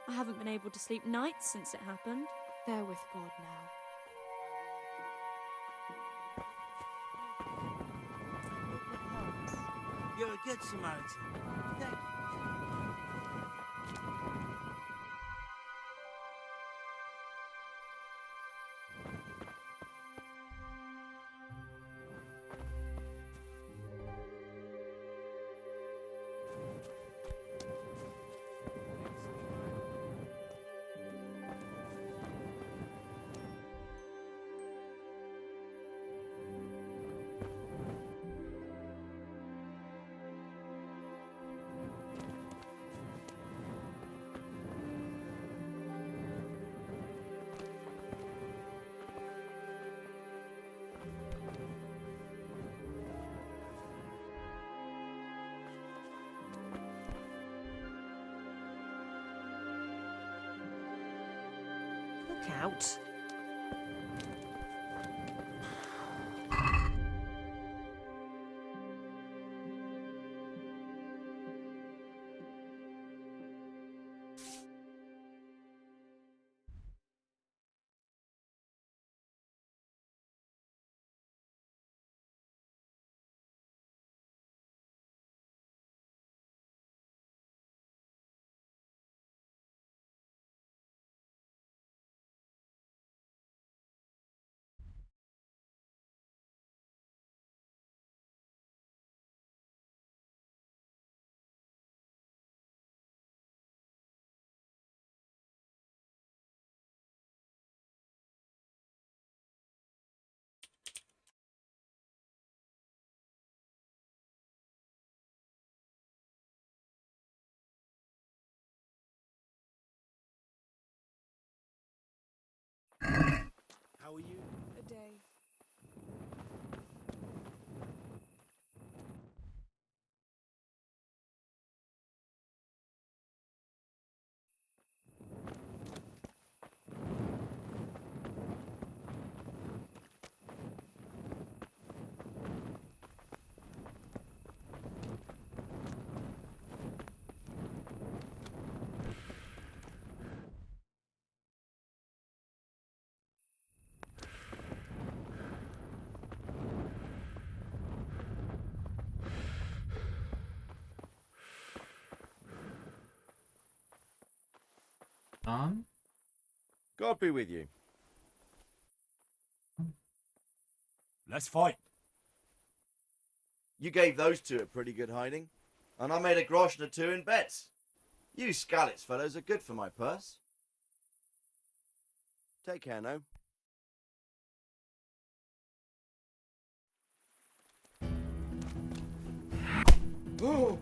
I haven't been able to sleep nights since it happened. They're with God now. You're a good Samaritan. Look out. How are you? A day. God be with you. Let's fight. You gave those two a pretty good hiding, and I made a grosh and a two in bets. You Scalets fellows are good for my purse. Take care now. Oh.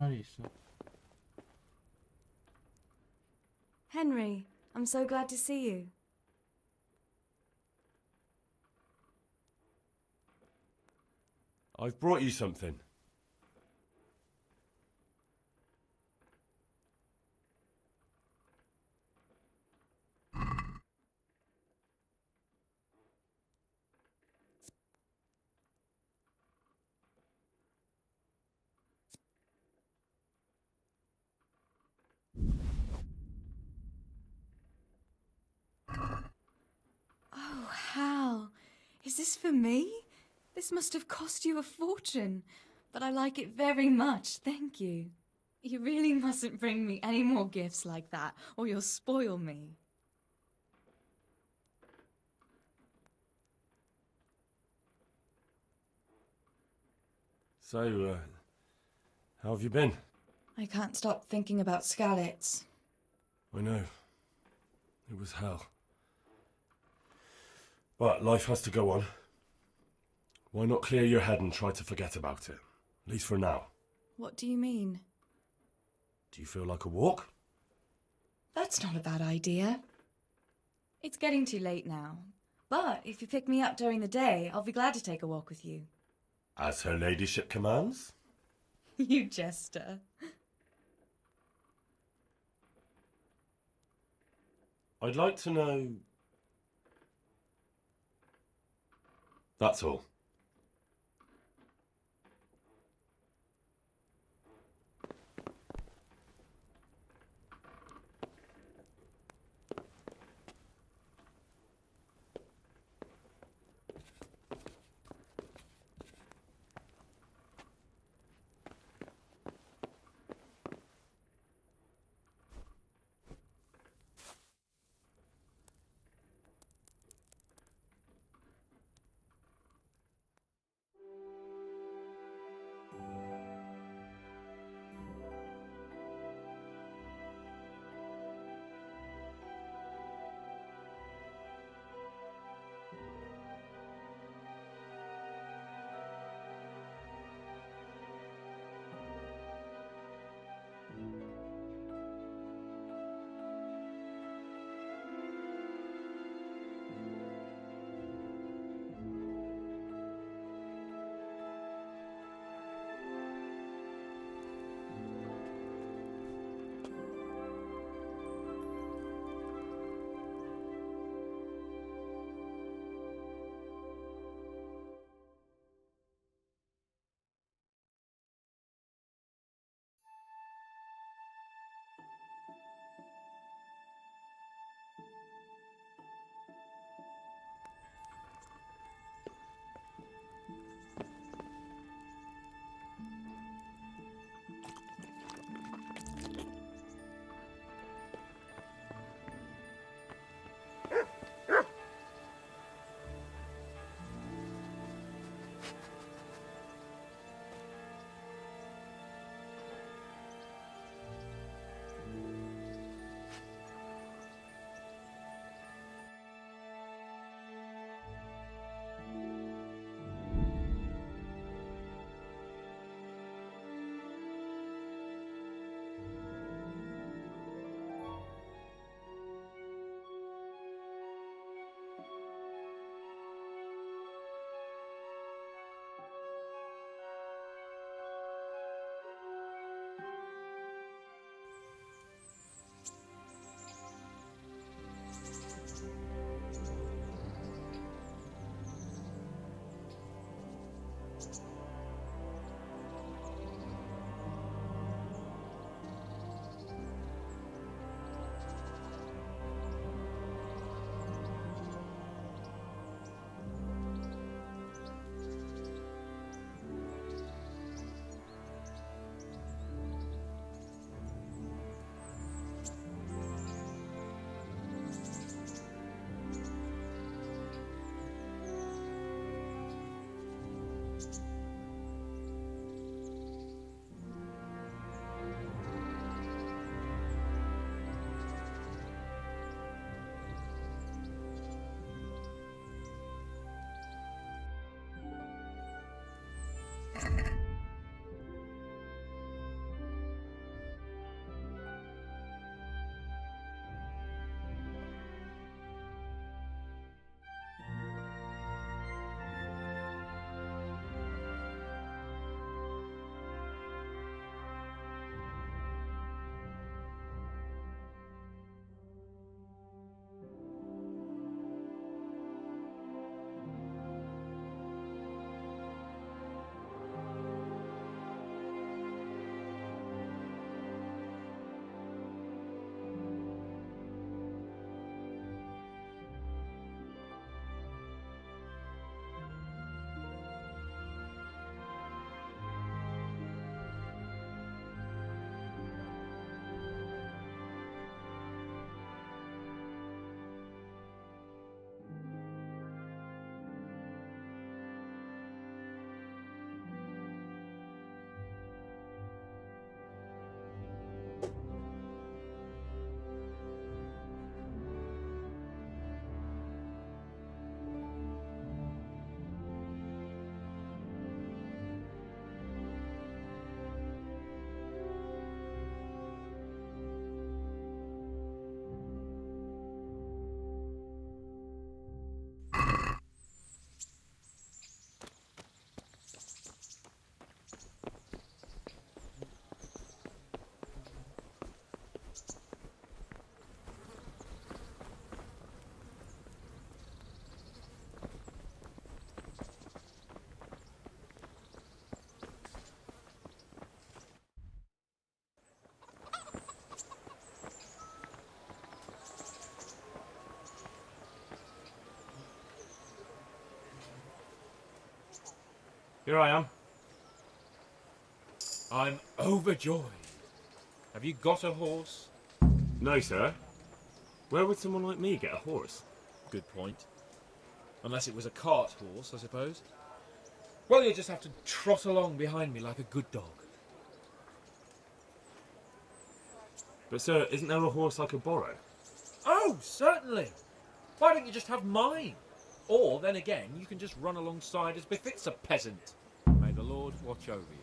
팔이 있어. Henry, I'm so glad to see you. I've brought you something. Hal, is this for me? This must have cost you a fortune, but I like it very much, thank you. You really mustn't bring me any more gifts like that, or you'll spoil me. So, how have you been? I can't stop thinking about Scarlett's. I know. It was hell. But life has to go on. Why not clear your head and try to forget about it? At least for now. What do you mean? Do you feel like a walk? That's not a bad idea. It's getting too late now. But if you pick me up during the day, I'll be glad to take a walk with you. As her ladyship commands? You jester. I'd like to know... That's all. Here I am. I'm overjoyed. Have you got a horse? No, sir. Where would someone like me get a horse? Good point. Unless it was a cart horse, I suppose. Well, you just have to trot along behind me like a good dog. But, sir, isn't there a horse I could borrow? Oh, certainly. Why don't you just have mine? Or, then again, you can just run alongside as befits a peasant. May the Lord watch over you.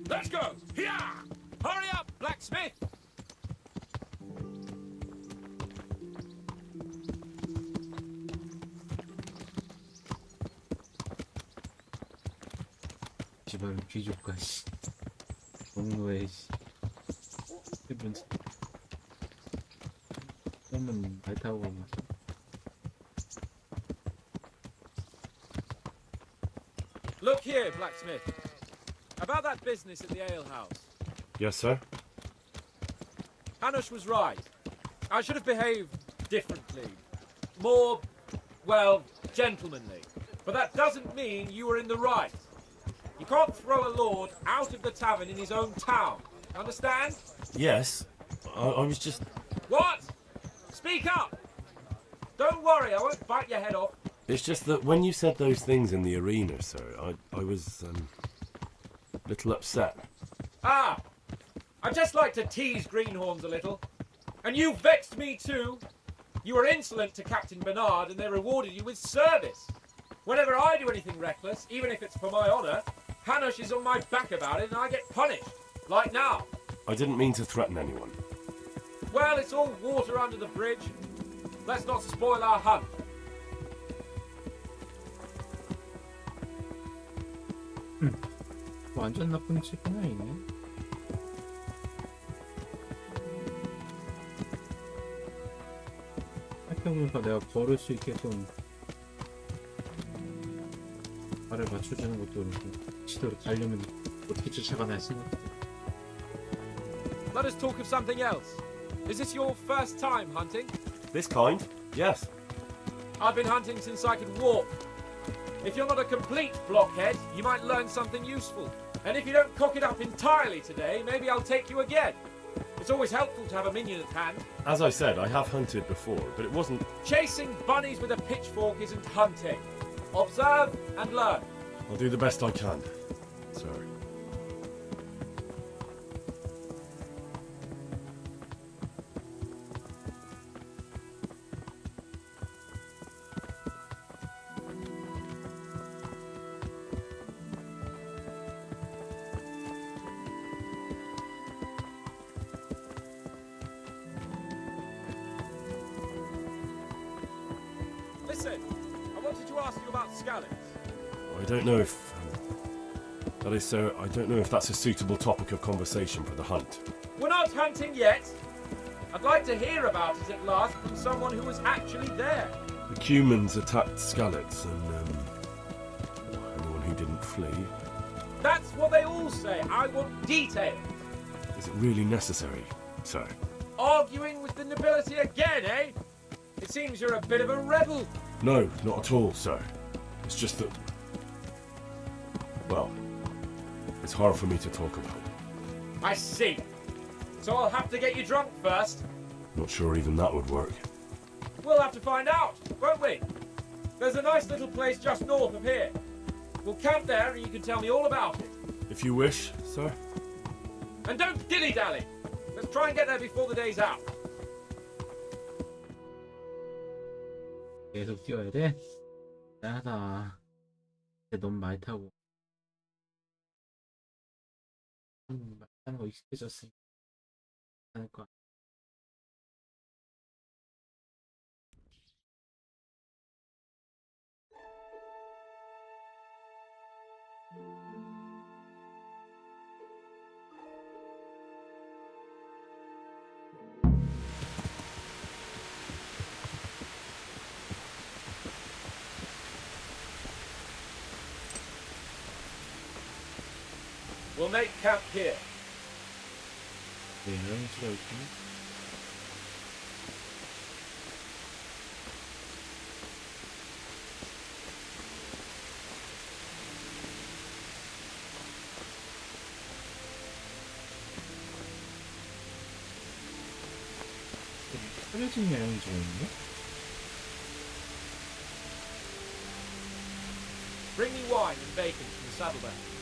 Let's go! Here! Hurry up, blacksmith! 집안 귀족과 씨. 동로에 씨. 기분 그러면 말 타고 막. Look here, blacksmith. About that business at the alehouse. Yes, sir. Hanush was right. I should have behaved differently. More, well, gentlemanly. But that doesn't mean you were in the right. You can't throw a lord out of the tavern in his own town. Understand? Yes. I was just... What? Speak up! Don't worry, I won't bite your head off. It's just that when you said those things in the arena, sir, I was, a little upset. Ah! I just like to tease greenhorns a little. And you vexed me too. You were insolent to Captain Bernard and they rewarded you with service. Whenever I do anything reckless, even if it's for my honour, Hanush is on my back about it and I get punished. Like now. I didn't mean to threaten anyone. Well, it's all water under the bridge. Let's not spoil our hunt. 완전 나쁜 친구는 아니네. 생각해보니까 내가 걸을 수 있게끔 발을 맞춰주는 것도 그렇고 시도를 가려면 어떻게 쫓아가나 생각해. Let us talk of something else. Is this your first time hunting? This kind? Yes. I've been hunting since I could walk. If you're not a complete blockhead, you might learn something useful. And if you don't cock it up entirely today, maybe I'll take you again. It's always helpful to have a minion at hand. As I said, I have hunted before, but it wasn't... Chasing bunnies with a pitchfork isn't hunting. Observe and learn. I'll do the best I can, sir. Listen, I wanted to ask you about scallops. I don't know if... that is so... I don't know if that's a suitable topic of conversation for the hunt. We're not hunting yet. I'd like to hear about it at last from someone who was actually there. The humans attacked Skallets and, anyone who didn't flee. That's what they all say. I want details. Is it really necessary, sir? Arguing with the nobility again, eh? It seems you're a bit of a rebel. No, not at all, sir. It's just that... well, it's hard for me to talk about. I see. So I'll have to get you drunk first. Not sure even that would work. We'll have to find out, won't we? There's a nice little place just north of here. We'll camp there and you can tell me all about it. If you wish, sir. And don't dilly-dally. Let's try and get there before the day's out. 계속 뛰어야 돼? 나다. 너무 많이 타고. 많이 타는 거 익숙해졌으니까. 할 거야. We'll make camp here. 네, 수가 있고. 차려진 모양이 좀 있네? Bring me wine and bacon from the saddlebag.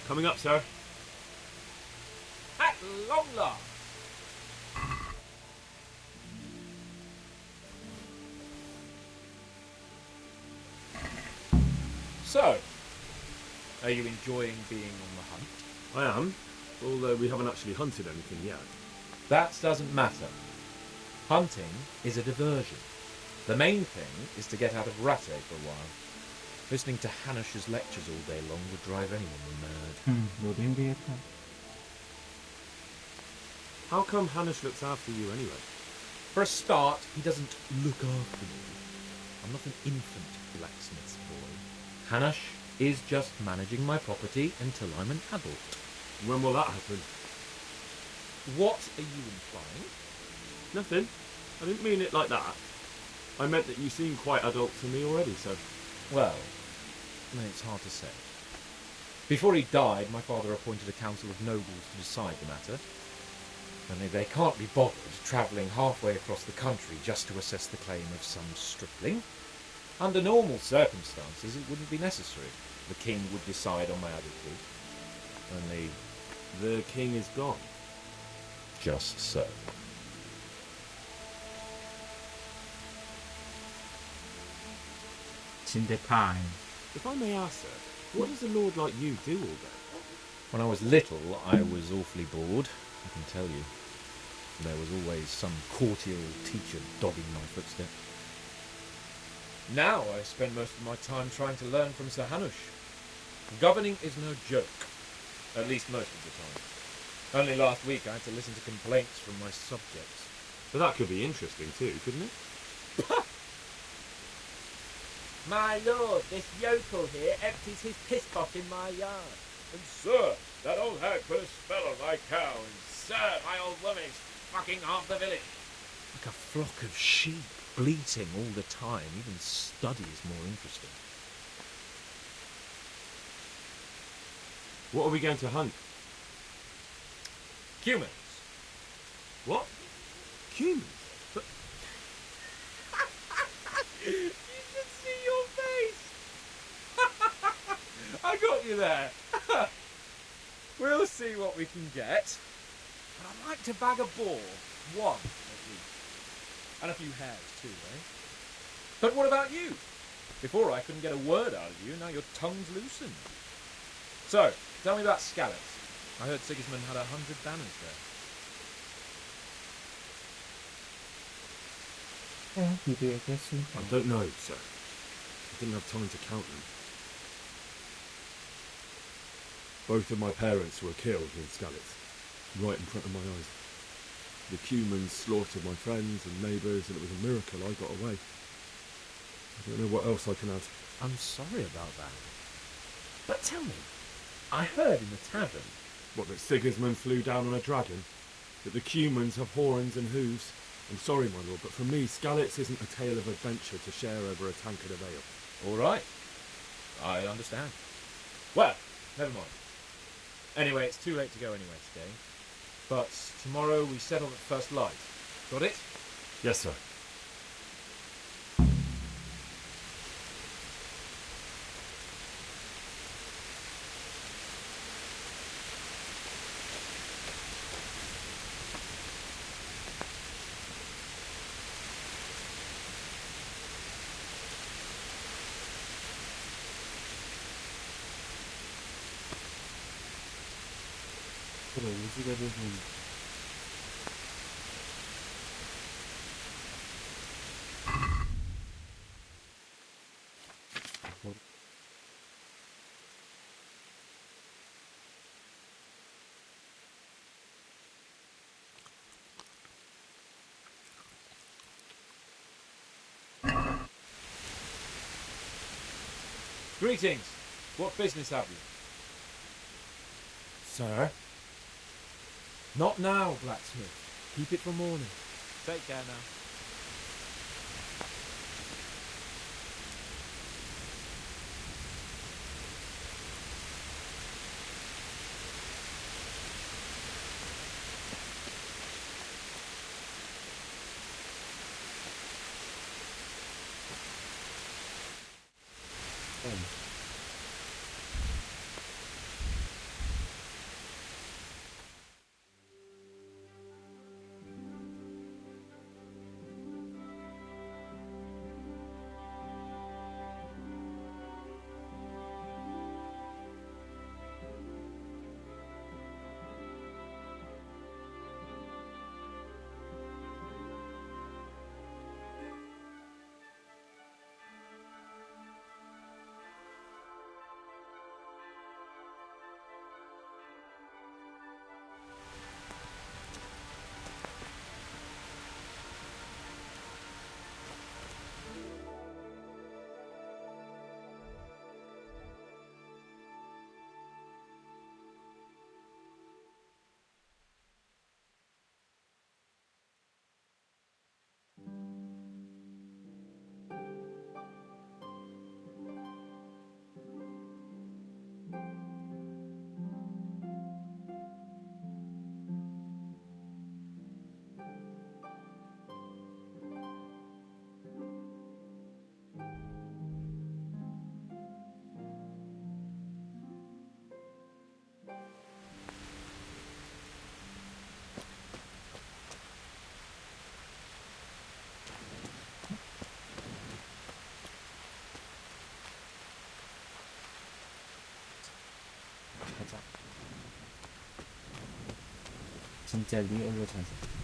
Coming up, sir. At long last. So, are you enjoying being on the hunt? I am, although we haven't actually hunted anything yet. That doesn't matter. Hunting is a diversion. The main thing is to get out of Ratte for a while. Listening to Hanush's lectures all day long would drive anyone mad. 너도 힘들겠다. How come Hanush looks after you anyway? For a start, he doesn't look after me. I'm not an infant blacksmith's boy. Hanush is just managing my property until I'm an adult. When will that happen? What are you implying? Nothing. I didn't mean it like that. I meant that you seem quite adult to me already, so... Well, it's hard to say. Before he died, my father appointed a council of nobles to decide the matter. Only they can't be bothered travelling halfway across the country just to assess the claim of some stripling. Under normal circumstances, it wouldn't be necessary. The king would decide on my attitude. Only... the king is gone. Just so. 진대파인. If I may ask, sir, what does a lord like you do all day? When I was little, I was awfully bored, I can tell you. There was always some courtier or teacher dogging my footsteps. Now I spend most of my time trying to learn from Sir Hanush. Governing is no joke, at least most of the time. Only last week I had to listen to complaints from my subjects. But that could be interesting too, couldn't it? My lord, this yokel here empties his piss pot in my yard. And sir, that old hag put a spell on my cow, and sir, my old woman is fucking half the village. Like a flock of sheep, bleating all the time. Even study is more interesting. What are we going to hunt? Humans. What? Humans? But... You should see your face! there. We'll see what we can get. But I'd like to bag a boar. One, at least. And a few hares, too, eh? But what about you? Before I couldn't get a word out of you, now your tongue's loosened. So, tell me about Scallops. I heard Sigismund had 100 banners there. I don't know, sir. I didn't have time to count them. Both of my parents were killed in Scallops, right in front of my eyes. The Cumans slaughtered my friends and neighbours, and it was a miracle I got away. I don't know what else I can add. I'm sorry about that. But tell me, I heard in the tavern... What, that Sigismund flew down on a dragon? That the Cumans have horns and hooves? I'm sorry, my lord, but for me, Scallops isn't a tale of adventure to share over a tankard of ale. All right. I understand. Well, never mind. Anyway, it's too late to go anywhere today. But tomorrow we set off at first light. Got it? Yes, sir. 그래, 오지게 되면 Greetings. What business have you? Sir? Not now, blacksmith. Keep it for morning. Take care now. 가자. 진짜 리얼로 자세.